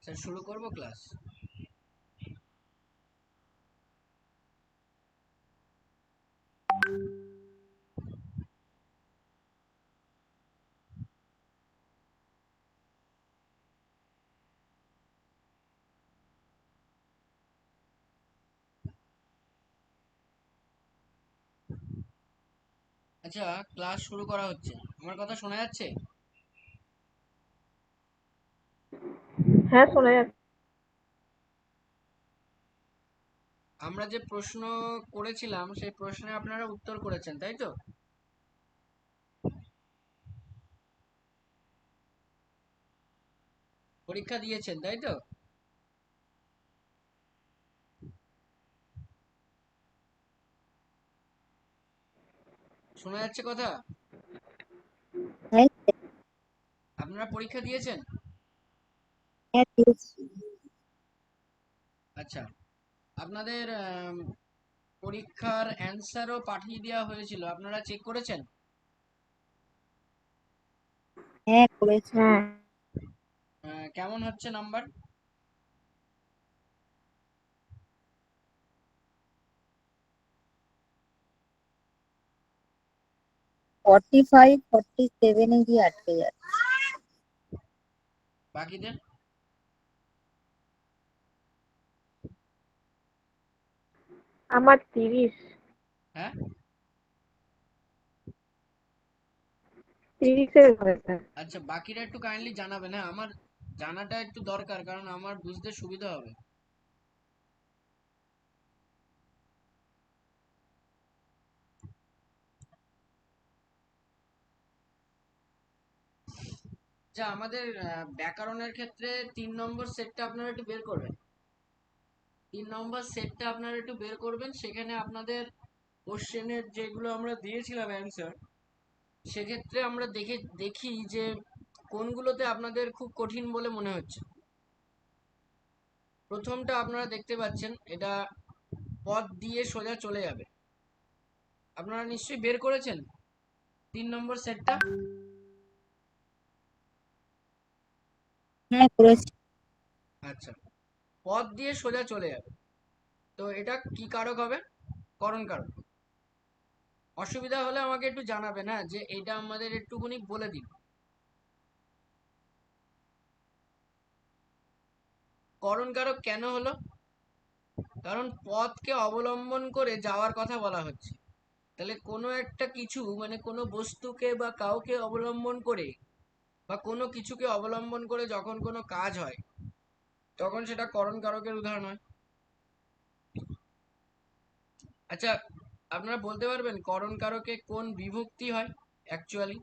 Sir শুরু করব class. আচ্ছা, ক্লাস শুরু করা হচ্ছে। আমার কথা শোনা যাচ্ছে? হ্যাঁ, শোনা যাচ্ছে। আমরা যে প্রশ্ন করেছিলাম সেই প্রশ্নে আপনারা উত্তর করেছেন, তাই তো? পরীক্ষা দিয়েছেন, তাই তো? শোনা যাচ্ছে কথা? হ্যাঁ, আপনারা পরীক্ষা দিয়েছেন? হ্যাঁ, দিয়েছি। আচ্ছা, আপনাদের পরীক্ষার অ্যান্সারও পাঠিয়ে দেওয়া হয়েছিল, আপনারা চেক করেছেন? হ্যাঁ, করেছি। হ্যাঁ, কেমন হচ্ছে নাম্বার? 45, 47 গিয়ে আটকে যাচ্ছে। বাকিদের? আমার 30। হ্যাঁ, 30-এর হয়েছে। আচ্ছা, বাকিরা একটু কাইন্ডলি জানাবেন। হ্যাঁ, আমার জানাটা একটু দরকার, কারণ আমার বুঝতে সুবিধা হবে। যা আমাদের ব্যাকরণের ক্ষেত্রে 3 নম্বর সেটটা আপনারা একটু বের করবেন। 3 নম্বর সেটটা আপনারা একটু বের করবেন। সেখানে আপনাদের কোশ্চেনের যেগুলো আমরা দিয়েছিলাম অ্যান্সার, সেক্ষেত্রে আমরা দেখি যে কোনগুলোতে আপনাদের খুব কঠিন বলে মনে হচ্ছে। প্রথমটা আপনারা দেখতে পাচ্ছেন, এটা পথ দিয়ে সোজা চলে যাবে। আপনারা নিশ্চয়ই বের করেছেন 3 নম্বর সেটটা। হ্যাঁ, করেছি। আচ্ছা, পথ দিয়ে সোজা চলে যাবে, তো এটা কি কারক হবে? করণ কারক। অসুবিধা হলে আমাকে একটু জানাবেন, হ্যাঁ, যে এটা আমাদের একটুখানি বলে দিন। করণ কারক কেন হলো? কারণ পথকে অবলম্বন করে যাওয়ার কথা বলা হচ্ছে। তাহলে কোনো একটা কিছু, মানে কোনো বস্তুকে বা কাউকে অবলম্বন করে বা কোনো কিছুকে অবলম্বন করে যখন কোনো কাজ হয়, তখন সেটা করণ কারকের উদাহরণ হয়। আচ্ছা, আপনারা বলতে পারবেন করণ কারকে কোন বিভক্তি হয় অ্যাকচুয়ালি?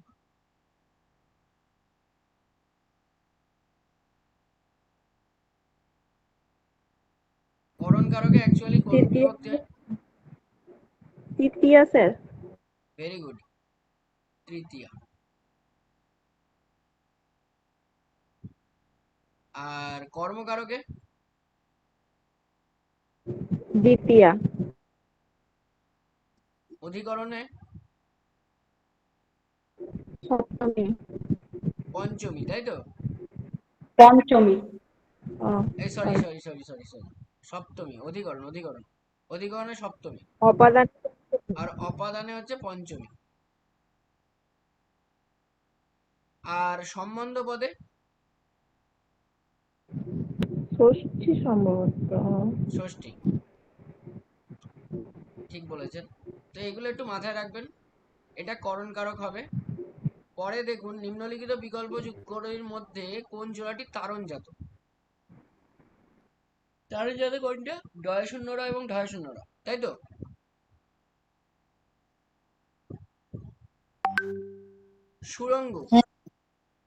করণ কারকে অ্যাকচুয়ালি কোন তৃতীয়া। বিভক্তি হয়? তৃতীয়া স্যার। ভেরি গুড, তৃতীয়া। আর কর্মকারকে? দ্বিতীয়া। অধিকরণে? সপ্তমী। পঞ্চমী, তাই তো? পঞ্চমী। ও, এই sorry sorry. Sorry sorry sorry sorry সপ্তমী। অধিকরণ, অধিকরণ, অধিকরণে সপ্তমী। অপাদান। আর অপাদানে হচ্ছে পঞ্চমী। আর সম্বন্ধ পদে? ষষ্ঠী সম্ভবত। ষষ্ঠী, ঠিক বলেছেন। তো এগুলো একটু মাথায় রাখবেন, এটা করণ কারক হবে। পরে দেখুন, নিম্নলিখিত বিকল্প যুগের মধ্যে কোন জোড়াটি তারণজাত? তারণজাত কোনটা? ডয় শূন্যরা এবং ঢয় শূন্যরা, তাই তো? সুড়ঙ্গ। হ্যাঁ,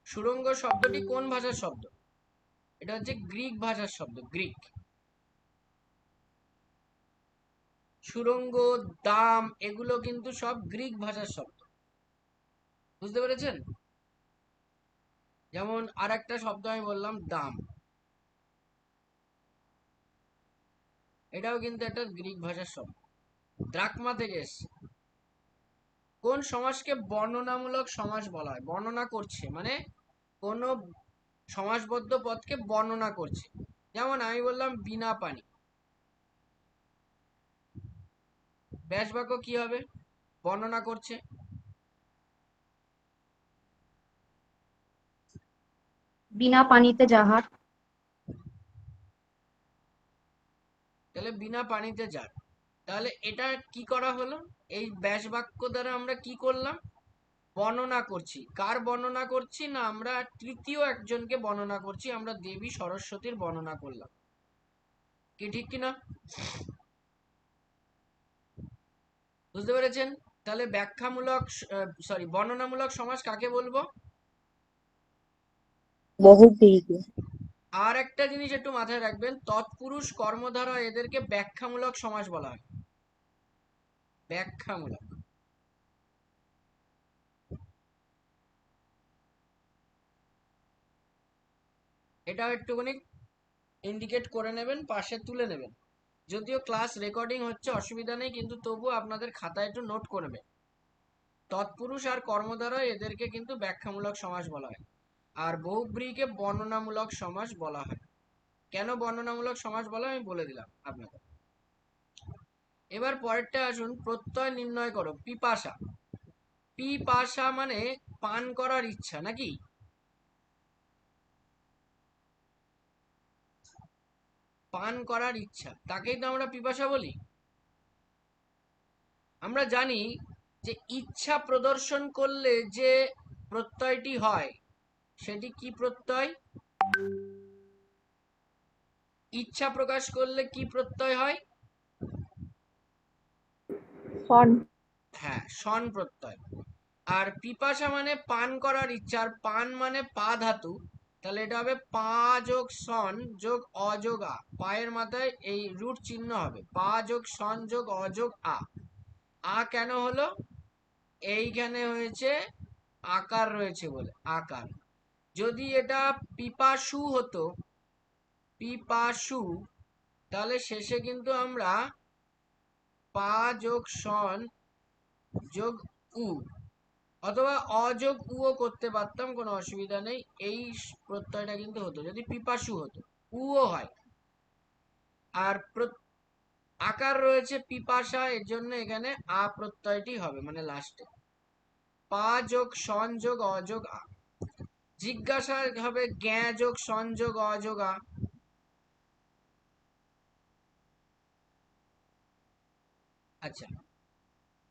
সুড়ঙ্গ শব্দটি কোন ভাষার শব্দ? এটা হচ্ছে গ্রিক ভাষার শব্দ, গ্রিক। সুড়ঙ্গ, দাম, এগুলো কিন্তু সব গ্রিক ভাষার শব্দ। বুঝতে পেরেছেন? যেমন আর একটা শব্দ আমি বললাম, দাম, এটাও কিন্তু একটা গ্রিক ভাষার শব্দ, দ্রাকমা থেকে এসছে। কোন সমাসকে বর্ণনামূলক সমাস বলা হয়? বর্ণনা করছে মানে কোনো সমাসবদ্ধ পদকে বর্ণনা করছে। যেমন আমি বললাম বিনা পানি, ব্যাস বাক্য কি হবে? বর্ণনা করছে। বিনা পানিতে জাহাজ। তাহলে বিনা পানিতে যার, তাহলে এটা কি করা হলো? এই ব্যাস বাক্য দ্বারা আমরা কি করলাম? বর্ণনা করছি। কার বর্ণনা করছি? না, আমরা তৃতীয় একজনকে বর্ণনা করছি, আমরা দেবী সরস্বতীর বর্ণনা করলাম। কি ঠিক কিনা? বুঝতে পেরেছেন? তাহলে ব্যাখ্যামূলক বর্ণনামূলক সমাস কাকে বলবো? বহুব্রীহি। আর একটা জিনিস একটু মাথায় রাখবেন, তৎপুরুষ কর্মধারা এদেরকে ব্যাখ্যামূলক সমাস বলা হয়। ব্যাখ্যামূলক। এটাও একটুখানি ইন্ডিকেট করে নেবেন, পাশে তুলে নেবেন। যদিও ক্লাস রেকর্ডিং হচ্ছে, অসুবিধা নেই, কিন্তু তবুও আপনাদের খাতায় একটু নোট করবেন। তৎপুরুষ আর কর্মধারা এদেরকে কিন্তু ব্যাখ্যামূলক সমাস বলা হয়, আর বহুব্রীহিকে বর্ণনামূলক সমাস বলা হয়। কেন বর্ণনামূলক সমাস বলা হয় আমি বলে দিলাম আপনাদের। এবার পরেরটা আসুন, প্রত্যয় নির্ণয় করো। পিপাসা। পিপাসা মানে পান করার ইচ্ছা, নাকি? পান করার ইচ্ছা, তাকেই তো আমরা পিপাসা বলি। আমরা জানি যে ইচ্ছা প্রদর্শন করলে যে প্রত্যয়টি হয় সেটি কি প্রত্যয়? ইচ্ছা প্রকাশ করলে কি প্রত্যয় হয়? সন। হ্যাঁ, সন প্রত্যয়। আর পিপাসা মানে পান করার ইচ্ছা, আর পান মানে পা ধাতু, তাহলে এটা হবে পা যোগ সন যোগ অ যোগ আ। পায়ের মাথায় এই রুট চিহ্ন হবে, পা যোগ সন যোগ অ যোগ আ। আ কেন হলো? এইখানে হয়েছে আকার রয়েছে বলে, আকার। যদি এটা পিপাসু হতো, পিপাসু, তাহলে শেষে কিন্তু আমরা পা যোগ সন যোগ উ অথবা অযোগ উও করতে পারতাম, কোনো অসুবিধা নেই। এই প্রত্যয়টা কিন্তু হতো যদি পিপাসু হতো, উও হয়। আর আকার রয়েছে পিপাসা, এর জন্য এখানে আ প্রত্যয়টি হবে, মানে লাস্টে পা যোগ সন যোগ অযোগ আ। জিজ্ঞাসা হবে জ্ঞা যোগ সন যোগ অযোগ আ। আচ্ছা,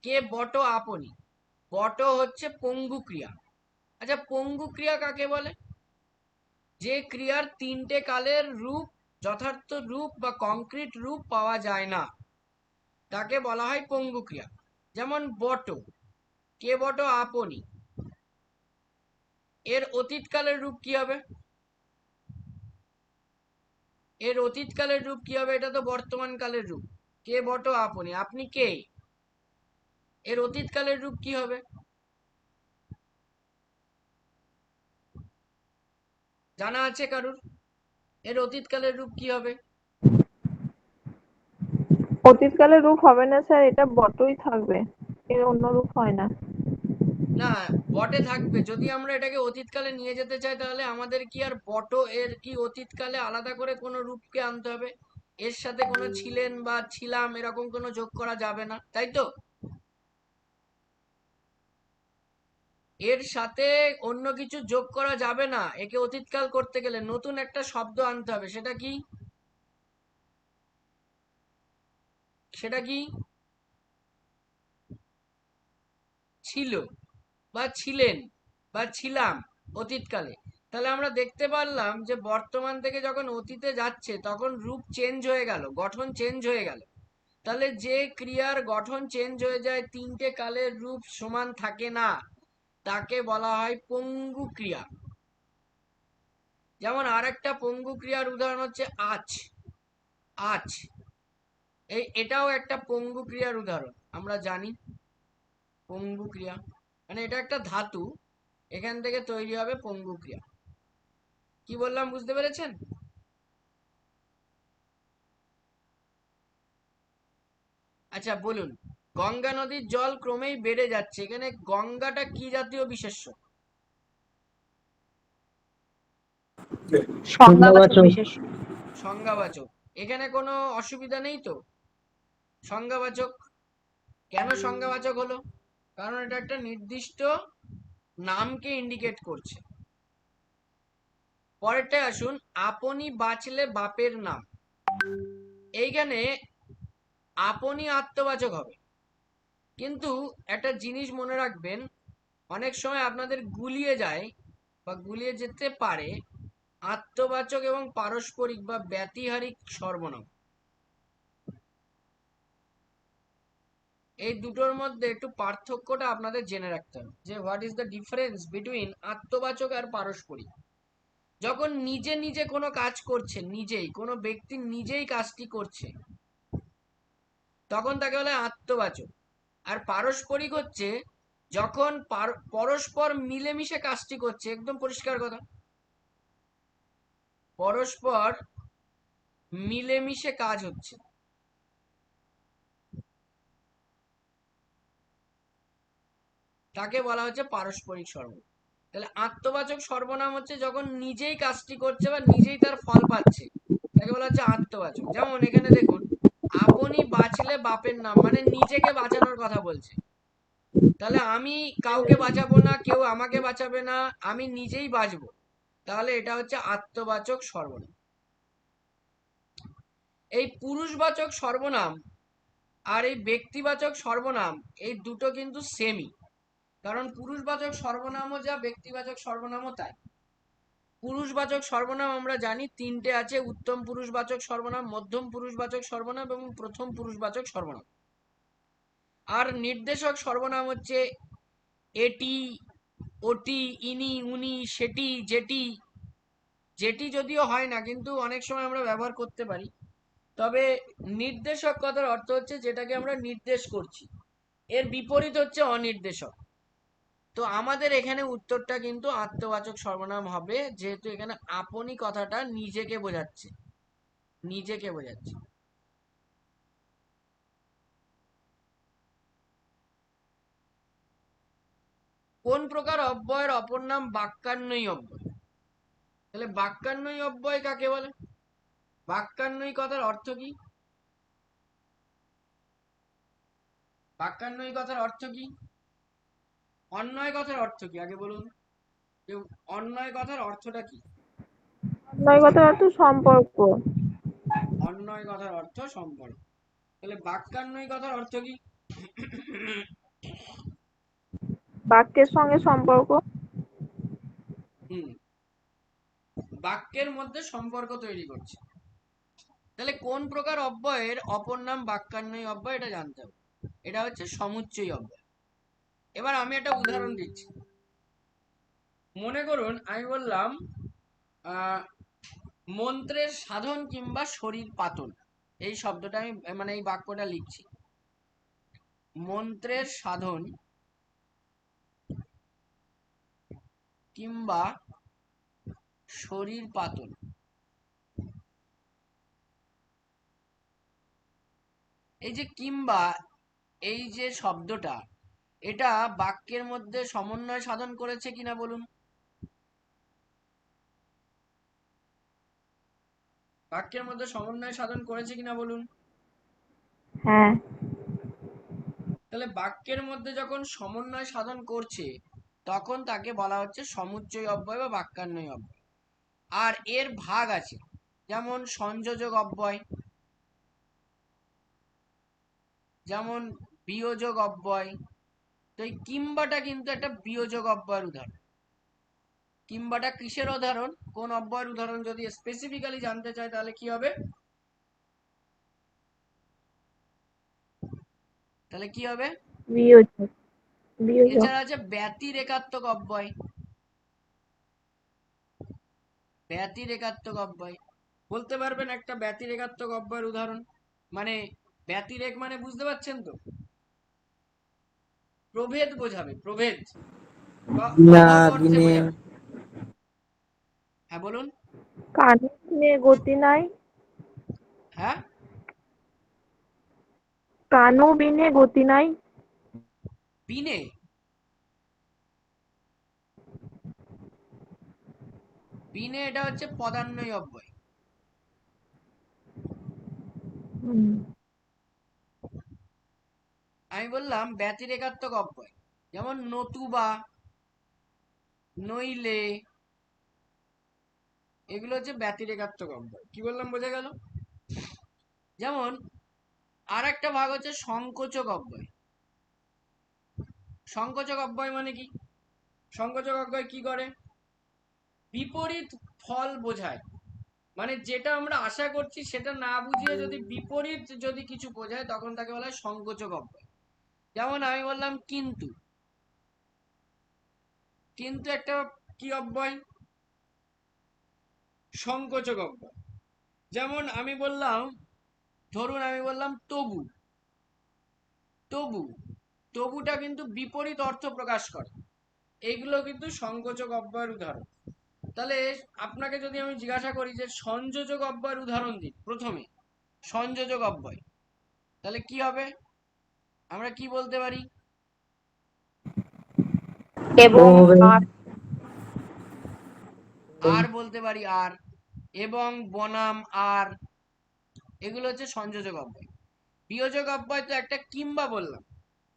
কে বট আপনি। বট হচ্ছে পঙ্গু ক্রিয়া। আচ্ছা, পঙ্গু ক্রিয়া কাকে বলে? যে ক্রিয়ার তিনটে কালের রূপ, যথার্থ রূপ বা কংক্রিট রূপ পাওয়া যায় না, তাকে বলা হয় পঙ্গু ক্রিয়া। যেমন বট, কে বট আপনি, এর অতীতকালের রূপ কি হবে? এর অতীতকালের রূপ কি হবে? এটা তো বর্তমান কালের রূপ। কে বট আপনি, আপনি কে, এর অতীতকালের রূপ কি হবে? জানা আছে কারুর? এর অতীতকালের রূপ কি হবে? অতীতকালে রূপ হবে না স্যার, এটা বটই থাকবে, এর অন্য রূপ হয় না। না, বটে থাকবে। যদি আমরা এটাকে অতীতকালে নিয়ে যেতে চাই, তাহলে আমাদের কি আর বট এর কি অতীতকালে আলাদা করে কোনো রূপকে আনতে হবে? এর সাথে কোনো ছিলেন বা ছিলাম এরকম কোনো যোগ করা যাবে না, তাই তো? এর সাথে অন্য কিছু যোগ করা যাবে না। একে অতীতকাল করতে গেলে নতুন একটা শব্দ আনতে হবে। সেটা কি? সেটা কি? ছিল বা ছিলেন বা ছিলাম অতীতকালে। তাহলে আমরা দেখতে পারলাম যে বর্তমান থেকে যখন অতীতে যাচ্ছে তখন রূপ চেঞ্জ হয়ে গেল, গঠন চেঞ্জ হয়ে গেল। তাহলে যে ক্রিয়ার গঠন চেঞ্জ হয়ে যায়, তিনটে কালের রূপ সমান থাকে না, তাকে বলা হয় পঙ্গু ক্রিয়া। যেমন আর একটা পঙ্গু ক্রিয়ার উদাহরণ হচ্ছে আজ। আজ, এটাও একটা পঙ্গু ক্রিয়ার উদাহরণ, আমরা জানি। পঙ্গু ক্রিয়া মানে এটা একটা ধাতু, এখান থেকে তৈরি হবে পঙ্গু ক্রিয়া। কি বললাম বুঝতে পেরেছেন? আচ্ছা বলুন, গঙ্গা নদীর জল ক্রমেই বেড়ে যাচ্ছে, এখানে গঙ্গাটা কি জাতীয় বিশেষ্য? সংজ্ঞাবাচক বিশেষ্য। সংজ্ঞাবাচক। এখানে কোনো অসুবিধা নেই তো? সংজ্ঞাবাচক কেন সংজ্ঞাবাচক হলো? কারণ এটা একটা নির্দিষ্ট নামকে ইন্ডিকেট করছে। পরেরটা আসুন, আপনি বাঁচলে বাপের নাম। এইখানে আপনি আত্মবাচক হবে, কিন্তু একটা জিনিস মনে রাখবেন, অনেক সময় আপনাদের গুলিয়ে যায় বা গুলিয়ে যেতে পারে আত্মবাচক এবং পারস্পরিক বা ব্যতিহারিক সর্বনাম। এই দুটোর মধ্যে একটু পার্থক্যটা আপনাদের জেনে রাখতে হবে, যে what is the difference between আত্মবাচক আর পারস্পরিক। যখন নিজে নিজে কোনো কাজ করছে, নিজেই কোনো ব্যক্তি নিজেই কাজটি করছে, তখন তাকে বলে আত্মবাচক। আর পারস্পরিক হচ্ছে যখন পরস্পর মিলেমিশে কাজটি করছে, একদম পরিষ্কার কথা, পরস্পর মিলেমিশে কাজ হচ্ছে, তাকে বলা হচ্ছে পারস্পরিক সর্বনাম। তাহলে আত্মবাচক সর্বনাম হচ্ছে যখন নিজেই কাজটি করছে বা নিজেই তার ফল পাচ্ছে, তাকে বলা হচ্ছে আত্মবাচক। যেমন এখানে দেখুন, আপনি বাঁচলে বাপের নাম, মানে নিজেকে বাঁচানোর কথা বলছে। তাহলে আমি কাউকে বাঁচাবো না, কেউ আমাকে বাঁচাবে না, আমি নিজেই বাঁচবো, তাহলে এটা হচ্ছে আত্মবাচক সর্বনাম। এই পুরুষবাচক সর্বনাম আর এই ব্যক্তিবাচক সর্বনাম, এই দুটো কিন্তু সেমই। কারণ পুরুষবাচক সর্বনামও যা, ব্যক্তিবাচক সর্বনামও তাই। পুরুষবাচক সর্বনাম আমরা জানি তিনটে আছে: উত্তম পুরুষবাচক সর্বনাম, মধ্যম পুরুষবাচক সর্বনাম এবং প্রথম পুরুষবাচক সর্বনাম। আর নির্দেশক সর্বনাম হচ্ছে এটি, ওটি, ইনি, উনি, সেটি, যেটি। যেটি যদিও হয় না, কিন্তু অনেক সময় আমরা ব্যবহার করতে পারি। তবে নির্দেশক কথার অর্থ হচ্ছে যেটাকে আমরা নির্দেশ করছি। এর বিপরীত হচ্ছে অনির্দেশক। তো আমাদের এখানে উত্তরটা কিন্তু আত্মবাচক সর্বনাম হবে, যেহেতু এখানে আপনি কথাটা নিজেকে বোঝাচ্ছে, নিজেকে বোঝাচ্ছে। কোন প্রকার অব্যয়ের অপর নাম বাক্যান্বয়ী অব্যয়? তাহলে বাক্যান্বয়ী অব্যয় কাকে বলে? বাক্যান্বয়ী কথার অর্থ কি? বাক্যান্বয়ী কথার অর্থ কি? অন্বয় কথার অর্থ কি আগে বলুন? অন্বয় কথার অর্থটা কি? নয় কথার অর্থ সম্পর্ক। অন্বয় কথার অর্থ সম্পর্ক। তাহলে বাক্যান্বয়ী কথার অর্থ কি? বাক্যের সঙ্গে সম্পর্ক। হুম, বাক্যের মধ্যে সম্পর্ক তৈরি করছে। তাহলে কোন প্রকার অব্যয়ের অপর নাম বাক্যান্বয়ী অব্যয়, এটা জানতে হবে। এটা হচ্ছে সমুচ্চয়ী অব্যয়। এবার আমি একটা উদাহরণ দিচ্ছি। মনে করুন আমি বললাম মন্ত্রের সাধন কিংবা শরীর পাতন। এই শব্দটা আমি, মানে এই বাক্যটা লিখছি, মন্ত্রের সাধন কিংবা শরীর পাতন। এই যে কিংবা, এই যে শব্দটা, এটা বাক্যের মধ্যে সমন্বয় সাধন করেছে কিনা বলুন? বাক্যের মধ্যে সমন্বয় সাধন করেছে কিনা বলুন? হ্যাঁ। তাহলে বাক্যের মধ্যে যখন সমন্বয় সাধন করছে, তখন তাকে বলা হচ্ছে সমুচ্চয়ী অব্যয় বা বাক্যান্বয়ী অব্যয়। আর এর ভাগ আছে, যেমন সংযোজক অব্যয়, যেমন বিয়োজক অব্যয়। তো এই কিংবাটা কিন্তু একটা বিয়োজক অব্যয়ের উদাহরণ। কিংবাটা কিসের উদাহরণ? কোন অব্যয়ের উদাহরণ যদি স্পেসিফিক্যালি জানতে চাই, তাহলে কি হবে? তাহলে কি হবে? বিয়োজক। বিয়োজক। এছাড়া আছে ব্যতিরেকাত্মক অব্যয়। ব্যতিরেকাত্মক অব্যয় বলতে পারবেন একটা ব্যতিরেকাত্মক অব্যয়ের উদাহরণ? মানে ব্যতিরেক মানে বুঝতে পারছেন তো? প্রভেদ বোঝাবে, প্রভেদ বা অভাব অর্থে বোঝাবে। হ্যাঁ বলুন। কানে বিনে গতি নাই। হ্যাঁ, কানু বিনে গতি নাই। বিনে, বিনে এটা হচ্ছে পদান্বয়ী অব্যয়। হুম। আমি বললাম ব্যতিরেকাত্মক অব্যয়, যেমন নতুবা, নইলে, এগুলো হচ্ছে ব্যতিরেকাত্মক অব্যয়। কি বললাম, বোঝা গেল? যেমন আর একটা ভাগ হচ্ছে সংকোচক অব্যয়। সংকোচক অব্যয় মানে কি? সংকোচক অব্যয় কি করে? বিপরীত ফল বোঝায়, মানে যেটা আমরা আশা করছি সেটা না বুঝিয়ে যদি বিপরীত যদি কিছু বোঝায় তখন তাকে বলা হয় সংকোচক অব্যয়। যেমন আমি বললাম কিন্তু, কিন্তু একটা কি অব্যয়? সংকোচক অব্যয়। যেমন আমি বললাম, ধরুন আমি বললাম তবু, তবু, তবুটা কিন্তু বিপরীত অর্থ প্রকাশ করে, এগুলো কিন্তু সংকোচক অব্যয়ের উদাহরণ। তাহলে আপনাকে যদি আমি জিজ্ঞাসা করি যে সংযোজক অব্যয়ের উদাহরণ দিন প্রথমে, সংযোজক অব্যয়, তাহলে কি হবে? আমরা কি বলতে পারি? এবং হবে। আর আর বলতে পারি, আর, এবং, বনাম, আর, এগুলো হচ্ছে সংযোজক অব্যয়। বিয়োজক অব্যয় তো একটা কিংবা বললাম,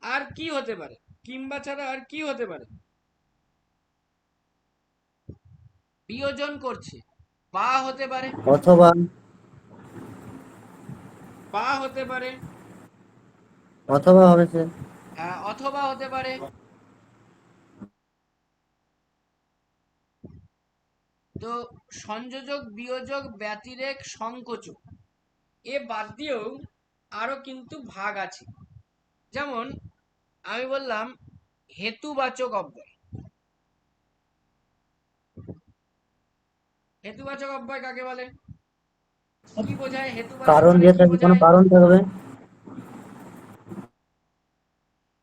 আর কি হতে পারে? কিংবা ছাড়া আর কি হতে পারে? বিয়োজন করছে, বা হতে পারে, অথবা। বা হতে পারে, অথবা হবে স্যার। অথবা হতে পারে। তো সংযোজক, বিয়োজক, ব্যতিরেক, সংকোচক, এ বাদ দিয়েও আরো কিন্তু ভাগ আছে। যেমন আমি বললাম হেতুবাচক অব্যয়। হেতুবাচক অব্যয় কাকে বলে? কি বোঝায় হেতুবাচক কারণ মানে? দিয়ে কি থাকবে, কোনো বোঝায়? কারণ থাকবে।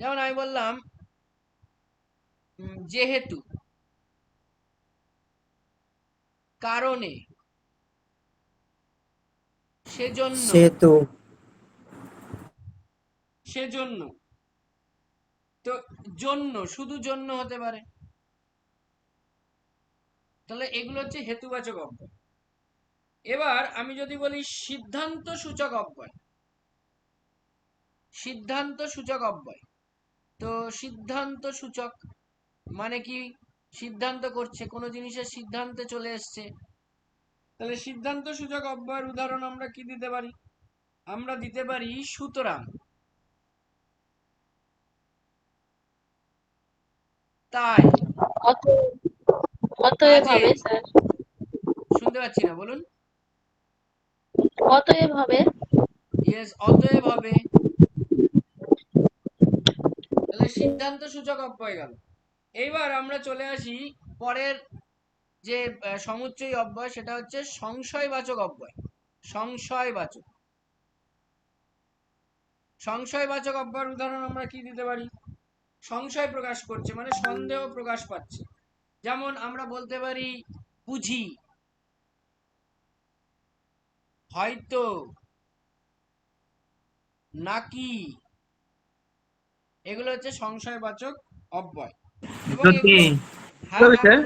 যেমন আমি বললাম যেহেতু, কারণে, সেজন্য, সেহেতু। সেজন্য। তো জন্য, শুধু জন্য হতে পারে। তাহলে এগুলো হচ্ছে হেতুবাচক অব্যয়। এবার আমি যদি বলি সিদ্ধান্ত সূচক অব্যয়, সিদ্ধান্ত সূচক অব্যয়, তো সিদ্ধান্ত সূচক মানে কি? সিদ্ধান্ত করছে, কোনো জিনিসের সিদ্ধান্তে চলে এসছে। তাহলে সিদ্ধান্ত সূচক অব্যয়ের উদাহরণ আমরা কি দিতে পারি? আমরা দিতে পারি সুতরাং, তাই, অতএব, অতএব হবে কাজেই। স্যার। শুনতে পাচ্ছি না, বলুন। অতএব হবে। ইয়েস, অতএব হবে। তাহলে সিদ্ধান্ত সূচক অব্যয় গেল। এইবার আমরা চলে আসি পরের যে সমুচ্চয়ী অব্যয়, সেটা হচ্ছে সংশয়বাচক অব্যয়। সংশয়বাচক, সংশয়বাচক অব্যয়ের উদাহরণ আমরা কি দিতে পারি? সংশয় প্রকাশ করছে মানে সন্দেহ প্রকাশ পাচ্ছে। যেমন আমরা বলতে পারি বুঝি, হয়তো, নাকি, এগুলো হচ্ছে সংশয়বাচক অব্যয়। এবং যদি এগুলো, হ্যাঁ হ্যাঁ স্যার,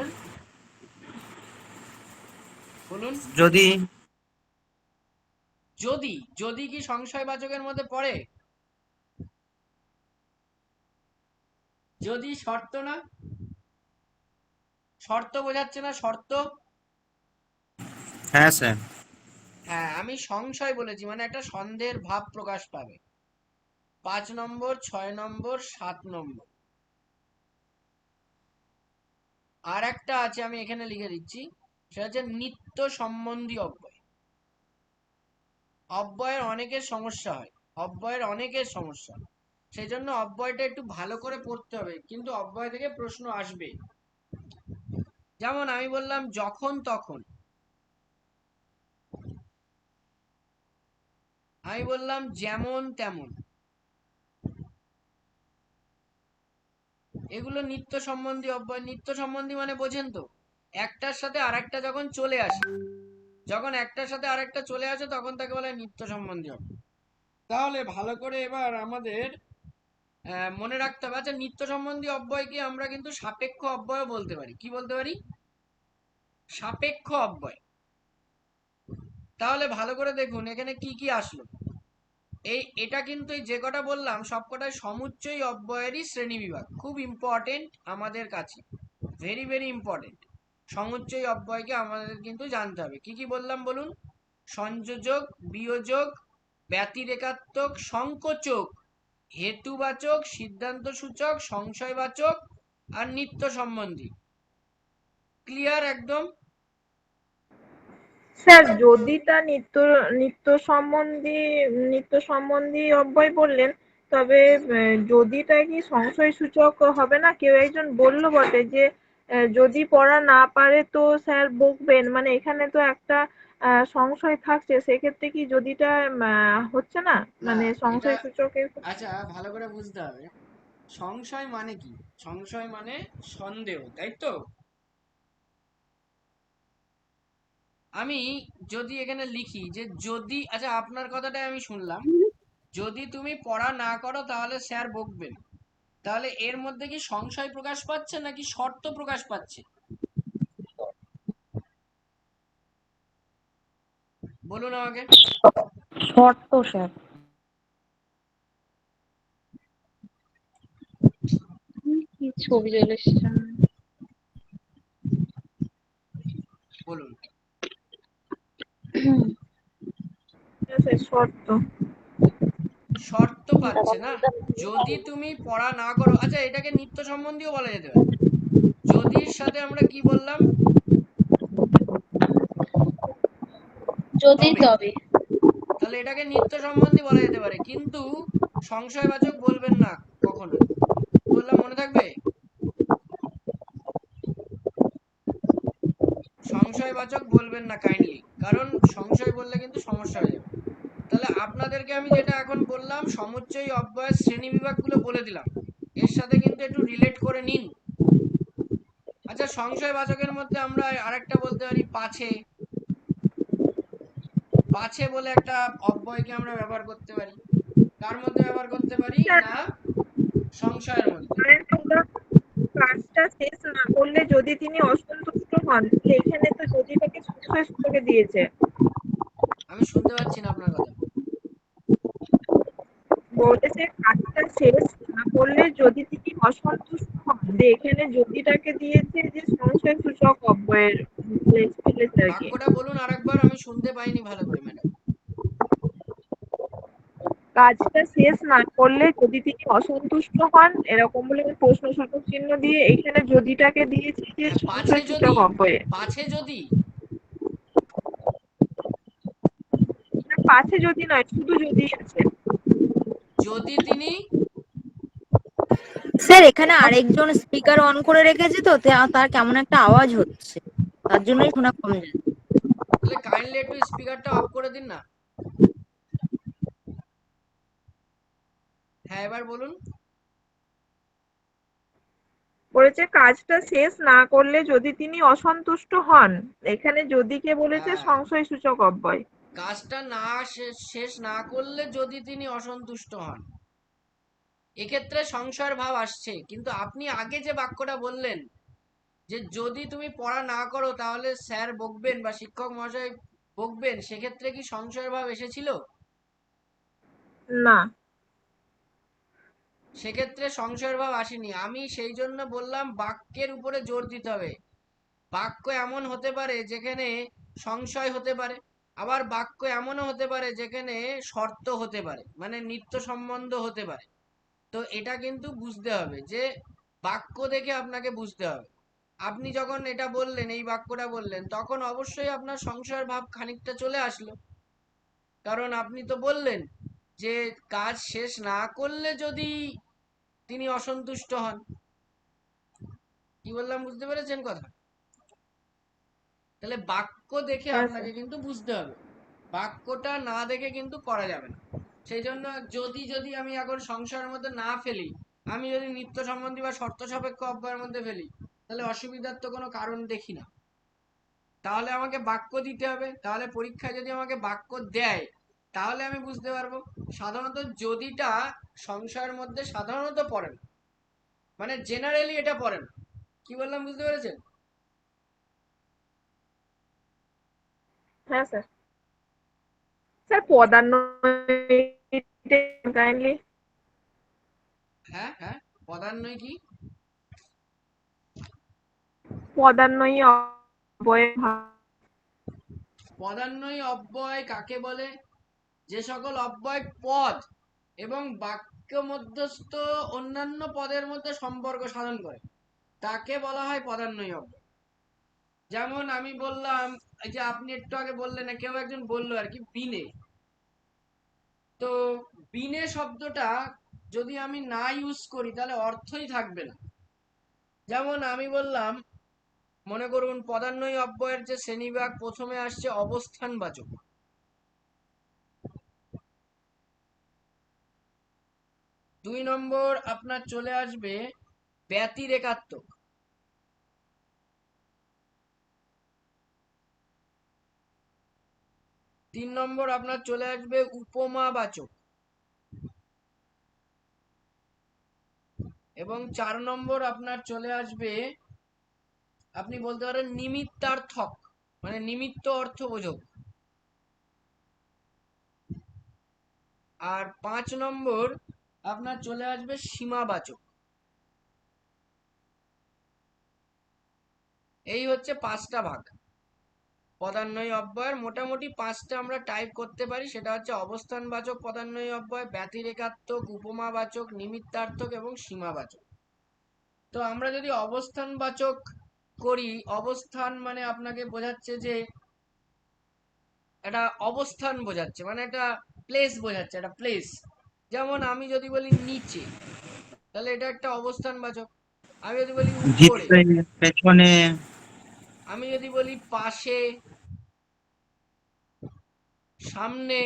বলুন, বলুন। যদি যদি, যদি কি সংশয়বাচকের মধ্যে পড়ে? যদি শর্ত না? শর্ত বোঝাচ্ছে না, শর্ত। হ্যাঁ স্যার। হ্যাঁ, আমি সংশয় বলেছি মানে একটা সন্দেহের ভাব প্রকাশ পাবে। 5 নম্বর, 6 নম্বর, 7 নম্বর। আর একটা আছে, আমি এখানে লিখে দিচ্ছি, সেটা হচ্ছে নিত্য সম্বন্ধী অব্যয়। অব্যয়ের অনেকের সমস্যা হয়, অব্যয়ের অনেকের সমস্যা, সেই জন্য অব্যয়টা একটু ভালো করে পড়তে হবে, কিন্তু অব্যয় থেকে প্রশ্ন আসবে। যেমন আমি বললাম যখন তখন, আমি বললাম যেমন তেমন, এগুলো নিত্য সম্বন্ধী অব্যয়। নিত্য সম্বন্ধী মানে বোঝেন তো, একটার সাথে আরেকটা যখন চলে আসে, যখন একটার সাথে আরেকটা চলে আসে তখন তাকে বলে নিত্য সম্বন্ধী অব্যয়। তাহলে ভালো করে এবার আমাদের মনে রাখতে হবে। আচ্ছা, নিত্য সম্বন্ধী অব্যয়কে আমরা কিন্তু সাপেক্ষ অব্যয় বলতে পারি। কি বলতে পারি? সাপেক্ষ অব্যয়। তাহলে ভালো করে দেখুন এখানে কি কি আসলো। এটা কিন্তু যে কটা বললাম সবকটাই সমুচ্চয়ী অব্যয়েরই শ্রেণীবিভাগ, খুব ইম্পর্টেন্ট আমাদের কাছে, ভেরি ভেরি ইম্পর্টেন্ট। সমুচ্চয়ী অব্যয়কে আমাদের কিন্তু জানতে হবে। কি কি বললাম বলুন? সংযোজক, বিয়োজক, ব্যতিরেকাত্মক, সংকোচক, হেতুবাচক, সিদ্ধান্ত সূচক, সংশয়বাচক আর নিত্য সম্বন্ধী। ক্লিয়ার একদম? স্যার যদিটা নিত্য সম্বন্ধী অব্যয় বললেন, তবে যদিটা কি সংশয় সূচক হবে না? কেউ একজন বলল বটে যে যদি পড়া না পারে তো স্যার বকবেন, মানে এখানে তো একটা সংশয় থাকছে, সেক্ষেত্রে কি যদিটা হচ্ছে না, না, মানে এটা সংশয় সূচকের। আচ্ছা ভালো করে বুঝতে হবে। সংশয় মানে কি? সংশয় মানে সন্দেহ, তাই তো? আমি যদি এখানে লিখি যে যদি, আচ্ছা আপনার কথাটাই আমি শুনলাম, যদি তুমি পড়া না করো তাহলে স্যার বকবেন, তাহলে এর মধ্যে কি সংশয় প্রকাশ পাচ্ছে নাকি শর্ত প্রকাশ পাচ্ছে? বলুন আমাকে। শর্ত স্যার। কি ছবি চলে এসছে? বলুন। স্যার শর্ত। শর্ত পাচ্ছে না। যদি তুমি পড়া না করো, আচ্ছা এটাকে নিত্য সম্বন্ধীও বলা যেতে পারে। যদির সাথে আমরা কি বললাম? যদি তবে। তবে। তাহলে এটাকে নিত্য সম্বন্ধী বলা যেতে পারে, কিন্তু সংশয়বাচক বলবেন না কখনোই। বললাম মনে থাকবে? সংশয়বাচক বলবেন না কাইন্ডলি, কারণ সংশয় বললে কিন্তু সমস্যা হয়ে যাবে। তাহলে আপনাদেরকে আমি যেটা এখন বললাম সমুচ্চয়ী অব্যয়ের শ্রেণীবিভাগগুলো বলে দিলাম, এর সাথে কিন্তু একটু রিলেট করে নিন। আচ্ছা সংশয়বাচকের মধ্যে আমরা আরেকটা বলতে পারি পাছে। পাছে বলে একটা অব্যয়কে আমরা ব্যবহার করতে পারি। কার মধ্যে ব্যবহার করতে পারি না? সংশয়ের মধ্যে। আরেকটা উদাহরণ, কাজটা শেষ না করলে যদি তিনি অসন্তুষ্ট হন, তাহলে এখানে তো যদিটাকে সংশয় সূচকে দিয়েছে। আমি শুনতে পাচ্ছি না আপনার কথা। বলেছে কাজটা শেষ না করলে যদি তিনি অসন্তুষ্ট হন, দিয়ে এখানে যদিটাকে দিয়েছে যে সংশয় সূচক অব্যয়ের ফেলেছে আর কি। বাক্যটা বলুন আরেকবার, আমি শুনতে পাইনি ভালো করে ম্যাডাম। কাজটা শেষ না করলে যদি তিনি অসন্তুষ্ট হন, এরকম বলে প্রশ্নসূচক চিহ্ন দিয়ে এখানে যদিটাকে দিয়েছে যে হ্যাঁ, পাছে সংশয় যদি, সূচক অব্যয়ে। পাছে যদি। না, পাশে যদি নয়, শুধু যদি আছে। যদি তিনি, স্যার এখানে আরেকজন স্পিকার অন করে রেখেছে তো তার কেমন একটা আওয়াজ হচ্ছে, তার জন্যই শোনা কম যাচ্ছে। তাহলে কাইন্ডলি একটু স্পিকারটা অফ করে দিন না। হ্যাঁ এবার বলুন। বলেছে কাজটা শেষ না করলে যদি তিনি অসন্তুষ্ট হন, এখানে যদিকে বলেছে হ্যাঁ, সংশয় সূচক অব্যয়। কাজটা না শেষ না করলে যদি তিনি অসন্তুষ্ট হন, এক্ষেত্রে সংশয়ের ভাব আসছে। কিন্তু আপনি আগে যে বাক্যটা বললেন যে যদি তুমি পড়া না করো তাহলে স্যার বকবেন বা শিক্ষক মহাশয় বকবেন, সেক্ষেত্রে কি সংশয়ের ভাব এসেছিল? না। সেক্ষেত্রে সংশয়ের ভাব আসেনি। আমি সেই জন্য বললাম বাক্যের উপরে জোর দিতে হবে। বাক্য এমন হতে পারে যেখানে সংশয় হতে পারে, আবার বাক্য এমনও হতে পারে যেখানে শর্ত হতে পারে, মানে নিত্য সম্বন্ধ হতে পারে। তো এটা কিন্তু বুঝতে হবে যে বাক্য দেখে আপনাকে বুঝতে হবে। আপনি যখন এটা বললেন, এই বাক্যটা বললেন, তখন অবশ্যই আপনার সংশয়ের ভাব খানিকটা চলে আসলো, কারণ আপনি তো বললেন যে কাজ শেষ না করলে যদি তিনি অসন্তুষ্ট হন। কি বললাম বুঝতে পেরেছেন কথা? তাহলে বাক্য দেখে হ্যাঁ স্যার। আপনাকে কিন্তু বুঝতে হবে, বাক্যটা না দেখে কিন্তু করা যাবে না। সেই জন্য যদি যদি আমি এখন সংশয়ের মধ্যে না ফেলি, আমি যদি নিত্য সম্বন্ধী বা শর্ত সাপেক্ষ অব্যয়ের মধ্যে ফেলি, তাহলে অসুবিধার তো কোনো কারণ দেখি না। তাহলে আমাকে বাক্য দিতে হবে, তাহলে পরীক্ষায় যদি আমাকে বাক্য দেয় তাহলে আমি বুঝতে পারবো। সাধারণত যদিটা সংশয়ের মধ্যে সাধারণত পড়ে না, মানে জেনারেলি এটা পড়ে না। কি বললাম বুঝতে পেরেছেন? হ্যাঁ স্যার। Sir পদান্বয়ীটা kindly. হ্যাঁ হ্যাঁ, পদান্বয় কি? পদান্বয়ী অব্যয়ের ভাগ। পদান্বয়ী অব্যয় কাকে বলে? যে সকল অব্যয় পদ এবং বাক্য মধ্যস্থ অন্যান্য পদের মধ্যে সম্পর্ক সাধন করে তাকে বলা হয় পদান্বয়ী অব্যয়। যেমন আমি বললাম, এই যে আপনি একটু আগে বললেন না, কেউ একজন বললো আর কি, বিনে। তো বিনে শব্দটা যদি আমি না ইউজ করি তাহলে অর্থই থাকবে না। যেমন আমি বললাম, মনে করুন পদান্বয়ী অব্যয়ের যে শ্রেণীবিভাগ, প্রথমে আসছে অবস্থানবাচক। 2 নম্বর আপনার চলে আসবে ব্যতিরেকাত্মক। 3 নম্বর আপনার চলে আসবে উপমাবাচক। এবং 4 নম্বর আপনার চলে আসবে, আপনি বলতে পারেন নিমিত্তার্থক, মানে নিমিত্ত অর্থবোধক। আর 5 নম্বর আপনার চলে আসবে সীমাবাচক। এই হচ্ছে 5টা ভাগ পদান্বয়ী অব্যয়ের। মোটামুটি 5টা আমরা টাইপ করতে পারি, সেটা হচ্ছে অবস্থানবাচক পদান্বয়ী অব্যয়, ব্যতিরেকাত্মক, উপমাবাচক, নিমিত্তার্থক এবং সীমাবাচক। তো আমরা যদি অবস্থানবাচক করি, অবস্থান মানে আপনাকে বোঝাচ্ছে যে একটা অবস্থান বোঝাচ্ছে, মানে একটা প্লেস বোঝাচ্ছে, একটা প্লেস। যেমন আমি যদি বলি নিচে, তাহলে এটা একটা অবস্থানবাচক। আমি যদি বলি উপরে, ভিতরে, পেছনে। আমি যদি বলি পাশে, সামনে,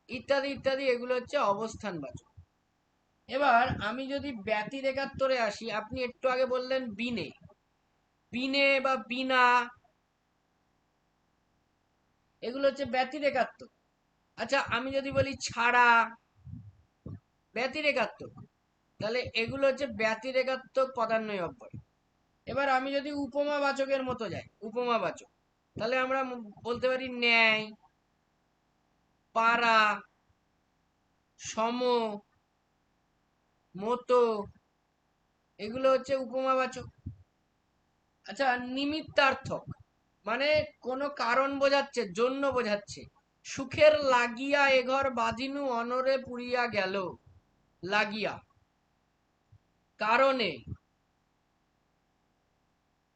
ইত্যাদি ইত্যাদি, এগুলো হচ্ছে অবস্থানবাচক। এবার আমি যদি ব্যতিরেকাত্তরে আসি, আপনি একটু আগে বললেন বিনে, বিনে বা বিনা, এগুলো হচ্ছে ব্যতিরেকাত্মক। আচ্ছা, আমি যদি বলি ছাড়া, ব্যতিরেকাত্মক, তাহলে এগুলো হচ্ছে ব্যতিরেকাত্মক পদান্বয়ী অব্যয়। এবার আমি যদি উপমাবাচকের মতো যাই, উপমাবাচক, তাহলে আমরা বলতে পারি ন্যায়, পারা, সম, মতো, এগুলো হচ্ছে উপমাবাচক। আচ্ছা, নিমিত্তার্থক মানে কোনো কারণ বোঝাচ্ছে, জন্য বোঝাচ্ছে। সুখের লাগিয়া এঘর বাঁধিনু অনরে পুরিয়া গেল, লাগিয়া, কারণে,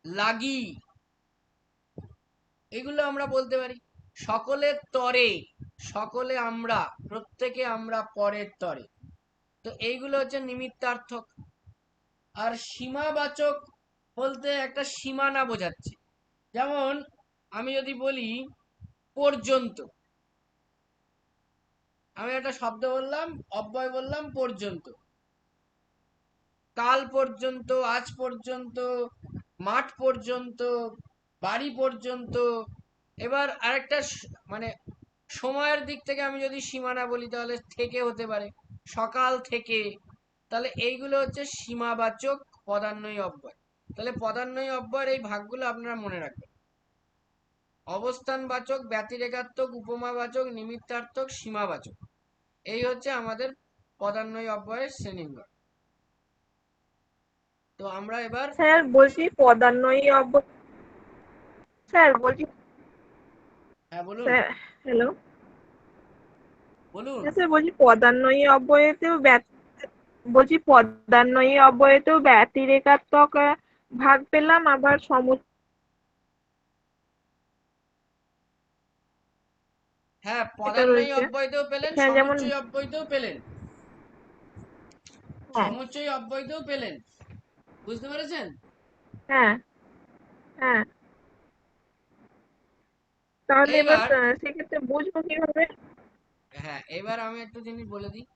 লাগি, এগুলো আমরা বলতে পারি। সকলের তরে, সকলে আমরা, প্রত্যেকে আমরা পরের তরে, তো এইগুলো হচ্ছে নিমিত্তার্থক। আর সীমাবাচক বলতে একটা সীমানা বোঝাচ্ছে। যেমন আমি যদি বলি পর্যন্ত, আমি একটা শব্দ বললাম, অব্যয় বললাম পর্যন্ত, কাল পর্যন্ত, আজ পর্যন্ত, মাঠ পর্যন্ত, বাড়ি পর্যন্ত। এবার আরেকটা মানে সময়ের দিক থেকে আমি যদি সীমানা বলি, তাহলে থেকে হতে পারে, সকাল থেকে। তাহলে এইগুলো হচ্ছে সীমাবাচক পদান্বয়ী অব্যয়। তাহলে পদান্বয়ী অব্যয়ের এই ভাগগুলো আপনারা মনে রাখবেন: অবস্থানবাচক, ব্যতিরেকাত্মক, উপমাবাচক, নিমিত্তার্থক, সীমাবাচক। এই হচ্ছে আমাদের পদান্বয়ী অব্যয়ের শ্রেণীবিভাগ। তো আমরা এবার, স্যার বলছি পদান্বয়ী অব্যয়। স্যার বলছি। হ্যাঁ বলুন, স্যার হ্যালো। বলুন। হ্যাঁ স্যার, বলছি পদান্বয়ী অব্যয়েতেও বলছি পদান্বয়ী অব্যয়েতেও ব্যতিরেকাত্মক ভাগ পেলাম, আবার হ্যাঁ, এটা পদান্বয়ী রয়েছে অব্যয়তেও পেলেন, এখানে যেমন। সমুচ্চয়ী অব্যয়তেও পেলেন, হ্যাঁ সমুচ্চয়ী অব্যয়তেও পেলেন। বুঝতে পেরেছেন? হ্যাঁ হ্যাঁ। তাহলে এবার এইবার, সেক্ষেত্রে বুঝবো কিভাবে? হ্যাঁ, এবার আমি একটু জিনিস বলে দিই।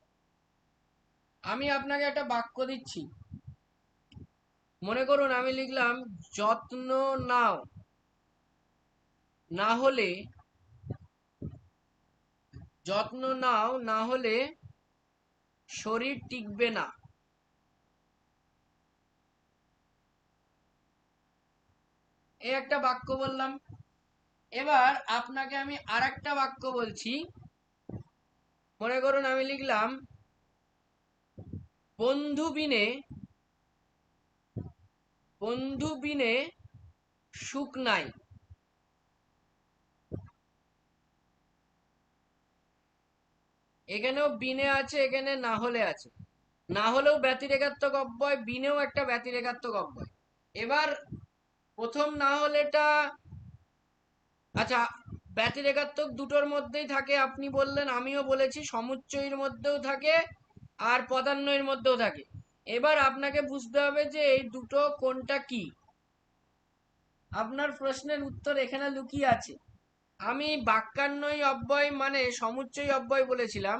আমি আপনাকে একটা বাক্য দিচ্ছি, মনে করুন আমি লিখলাম যত্ন নাও, না হলে, যত্ন নাও না হলে শরীর টিকবে না। এই একটা বাক্য বললাম। এবার আপনাকে আমি আরেকটা বাক্য বলছি। মনে করুন আমি লিখলাম বন্ধু বিনে সুখ নাই। এখানেও বিনে আছে, এখানে না হলে আছে। না হলেও ব্যতিরেকাত্মক অব্যয়, বিনেও একটা ব্যতিরেকাত্মক অব্যয়। এবার প্রথম না হলেটা, আচ্ছা, ব্যতিরেকাত্মক দুটোর মধ্যেই থাকে আপনি বললেন, আমিও বলেছি, সমুচ্চয়ের মধ্যেও থাকে আর পদান্বয়ের মধ্যেও থাকে। এবার আপনাকে বুঝতে হবে যে এই দুটো কোনটা কি। আপনার প্রশ্নের উত্তর এখানে লুকিয়ে আছে। আমি বাক্যান্বয়ী অব্যয় মানে সমুচ্চয়ী অব্যয় বলেছিলাম।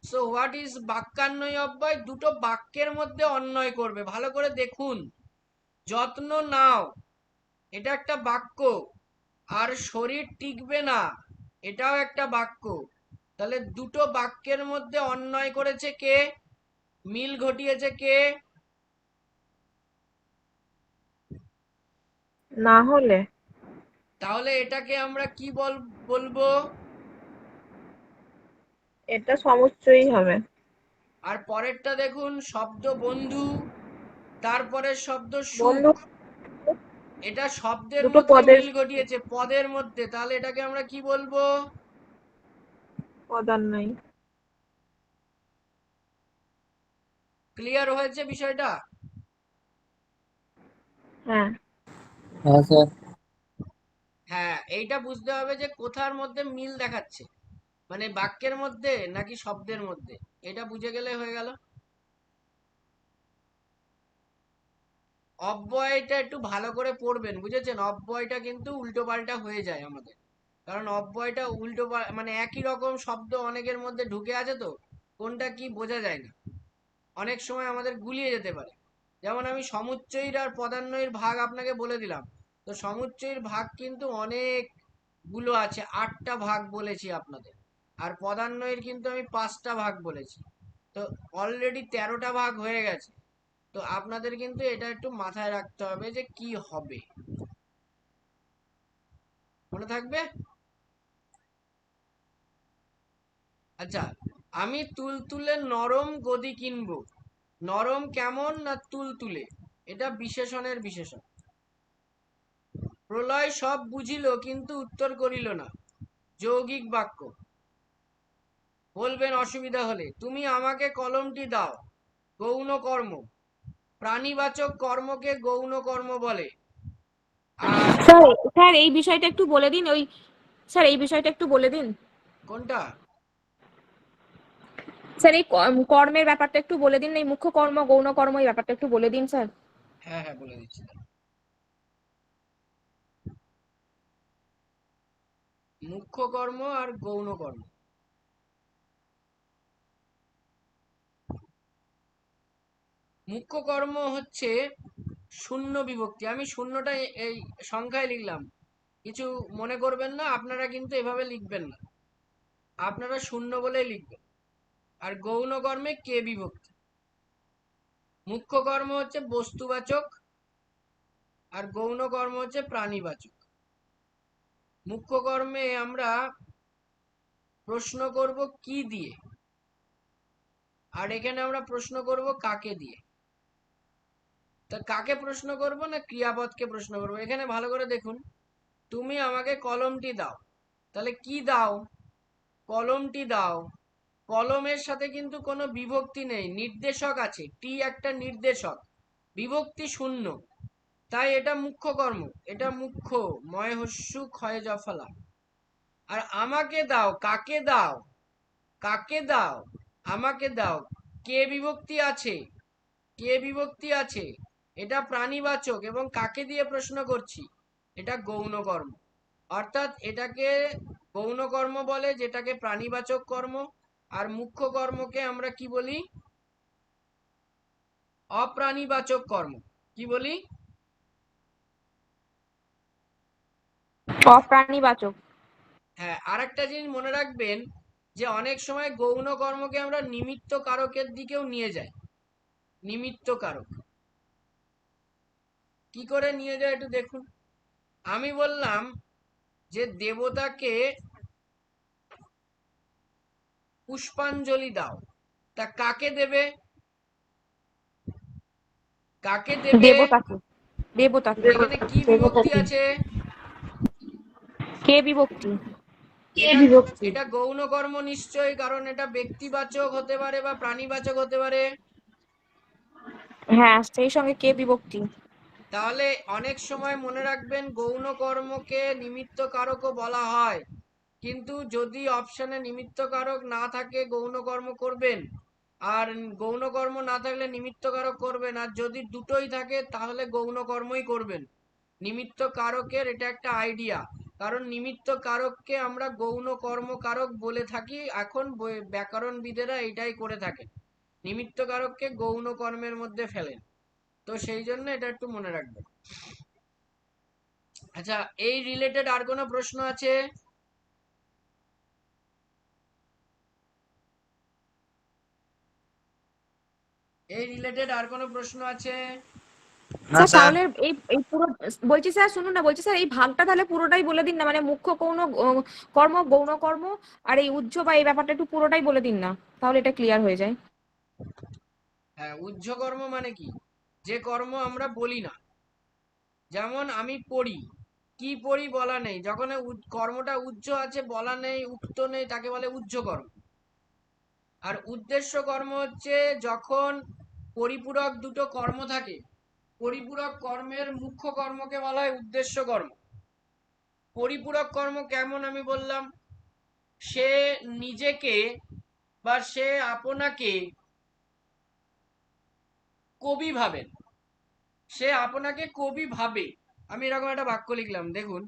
সো হোয়াট ইজ বাক্যান্বয়ী অব্যয়? দুটো বাক্যের মধ্যে অন্বয় করবে। ভালো করে দেখুন, যত্ন নাও এটা একটা বাক্য, আর শরীর টিকবে না এটাও একটা বাক্য। তাহলে দুটো বাক্যের মধ্যে অন্বয় করেছে কে, মিল ঘটিয়েছে কে? না হলে। তাহলে এটাকে আমরা কি বলবো? এটা সমুচ্চয়ই হবে। আর পরেরটা দেখুন, শব্দ বন্ধু, তারপরে শব্দ সুখ, বন্ধু এটা শব্দের দুটো মধ্যে পদের মিল ঘটিয়েছে, পদের মধ্যে। তাহলে এটাকে আমরা কি বলবো? পদান্বয়ী। ক্লিয়ার হয়েছে বিষয়টা? হ্যাঁ। হ্যাঁ স্যার। হ্যাঁ, এইটা বুঝতে হবে যে কোথার মধ্যে মিল দেখাচ্ছে, মানে বাক্যের মধ্যে নাকি শব্দের মধ্যে। এটা বুঝে গেলে হয়ে গেল। অব্যয়টা একটু ভালো করে পড়বেন, বুঝেছেন? অব্যয়টা কিন্তু উল্টো পাল্টা হয়ে যায় আমাদের, কারণ অব্যয়টা উল্টো মানে একই রকম শব্দ অনেকের মধ্যে ঢুকে আছে, তো কোনটা কি বোঝা যায় না, অনেক সময় আমাদের গুলিয়ে যেতে পারে। যেমন আমি সমুচ্চয়ীর আর পদান্বয়ীর ভাগ আপনাকে বলে দিলাম, তো সমুচ্চয়ীর ভাগ কিন্তু অনেক গুলো আছে, 8টা ভাগ বলেছি আপনাদের, আর পদান্বয়ের কিন্তু আমি 5টা ভাগ বলেছি। তো অলরেডি 13টা ভাগ হয়ে গেছে। তো আপনাদের কিন্তু এটা একটু মাথায় রাখতে হবে যে কি হবে, মনে থাকবে। আচ্ছা, আমি তুলতুলে নরম গদি কিনবো। নরম কেমন না তুলতুলে, এটা বিশেষণের বিশেষণ। প্রলয় সব বুঝিল কিন্তু উত্তর করিল না, যৌগিক বাক্য। বলবেন অসুবিধা হলে, তুমি আমাকে কলমটি দাও, গৌণ কর্ম। প্রাণীবাচক কর্মকে গৌণ কর্ম বলে। আর স্যার স্যার এই বিষয়টা একটু বলে দিন, স্যার এই বিষয়টা একটু বলে দিন। কোনটা? স্যার এই কর্মের ব্যাপারটা একটু বলে দিন, এই মুখ্য কর্ম গৌণ কর্ম এই ব্যাপারটা একটু বলে দিন স্যার। হ্যাঁ হ্যাঁ, বলে দিচ্ছি। মুখ্য কর্ম আর গৌণ কর্ম। মুখ্য কর্ম হচ্ছে শূন্য বিভক্তি। আমি শূন্যটা এই সংখ্যায় লিখলাম, কিছু মনে করবেন না, আপনারা কিন্তু এভাবে লিখবেন না, আপনারা শূন্য বলেই লিখবেন। আর গৌণ কর্মে কে বিভক্তি। মুখ্য কর্ম হচ্ছে বস্তুবাচক, আর গৌণ কর্ম হচ্ছে প্রাণীবাচক। মুখ্য কর্মে আমরা প্রশ্ন করব কি দিয়ে, আর এখানে আমরা প্রশ্ন করব কাকে দিয়ে। তা কাকে প্রশ্ন করব না ক্রিয়াপদকে প্রশ্ন করব? এখানে ভালো করে দেখুন, তুমি আমাকে কলমটি দাও, তাহলে কি দাও? কলমটি দাও। কলমের সাথে কিন্তু কোনো বিভক্তি নেই, নির্দেশক আছে, টি একটা নির্দেশক, বিভক্তি শূন্য, তাই এটা মুখ্য কর্ম। এটা মুখ্য, ময় হস্যু ক্ষয় জফলা। আর আমাকে দাও, কাকে দাও? কাকে দাও? আমাকে দাও, কে বিভক্তি আছে, কে বিভক্তি আছে, এটা প্রাণীবাচক, এবং কাকে দিয়ে প্রশ্ন করছি, এটা গৌণ কর্ম। অর্থাৎ এটাকে গৌণ কর্ম বলে, যেটাকে প্রাণীবাচক কর্ম। আর মুখ্য কর্মকে আমরা কি বলি? অপ্রাণীবাচক কর্ম। কি বলি? অপ্রাণীবাচক। হ্যাঁ, আর একটা জিনিস মনে রাখবেন, যে অনেক সময় গৌণ কর্মকে আমরা নিমিত্ত কারকের দিকেও নিয়ে যাই। নিমিত্ত কারক কি করে নিয়ে যায় একটু দেখুন। আমি বললাম যে দেবতাকে পুষ্পাঞ্জলি দাও, তা কাকে দেবে? কাকে দেবে? দেবতাকে। দেবতাকে। এখানে কি বিভক্তি আছে? কে বিভক্তি? এটা এটা গৌণ কর্ম নিশ্চয়ই, কারণ এটা ব্যক্তিবাচক হতে পারে বা প্রাণীবাচক হতে পারে। হ্যাঁ, সেই সঙ্গে কে বিভক্তি। তাহলে অনেক সময় মনে রাখবেন গৌণ কর্মকে নিমিত্ত কারকও বলা হয়, কিন্তু যদি অপশনে নিমিত্ত কারক না থাকে গৌণ কর্ম করবেন, আর গৌণ কর্ম না থাকলে নিমিত্ত কারক করবেন, আর যদি দুটোই থাকে তাহলে গৌণ কর্মই করবেন। নিমিত্ত কারকের এটা একটা আইডিয়া, কারণ নিমিত্ত কারককে আমরা গৌণ কর্ম কারক বলে থাকি, এখন ব্যাকরণবিদেরা এটাই করে থাকে, নিমিত্ত কারককে গৌণ কর্মের মধ্যে ফেলেন। তো সেই জন্য এটা একটু মনে রাখবেন। আচ্ছা, এই রিলেটেড আর কোনো প্রশ্ন আছে? এই রিলেটেড আর কোনো প্রশ্ন আছে? না স্যার স্যার। তাহলে এই এই পুরো, বলছি স্যার শুনুন না, বলছি স্যার এই ভাগটা তাহলে পুরোটাই বলে দিন না, মানে মুখ্য কর্ম, গৌণ কর্ম, আর এই উহ্য বা এই ব্যাপারটা একটু পুরোটাই বলে দিন না, তাহলে এটা ক্লিয়ার হয়ে যায়। হ্যাঁ, উহ্য কর্ম মানে কি? যে কর্ম আমরা বলি না, যেমন আমি পড়ি, কি পড়ি বলা নেই, যখন কর্মটা উহ্য আছে, বলা নেই, উক্ত নেই, তাকে বলে উহ্য কর্ম। আর উদ্দেশ্য কর্ম হচ্ছে যখন পরিপূরক দুটো কর্ম থাকে, পরিপূরক কর্মের মুখ্য কর্মকে বলা হয় উদ্দেশ্য কর্ম। পরিপূরক কর্ম কেমন আমি বললাম, সে নিজেকে বা সে আপনাকে কবি ভাবেন, সে আপনাকে কবি ভাবে। আমি এরকম একটা বাক্য লিখলাম, দেখুন,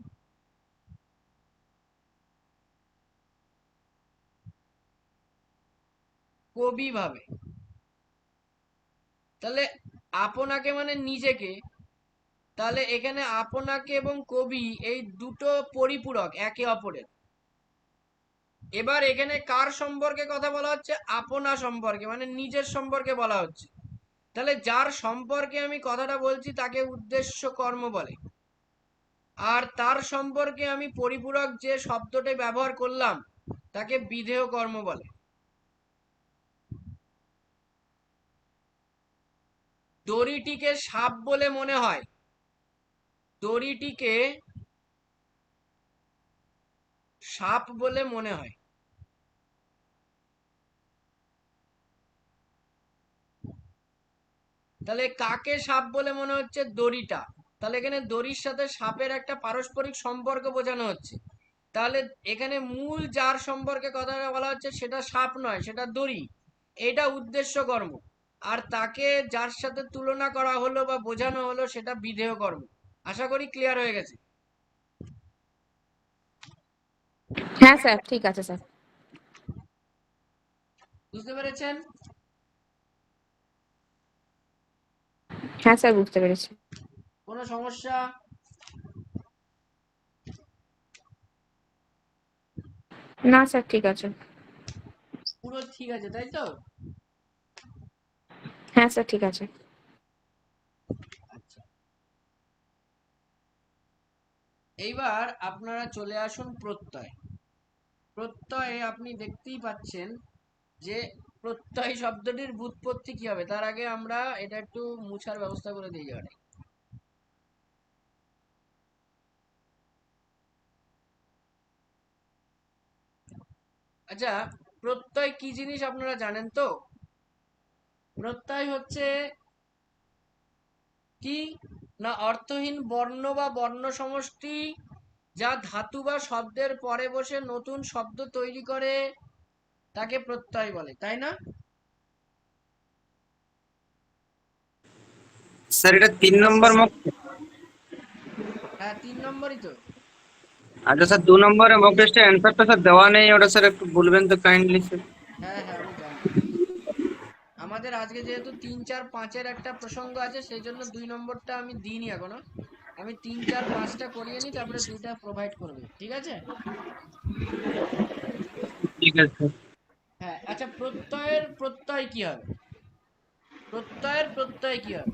কবি ভাবে। তাহলে আপনাকে মানে নিজেকে, তাহলে এখানে আপনাকে এবং কবি এই দুটো পরিপূরক একে অপরের। এবার এখানে কার সম্পর্কে কথা বলা হচ্ছে? আপনা সম্পর্কে, মানে নিজের সম্পর্কে বলা হচ্ছে। তাহলে যার সম্পর্কে আমি কথাটা বলছি তাকে উদ্দেশ্য কর্ম বলে, আর তার সম্পর্কে আমি পরিপূরক যে শব্দটি ব্যবহার করলাম তাকে বিধেয় কর্ম বলে। দড়িটিকে সাপ বলে মনে হয়, দড়িটিকে সাপ বলে মনে হয়। তাহলে কাকে সাপ বলে মনে হচ্ছে? দড়িটা। তাহলে এখানে দড়ির সাথে সাপের একটা পারস্পরিক সম্পর্ক বোঝানো হচ্ছে। তাহলে এখানে মূল যার সম্পর্কে কথা বলা হচ্ছে সেটা সাপ নয়, সেটা দড়ি। এটা উদ্দেশ্য কর্ম। আর তাকে যার সাথে তুলনা করা হলো বা বোঝানো হলো সেটা বিধেয় কর্ম। আশা করি ক্লিয়ার হয়ে গেছে। হ্যাঁ স্যার, ঠিক আছে স্যার। বুঝতে পেরেছেন? হ্যাঁ স্যার, বুঝতে পেরেছি। কোনো সমস্যা? না স্যার, ঠিক আছে। পুরো ঠিক আছে তাই তো? হ্যাঁ স্যার, ঠিক আছে। আচ্ছা, এইবার আপনারা চলে আসুন প্রত্যয়। প্রত্যয়ে আপনি দেখতেই পাচ্ছেন যে প্রত্যয় শব্দটির ব্যুৎপত্তি কি হবে। তার আগে আমরা এটা একটু মুছার ব্যবস্থা করে দিই জায়গাটা। আচ্ছা, প্রত্যয় কি জিনিস আপনারা জানেন তো? প্রত্যয় হচ্ছে কি না, অর্থহীন বর্ণ বা বর্ণ সমষ্টি যা ধাতু বা শব্দের পরে বসে নতুন শব্দ তৈরি করে তাকে প্রত্যয় বলে, তাই না? স্যার এটা 3 নম্বর মক। হ্যাঁ, 3 নম্বরই তো। আচ্ছা স্যার, 2 নম্বরে মক টেস্টের অ্যান্সারটা স্যার দেওয়া নেই, ওটা স্যার একটু বলবেন তো কাইন্ডলি স্যার। হ্যাঁ হ্যাঁ, আমি জানি। আমাদের আজকে যেহেতু 3, 4, 5-এর একটা প্রসঙ্গ আছে, সেই জন্য 2 নম্বরটা আমি দিইনি এখনো। আমি 3, 4, 5টা করিয়ে নিই, তারপরে 2টা প্রোভাইড করবে, ঠিক আছে? ঠিক আছে। হ্যাঁ, আচ্ছা, প্রত্যয়ের প্রত্যয় কি হবে? প্রত্যয়ের প্রত্যয় কি হবে?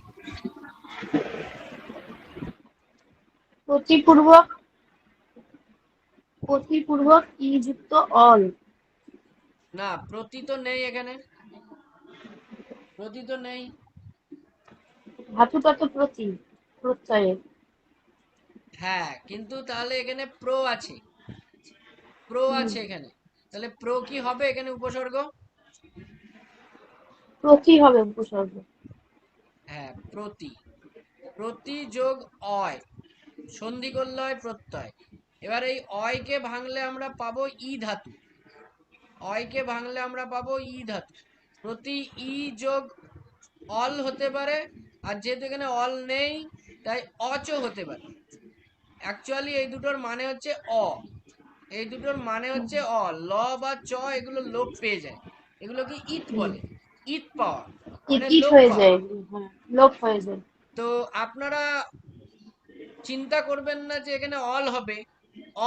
প্রতিপূর্বক। প্রতিপূর্বক ই যুক্ত অল। না, প্রতি তো নেই এখানে, প্রতি তো নেই। ধাতুটা তো প্রত্যয়ের। হ্যাঁ, কিন্তু তাহলে এখানে প্রো আছে, প্রো আছে এখানে, তাহলে প্রো কি হবে এখানে উপসর্গ? প্রতি হবে উপসর্গ। হ্যাঁ, প্রতি, প্রতি যোগ অয়, সন্ধি করলে হয় প্রত্যয়। এবার এই অয়কে ভাঙলে আমরা পাবো ই ধাতু, অয়কে ভাঙলে আমরা পাবো ই ধাতু। প্রতি ই যোগ অল হতে পারে, আর যেহেতু এখানে অল নেই তাই অচ হতে পারে। অ্যাকচুয়ালি এই দুটোর মানে হচ্ছে অ, এই দুটোর মানে হচ্ছে অ। ল বা চ এগুলো লোপ পেয়ে যায়, এগুলো কি ইট বলে, ইট পাওয়া মানে ইট লোপ হয়ে পাওয়া। যায়, হ্যাঁ, লোপ হয়ে যায়। তো আপনারা চিন্তা করবেন না যে এখানে অল হবে,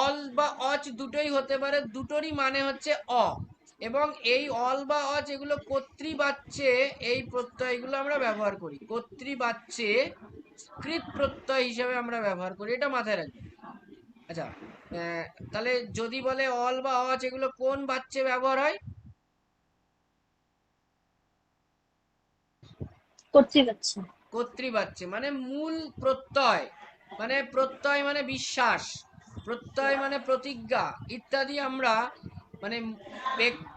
অল বা অচ দুটোই হতে পারে, দুটোরই মানে হচ্ছে অ। এবং এই অল বা অচ এগুলো কর্তৃবাচ্যে এই প্রত্যয়গুলো আমরা ব্যবহার করি, কর্তৃবাচ্যে কৃত প্রত্যয় হিসেবে আমরা ব্যবহার করি, এটা মাথায় রাখবেন। আচ্ছা, তাহলে যদি বলে অল বা অচ এগুলো কোন বাচ্যে ব্যবহার হয়? কর্তৃবাচ্য। কর্তৃবাচ্যে মানে মূল প্রত্যয়, মানে প্রত্যয় মানে বিশ্বাস, প্রত্যয় মানে প্রতিজ্ঞা ইত্যাদি। আমরা মানে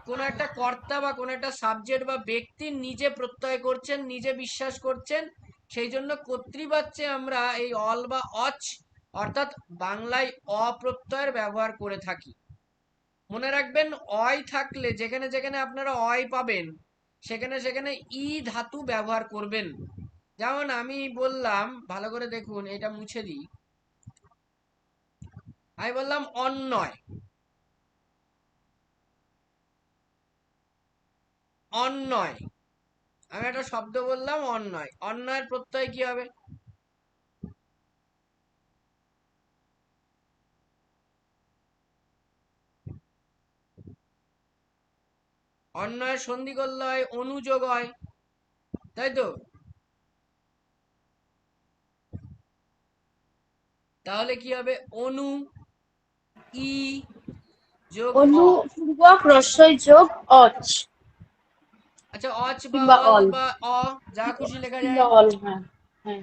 কোন একটা কর্তা বা কোন একটা সাবজেক্ট বা ব্যক্তি নিজে প্রত্যয় করছেন, নিজে বিশ্বাস করছেন, সেই জন্য কর্তৃবাচ্যে আমরা এই অল বা অচ অর্থাৎ বাংলায় অপ্রত্যয়ের ব্যবহার করে থাকি। মনে রাখবেন, অয় থাকলে যেখানে যেখানে আপনারা অয় পাবেন সেখানে সেখানে ই ধাতু ব্যবহার করবেন। যেমন আমি বললাম, ভালো করে দেখুন, এটা মুছে দিই, আমি বললাম অন্যয়, অন্যয়, আমি একটা শব্দ বললাম অন্যয়, অন্যয়ের প্রত্যয় কি হবে? অন্যয়ের সন্ধি করলে হয় অনুযোগ হয়, তাই তো? তাহলে কি হবে? অনু ই যোগ অ। অনুপূর্বক রস্বই যোগ অচ। আচ্ছা, অচ বা কিংবা অল অল। বা অ যা খুশি লেখা কিংবা যায়। অল, হ্যাঁ হ্যাঁ।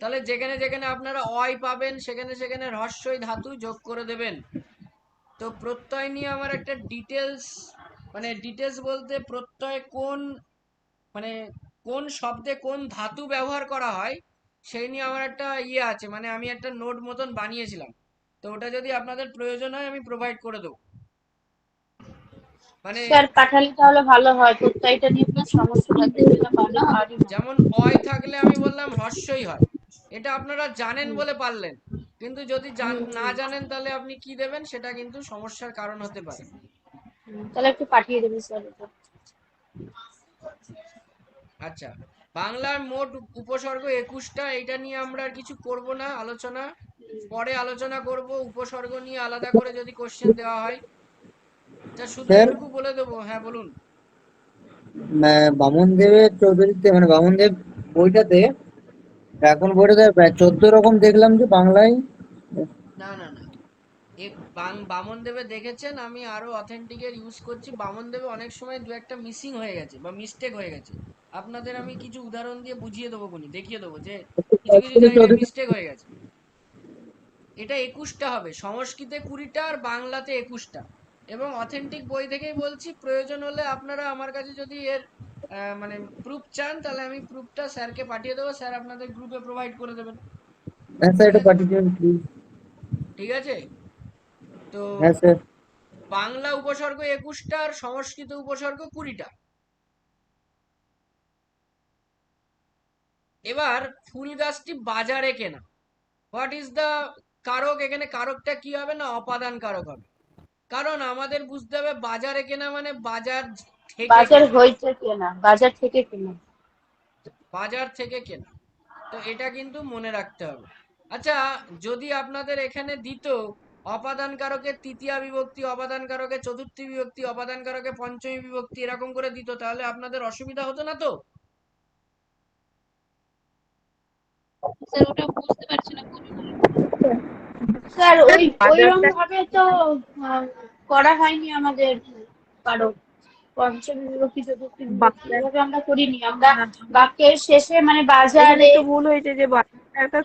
তাহলে যেখানে যেখানে আপনারা অয় পাবেন সেখানে সেখানে হ্রস্বই ধাতু যোগ করে দেবেন। তো প্রত্যয় নিয়ে আমার একটা ডিটেলস, মানে ডিটেলস বলতে প্রত্যয় কোন, মানে কোন শব্দে কোন ধাতু ব্যবহার করা হয় সেই নিয়ে আমার একটা ইয়ে আছে, মানে আমি একটা নোট মতন বানিয়েছিলাম। তো ওটা যদি আপনাদের প্রয়োজন হয় আমি প্রোভাইড করে দেবো। মানে স্যার পাঠালে তাহলে ভালো হয়, প্রত্যয়টা নিয়ে কোনো সমস্যা থাকলে সেটা ভালো আরই ভালো। যেমন অয় থাকলে আমি বললাম হর্ষই হয়, এটা আপনারা জানেন বলে পারলেন, কিন্তু যদি না জানেন তাহলে আপনি কি দেবেন সেটা কিন্তু সমস্যার কারণ হতে পারে। তাহলে একটু পাঠিয়ে দেবেন স্যার এটা। আচ্ছা, বাংলার মোট উপসর্গ 21টা, এটা নিয়ে আমরা আর কিছু করব না আলোচনা, পরে আলোচনা করব উপসর্গ নিয়ে আলাদা করে যদি কোশ্চেন দেওয়া হয়। তা শুধু স্যার, এটুকু বলে দেবো, হ্যাঁ বলুন। বামনদেবের চৌধুরীতে মানে বামনদেব বইটাতে, এখন বইটাতে প্রায় 14 রকম দেখলাম যে বাংলায়। না না না, বামন দেবে দেখেছেন, আমি আরো অথেন্টিকের ইউজ করছি। বামন দেবে অনেক সময় দু একটা মিসিং হয়ে গেছে বা মিস্টেক হয়ে গেছে, আপনাদের আমি কিছু উদাহরণ দিয়ে বুঝিয়ে দেবো, দেখিয়ে দেবো যে কিছু কিছু জায়গায় চৌধুরী মিস্টেক হয়ে গেছে। এটা 21টা হবে, সংস্কৃতে 20টা আর বাংলাতে 21টা। এবং অথেন্টিক বই থেকেই বলছি, প্রয়োজন হলে আপনারা আমার কাছে যদি এর মানে প্রুফ চান তাহলে আমি প্রুফটা স্যারকে পাঠিয়ে দেবো, স্যার আপনাদের গ্রুপে প্রোভাইড করে দেবেন। হ্যাঁ স্যার, ঠিক এটা আছে, পাঠিয়ে দেবেন প্লিজ। ঠিক আছে। তো হ্যাঁ স্যার। বাংলা উপসর্গ 21টা আর সংস্কৃত উপসর্গ 20টা। এবার ফুল গাছটি বাজারে কেনা, হোয়াট ইজ দা কারক? এখানে কারকটা কি হবে না অপাদান কারক হবে, কারণ আমাদের বুঝতে হবে বাজারে কেনা মানে বাজার থেকে বাজার কেনা, হইতে কেনা, বাজার থেকে কেনা। বাজার থেকে কেনা। তো এটা কিন্তু মনে রাখতে হবে। আচ্ছা, যদি আপনাদের এখানে দিত অপাদান কারকের তৃতীয়া বিভক্তি, অপাদান কারকের চতুর্থী বিভক্তি, অপাদান কারকের পঞ্চমী বিভক্তি এরকম করে দিত, তাহলে আপনাদের অসুবিধা হতো না তো? স্যার ওটা বুঝতে পারছি না, বলুন। স্যার ওই ওইরকম বাজারটা ভাবে তো আহ, করা হয়নি আমাদের কারো। পঞ্চমী বিভক্তি চতুর্থী বিভক্তি বাজার এভাবে আমরা করিনি। আমরা বাক্যের শেষে মানে এখানে বাজারে। একটু ভুল হয়েছে যে বাজারটা একটা,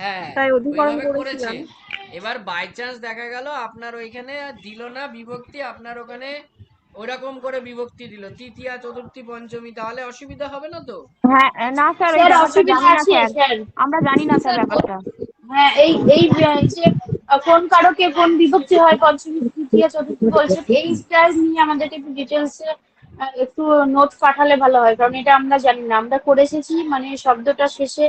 হ্যাঁ, তাই অধিকরণ ওইভাবে করেছিলাম। করেছেন। এবার বাই চান্স দেখা গেল আপনার ওইখানে আর দিল না বিভক্তি, আপনার ওখানে ওরকম করে বিভক্তি দিল তৃতীয়া চতুর্থী পঞ্চমী, তাহলে অসুবিধা হবে না তো? হ্যাঁ, না স্যার ওই স্যার ব্যাপারটা অসুবিধা জানি না আছে স্যার, স্যার। আমরা জানি না স্যার স্যার ব্যাপারটা। হ্যাঁ, এই এই যে কোন কারকে কোন বিভক্তি হয় পঞ্চমী তৃতীয়া চতুর্থী বলছেন, এই স্টাইল নিয়ে আমাদেরকে একটু ডিটেলসে একটু নোট পাঠালে ভালো হয়, কারণ এটা আমরা জানি না। আমরা করে এসেছি মানে শব্দটা শেষে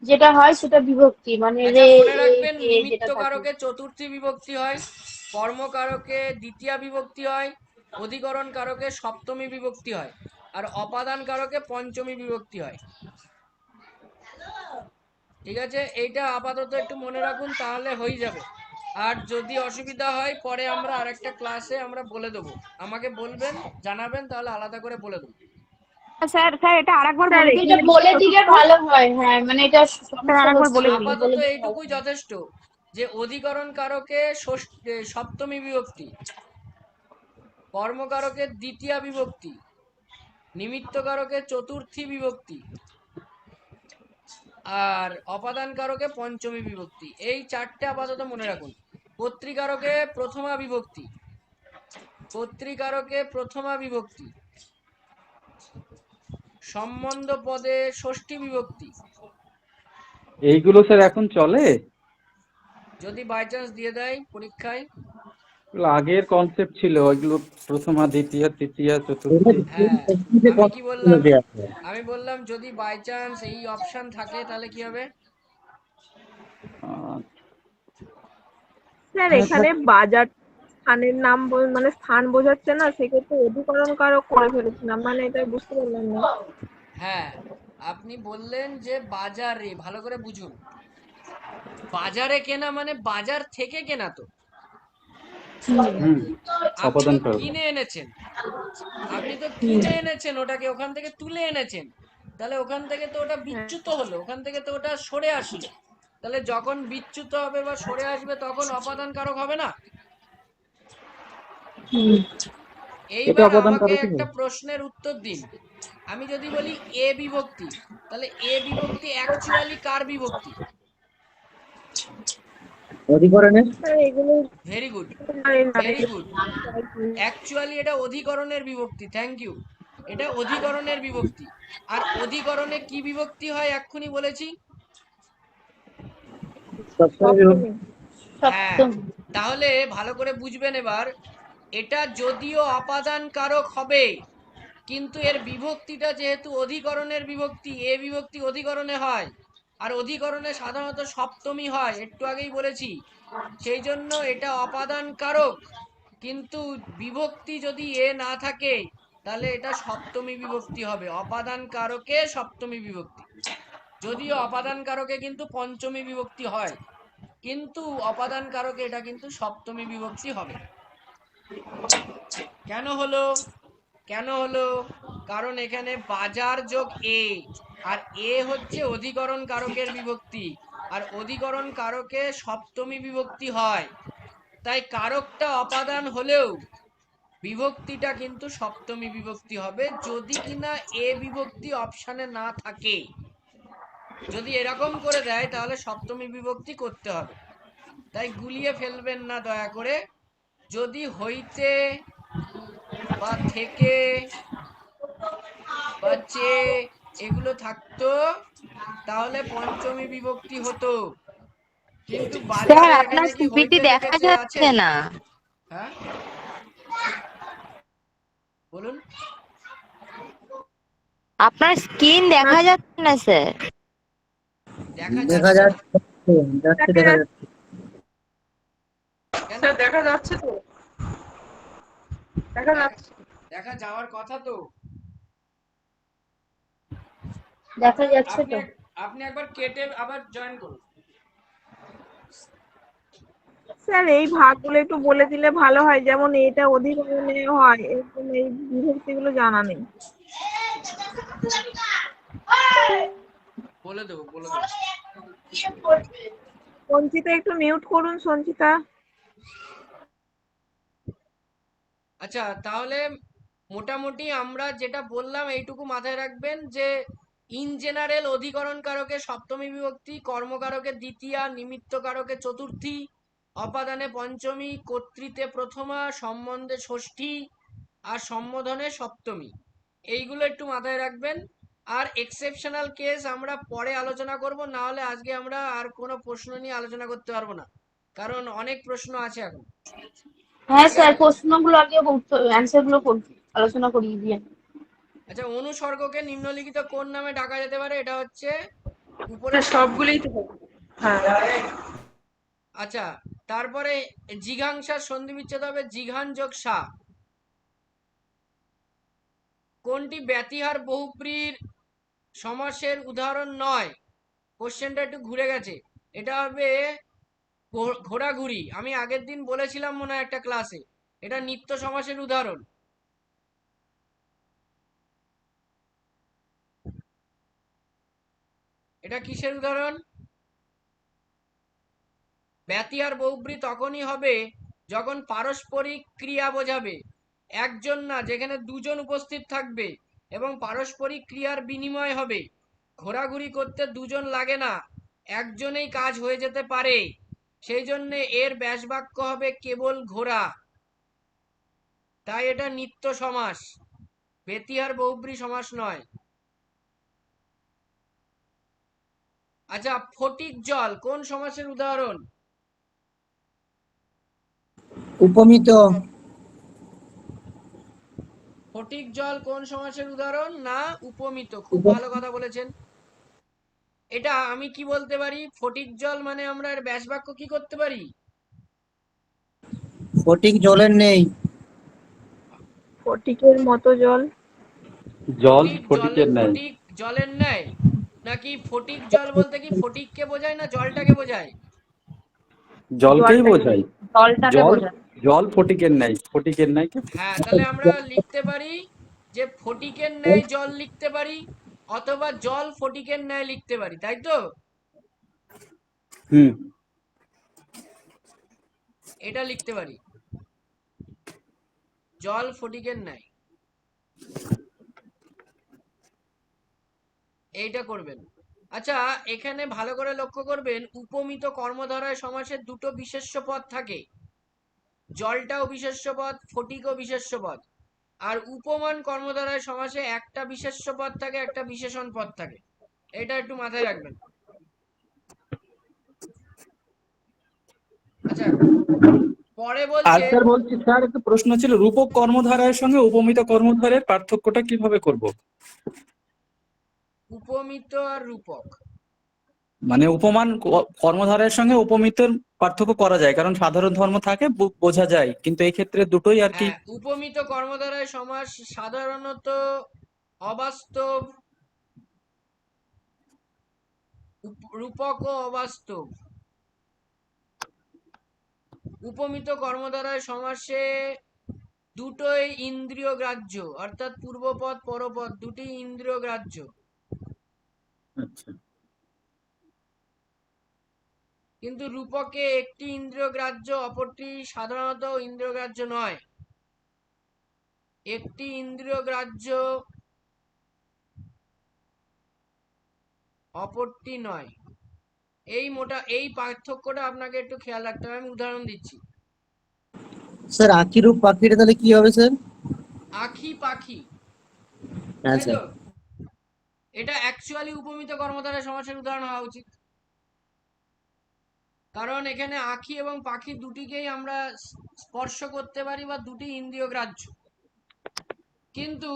যেটা হয় সেটা বিভক্তি, মানে আচ্ছা, রে মনে এ রাখবেন এ নিমিত্ত যেটা থাকে। কারকে চতুর্থী বিভক্তি হয়, কর্মকারকে দ্বিতীয়া বিভক্তি হয়, অধিকরণ কারকে সপ্তমী বিভক্তি হয়, আর অপাদান কারকে পঞ্চমী বিভক্তি হয়। ঠিক আছে, এইটা আপাতত একটু মনে রাখুন, তাহলে হয়ে যাবে। আর যদি অসুবিধা হয় পরে আমরা আরেকটা ক্লাসে আমরা বলে দেবো, আমাকে বলবেন, জানাবেন, তাহলে আলাদা করে বলে দেবো। স্যার স্যার এটা আরেকবার স্যার বলে দিন এটা এখানে বলে দিলে চতুর্থ। ভালো হয়, হ্যাঁ মানে এটা স্যার সমস্যা আরেকবার হচ্ছে বলে দিন। বলে আপাতত দিলে ভালো এইটুকুই হয়। যথেষ্ট যে অধিকরণ কারকে সপ্তমী বিভক্তি, কর্মকারকের দ্বিতীয়া বিভক্তি, নিমিত্ত কারকে চতুর্থী বিভক্তি, আর অপাদান কারকে পঞ্চমী বিভক্তি, এই চারটে আপাতত মনে রাখুন। কর্তৃকারকে প্রথমা বিভক্তি, কর্তৃকারকে প্রথমা বিভক্তি, সম্বন্ধ পদে ষষ্ঠী বিভক্তি। এইগুলো স্যার এখন চলে? যদি বাই চান্স দিয়ে দেয় পরীক্ষায়। এগুলো আগের কনসেপ্ট ছিল, ওইগুলো প্রথমা দ্বিতীয়া তৃতীয়া এটা চতুর্থী। হ্যাঁ, দেখতে আমি কি কতগুলো বললাম? দেয়া আছে। আমি বললাম যদি বাই চান্স এই অপশন থাকে তাহলে কি হবে? আহ, স্যার হ্যাঁ এখানে বাজার স্থানের নাম মানে স্থান বোঝাচ্ছে না, সেক্ষেত্রে অধিকরণ কারক করে ফেলেছিলাম, মানে এটা বুঝতে পারলাম না। হ্যাঁ, আপনি বললেন যে বাজারে, ভালো করে বুঝুন, বাজারে কেনা মানে বাজার থেকে কেনা তো, হুম, আপনি অপাদান তো কারক। কিনে এনেছেন, আপনি তো কিনে এনেছেন, ওটাকে ওখান থেকে তুলে এনেছেন, তাহলে ওখান থেকে তো ওটা হ্যাঁ। বিচ্যুত হলো, ওখান থেকে তো ওটা সরে আসলো, তাহলে যখন বিচ্যুত হবে বা সরে আসবে তখন অপাদান কারক হবে না? এটা এইবার অপাদান আমাকে কারকই একটা হবে। প্রশ্নের উত্তর দিন। আমি যদি বলি এ বিভক্তি, তাহলে এ বিভক্তি অ্যাকচুয়ালি কার বিভক্তি? অধিকরণের স্যার এগুলো ভেরি গুড, জানি না। Very good. অ্যাকচুয়ালি এটা অধিকরণের বিভক্তি, থ্যাংক ইউ। এটা অধিকরণের বিভক্তি। আর অধিকরণে কি বিভক্তি হয় এক্ষুনি বলেছি? সপ্তমী বিভক্তি। সপ্তমী। হ্যাঁ, সপ্তম। তাহলে ভালো করে বুঝবেন এবার, এটা যদিও অপাদান কারক হবে, কিন্তু এর বিভক্তিটা যেহেতু অধিকরণের বিভক্তি, এ বিভক্তি অধিকরণে হয়, আর অধিকরণে সাধারণত সপ্তমী হয়, একটু আগেই বলেছি, সেই জন্য এটা অপাদান কারক, কিন্তু বিভক্তি যদি এ না থাকে তাহলে এটা সপ্তমী বিভক্তি হবে, অপাদান কারকে সপ্তমী বিভক্তি। যদিও অপাদান কারকে কিন্তু পঞ্চমী বিভক্তি হয়, কিন্তু অপাদান কারকে এটা কিন্তু সপ্তমী বিভক্তি হবে। কেন হলো? কেন হলো? কারণ এখানে বাজার যোগ এ, আর এ হচ্ছে অধিকরণ কারকের বিভক্তি, আর অধিকরণ কারকে সপ্তমী বিভক্তি হয়, তাই কারকটা অপাদান হলেও বিভক্তিটা কিন্তু সপ্তমী বিভক্তি হবে, যদি কিনা এ বিভক্তি অপশানে না থাকে। যদি এরকম করে দেয় তাহলে সপ্তমী বিভক্তি করতে হবে, তাই গুলিয়ে ফেলবেন না দয়া করে। যদি হইতে বা থেকে বা চেয়ে এগুলো থাকতো তাহলে পঞ্চমী বিভক্তি হতো, কিন্তু স্যার বাজারে আপনার এখানে কি সিপিটি হইতে থেকে দেখা চেয়ে আছে? যাচ্ছে না। হ্যাঁ, বলুন। আপনার স্ক্রিন দেখা যাচ্ছে না স্যার। দেখা দেখা যাচ্ছে না যাচ্ছে, যাচ্ছে, দেখা যাচ্ছে। কেন? স্যার দেখা যাচ্ছে তো, দেখা যাচ্ছে। দেখা যাওয়ার কথা তো। দেখা যাচ্ছে আপনি তো। আপনি একবার কেটে আবার জয়েন করুন। স্যার এই ভাগগুলো একটু বলে দিলে ভালো হয়, যেমন এটা অধিকরণে হয়, এরকম এই বিভক্তিগুলো জানা নেই। বলে দেবো, বলে দেবো। সঞ্চিতা একটু মিউট করুন, সঞ্চিতা। আচ্ছা, তাহলে মোটামুটি আমরা যেটা বললাম এইটুকু মাথায় রাখবেন যে ইন জেনারেল অধিকরণ কারকে সপ্তমী বিভক্তি, কর্মকারকে দ্বিতীয়া, নিমিত্ত কারকে চতুর্থী, অপাদানে পঞ্চমী, কর্তৃতে প্রথমা, সম্বন্ধে ষষ্ঠী আর সম্বোধনে সপ্তমী, এইগুলো একটু মাথায় রাখবেন। আর এক্সেপশনাল কেস আমরা পরে আলোচনা করব, না হলে আজকে আমরা আর কোনো প্রশ্ন নিয়ে আলোচনা করতে পারবো না, কারণ অনেক প্রশ্ন আছে এখন। হ্যাঁ ঠিক স্যার, আছে? প্রশ্নগুলো আগে অ্যান্সার গুলো আলোচনা করিয়ে দিয়ে। আচ্ছা, অনুসর্গকে নিম্নলিখিত কোন নামে ডাকা যেতে পারে? এটা হচ্ছে উপরে সবগুলোই তো হ্যাঁ। আচ্ছা, তারপরে জিঘাংসার সন্ধি বিচ্ছেদ হবে জিঘান যোগ সা। কোনটি ব্যতিহার বহুব্রীর সমাসের উদাহরণ নয়? কোশ্চেনটা একটু ঘুরে গেছে। এটা হবে ঘোরাঘুরি। আমি আগের দিন বলেছিলাম মনে হয় একটা ক্লাসে, এটা নিত্য সমাসের উদাহরণ। এটা কিসের উদাহরণ? ব্যতিহার বহুব্রী তখনই হবে যখন পারস্পরিক ক্রিয়া বোঝাবে, একজন না, যেখানে দুজন উপস্থিত থাকবে এবং পারস্পরিক ক্রিয়ার বিনিময় হবে। ঘোরাঘুরি করতে দুজন লাগে না, একজনেই কাজ হয়ে যেতে পারে, সেই জন্য এর ব্যাসবাক্য হবে কেবল ঘোরা, তাই এটা নিত্য সমাস, ব্যতিহার বহুব্রী সমাস নয়। আচ্ছা, ফটিক জল কোন সমাসের উদাহরণ? উপমিত। ফটিক জল কোন সমাসের উদাহরণ? না, উপমিত। খুব ভালো কথা বলেছেন। এটা আমি কি বলতে পারি? ফটিক জল মানে আমরা এর ব্যাসবাক্য কি করতে পারি? ফটিক জলের নেই। ফটিকের মতো জল। জল ফটিক ফটিকের ন্যায়। ফটিক জলের ন্যায়, নাকি ফটিক জল বলতে কি ফটিককে বোঝায় না জলটাকে বোঝায়? জলকেই জলটাকে বোঝায়। জলটাকে জল বোঝায়। জল ফটিকের ন্যায়, ফটিকের ন্যায় কি? হ্যাঁ, তাহলে আমরা লিখতে পারি যে ফটিকের ন্যায় জল লিখতে পারি, অথবা জল ফটিকের ন্যায় লিখতে পারি, তাই তো? হুম। এটা লিখতে পারি, জল ফটিকের ন্যায়, এইটা করবেন। আচ্ছা, এখানে ভালো করে লক্ষ্য করবেন, উপমিত কর্মধারায় সমাসের দুটো বিশেষ্য পদ থাকে, জলটাও বিশেষ্য পদ, ফটিকও বিশেষ্য পদ। আর উপমান কর্মধারায় সমাসে একটা বিশেষ্য পদ থাকে, একটা বিশেষণ পদ থাকে, এটা একটু মাথায় রাখবেন। আচ্ছা, পরে আর বলছে স্যার বলছি, স্যার একটা প্রশ্ন ছিল, রূপক কর্মধারয়ের সঙ্গে উপমিত কর্মধারের পার্থক্যটা কিভাবে করব? উপমিত আর রূপক। মানে উপমান কর্মধারয়ের সঙ্গে উপমিতের পার্থক্য করা যায়, কারণ সাধারণ ধর্ম থাকে বোঝা যায়, কিন্তু এই ক্ষেত্রে দুটোই আর কি। হ্যাঁ, উপমিত কর্মধারায় সমাস সাধারণত অবাস্তব, রূপক ও অবাস্তব। উপমিত কর্মধারায় সমাসে দুটোই ইন্দ্রিয় গ্রাহ্য, অর্থাৎ পূর্বপদ পরপদ দুটি ইন্দ্রিয় গ্রাহ্য। আচ্ছা। কিন্তু রূপকে একটি ইন্দ্রিয় গ্রাহ্য, অপরটি সাধারণত ইন্দ্রিয় গ্রাহ্য নয়। একটি ইন্দ্রিয় গ্রাহ্য, অপরটি নয়। এই পার্থক্যটা আপনাকে একটু খেয়াল রাখতে হবে। আমি উদাহরণ দিচ্ছি। স্যার আঁখি রূপ পাখিটা তাহলে কি হবে স্যার? আখি পাখি, তাই আচ্ছা। তো? এটা অ্যাকচুয়ালি উপমিত কর্মধারয় সমাসের উদাহরণ হওয়া উচিত, কারণ এখানে আখি এবং পাখি দুটিকেই আমরা স্পর্শ করতে পারি বা দুটি ইন্দ্রিয় গ্রাহ্য। কিন্তু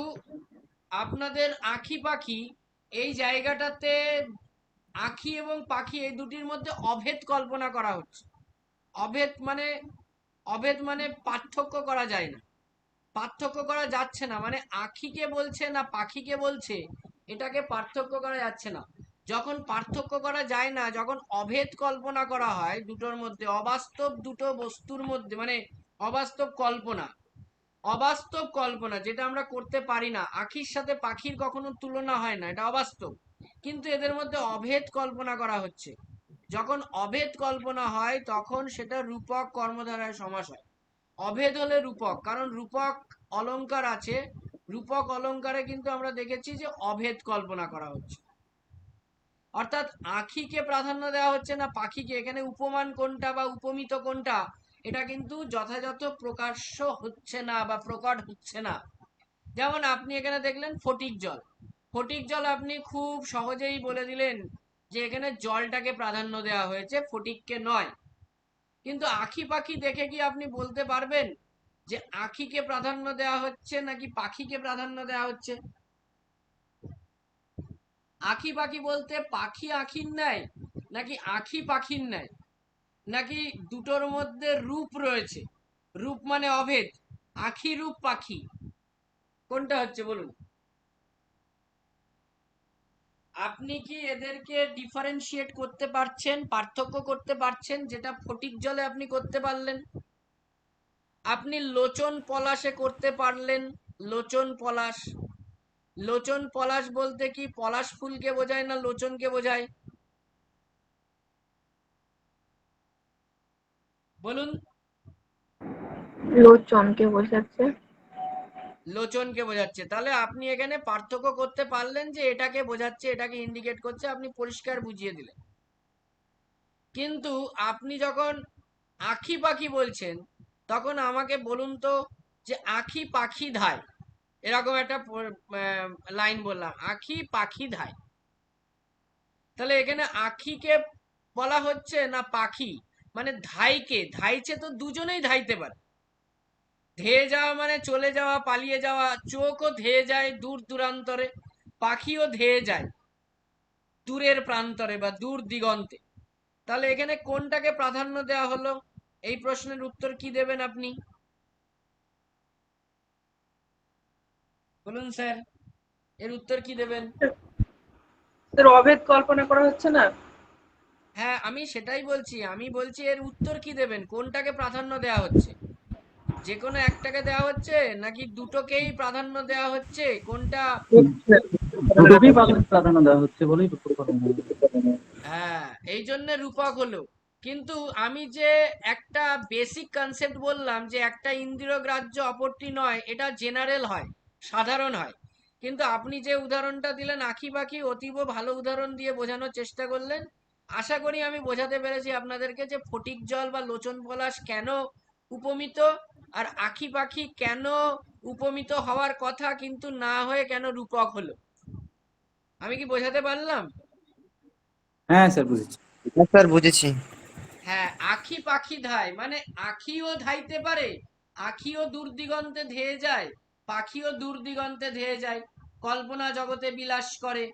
আপনাদের আখি পাখি এই জায়গাটাতে আখি এবং পাখি এই দুটির মধ্যে অভেদ কল্পনা করা হচ্ছে। অভেদ মানে পার্থক্য করা যায় না, পার্থক্য করা যাচ্ছে না, মানে আখিকে বলছে না পাখিকে বলছে, এটাকে পার্থক্য করা যাচ্ছে না। যখন পার্থক্য করা যায় না, যখন অভেদ কল্পনা করা হয় দুটোর মধ্যে, অবাস্তব দুটো বস্তুর মধ্যে, মানে অবাস্তব কল্পনা, অবাস্তব কল্পনা যেটা আমরা করতে পারি না, আখির সাথে পাখির কখনো তুলনা হয় না, এটা অবাস্তব, কিন্তু এদের মধ্যে অভেদ কল্পনা করা হচ্ছে। যখন অভেদ কল্পনা হয় তখন সেটা রূপক কর্মধারায় সমাস হয়। অভেদ হলে রূপক, কারণ রূপক অলংকার আছে, রূপক অলংকারে কিন্তু আমরা দেখেছি যে অভেদ কল্পনা করা হচ্ছে, অর্থাৎ আঁখিকে প্রাধান্য দেওয়া হচ্ছে না পাখিকে। এখানে উপমান কোনটা বা উপমিত কোনটা এটা কিন্তু যথাযথ প্রকাশ্য হচ্ছে না বা প্রকট হচ্ছে না। যেমন আপনি এখানে দেখলেন ফটিক জল, ফটিক জল আপনি খুব সহজেই বলে দিলেন যে এখানে জলটাকে প্রাধান্য দেওয়া হয়েছে, ফটিককে নয়। কিন্তু আঁখি পাখি দেখে কি আপনি বলতে পারবেন যে আঁখিকে প্রাধান্য দেওয়া হচ্ছে নাকি পাখিকে প্রাধান্য দেওয়া হচ্ছে? আঁখি পাখি বলতে পাখি আঁখির ন্যায় নাকি আঁখি পাখির ন্যায়, নাকি দুটোর মধ্যে রূপ রয়েছে, রূপ মানে অভেদ, আঁখি রূপ পাখি, কোনটা হচ্ছে বলুন? আপনি কি এদেরকে ডিফারেন্সিয়েট করতে পারছেন, পার্থক্য করতে পারছেন, যেটা ফটিক জলে আপনি করতে পারলেন? আপনি লোচন পলাশে করতে পারলেন। লোচন পলাশ, লোচন পলাশ বলতে কি পলাশ ফুলকে বোঝায় না লোচনকে বোঝায় বলুন? লোচনকে বোঝাচ্ছে। লোচনকে বোঝাচ্ছে। তাহলে আপনি এখানে পার্থক্য করতে পারলেন যে এটাকে বোঝাচ্ছে, এটাকে ইন্ডিকেট করছে, আপনি পরিষ্কার বুঝিয়ে দিলেন। কিন্তু আপনি যখন আঁখি পাখি বলছেন তখন আমাকে বলুন তো যে আঁখি পাখি ধায়, এরকম একটা লাইন বললাম, আঁখি পাখি ধায়, তাহলে এখানে আঁখিকে বলা হচ্ছে না পাখি? মানে ধাইকে, ধাইছে তো দুজনেই ধাইতে পারে। ধেয়ে যাওয়া মানে চলে যাওয়া, পালিয়ে যাওয়া, চোখও ধেয়ে যায় দূর দূরান্তরে, পাখিও ধেয়ে যায় দূরের প্রান্তরে বা দূর দিগন্তে। তাহলে এখানে কোনটাকে প্রাধান্য দেওয়া হলো? এই প্রশ্নের উত্তর কি দেবেন আপনি বলুন স্যার, এর উত্তর কি দেবেন? স্যার অভেদ কল্পনা করা হচ্ছে না। হ্যাঁ, আমি সেটাই বলছি, আমি বলছি এর উত্তর কি দেবেন, কোনটাকে প্রাধান্য দেওয়া হচ্ছে? যে কোনো একটাকে দেওয়া হচ্ছে নাকি দুটোকেই প্রাধান্য দেওয়া হচ্ছে, কোনটা? দুটোকেই প্রাধান্য দেওয়া হচ্ছে বলেই পরিকল্পনা। হ্যাঁ, এই জন্য রূপক হলো। কিন্তু আমি যে একটা বেসিক কনসেপ্ট বললাম যে একটা ইন্দ্রিয় গ্রাহ্য অপরটি নয়, এটা জেনারেল হয়, সাধারণ হয়। কিন্তু আপনি যে উদাহরণটা দিলেন আঁখি পাখি, অতীব ভালো উদাহরণ দিয়ে বোঝানোর চেষ্টা করলেন। আশা করি আমি বোঝাতে পেরেছি আপনাদেরকে যে ফটিক জল বা লোচন পলাশ কেন উপমিত, আর আঁখি পাখি কেন উপমিত হওয়ার কথা কিন্তু না হয়ে কেন রূপক হলো। আমি কি বোঝাতে পারলাম? হ্যাঁ স্যার, বুঝেছি। হ্যাঁ স্যার বুঝেছি। হ্যাঁ, আঁখি পাখি ধায় মানে আঁখিও ধাইতে পারে, আঁখিও দূর দিগন্তে ধেয়ে যায়, পাখিও দূর দিগন্তে ধেয়ে যায়, কল্পনা জগতে বিলাস করে,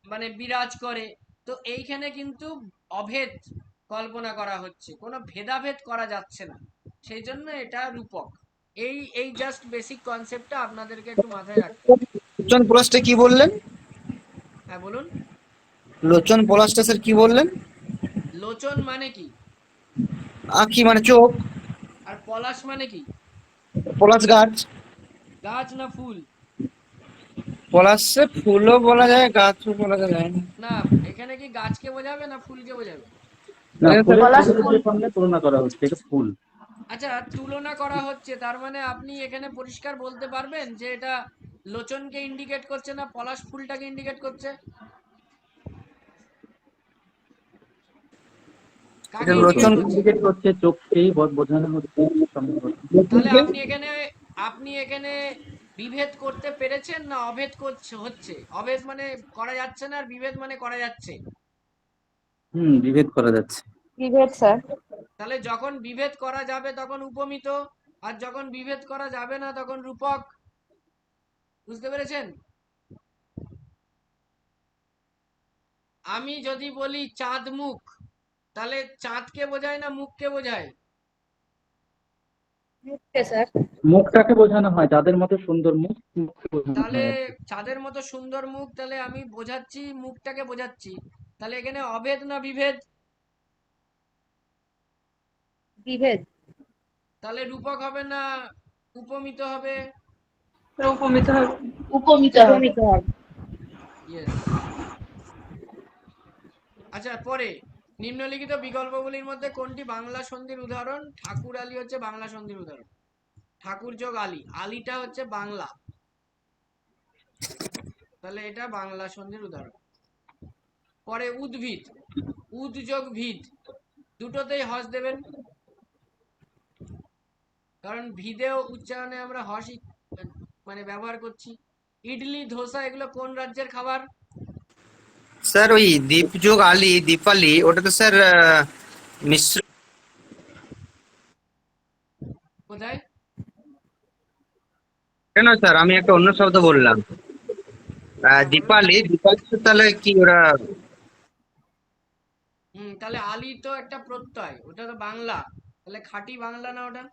মানে বিরাজ করে। তো এইখানে কিন্তু অভেদ কল্পনা করা হচ্ছে, কোনো ভেদাভেদ করা যাচ্ছে না, সেই জন্য এটা রূপক। এই এই জাস্ট বেসিক কনসেপ্টটা আপনাদেরকে একটু মাথায় রাখতে হবে। লোচন পলাশটা কি বললেন? হ্যাঁ বলুন। লোচন পলাশটা স্যার কি বললেন? লোচন মানে কি? আঁখি মানে চোখ, আর পলাশ মানে কি? পলাশ গাছ। গাছ না ফুল? পলাশে ফুলও বলা যায়, গাছও বলা যায় না। না, এখানে কি গাছকে বোঝাবে না ফুলকে বোঝাবে? না, ফুলের পলাশ সাথে সঙ্গে তুলনা করা হচ্ছে, এটা ফুল। আচ্ছা, তুলনা করা হচ্ছে, তার মানে আপনি এখানে পরিষ্কার বলতে পারবেন যে এটা লোচনকে ইন্ডিকেট করছে না পলাশ ফুলটাকে ইন্ডিকেট করছে? এটা কাকে ইন্ডিকেট লোচন করছে? ইন্ডিকেট করছে, চোখকেই বোঝানো হচ্ছে সম্ভবত। তাহলে আপনি এখানে বিভেদ করতে পেরেছেন না অভেদ হচ্ছে? অভেদ মানে করা যাচ্ছে না, আর বিভেদ মানে করা যাচ্ছে। বিভেদ করা যাচ্ছে। বিভেদ স্যার। তাহলে যখন বিভেদ করা যাবে তখন উপমিত, আর যখন বিভেদ করা যাবে না তখন রূপক। বুঝতে পেরেছেন? আমি যদি বলি চাঁদ মুখ, তাহলে চাঁদকে বোঝায় না মুখকে বোঝায়? স্যার মুখটাকে বোঝানো হয়, যাদের মতো সুন্দর মুখ, মুখকে বোঝানো তাহলে হয় আর কি। চাঁদের মতো সুন্দর মুখ, তাহলে আমি বোঝাচ্ছি মুখটাকে বোঝাচ্ছি, তাহলে এখানে অভেদ না বিভেদ? বিভেদ। তাহলে রূপক হবে না উপমিত হবে? উপমিত হবে। উপমিত হবে। ইয়েস। আচ্ছা, পরে নিম্নলিখিত বিকল্পগুলির মধ্যে কোনটি বাংলা সন্ধির উদাহরণ? ঠাকুর আলী হচ্ছে বাংলা সন্ধির উদাহরণ। ঠাকুর যোগ আলী, আলীটা হচ্ছে বাংলা, তাহলে এটা বাংলা সন্ধির উদাহরণ। পরে উদ্ভিদ, উদ যোগ ভিদ, দুটোতেই হস দেবেন, কারণ ভিদেও উচ্চারণে আমরা হসই মানে ব্যবহার করছি। ইডলি, ধোসা এগুলো কোন রাজ্যের খাবার? স্যার ওই দীপযোগ আলী, দীপালি, ওটা তো স্যার মিশ্র। কোথায়? কেন স্যার, আমি একটা অন্য শব্দ বললাম। দীপালি, দীপালি তো তাহলে কি ওরা? তাহলে আলী তো একটা প্রত্যয়, ওটা তো বাংলা, তাহলে খাঁটি বাংলা না ওটা?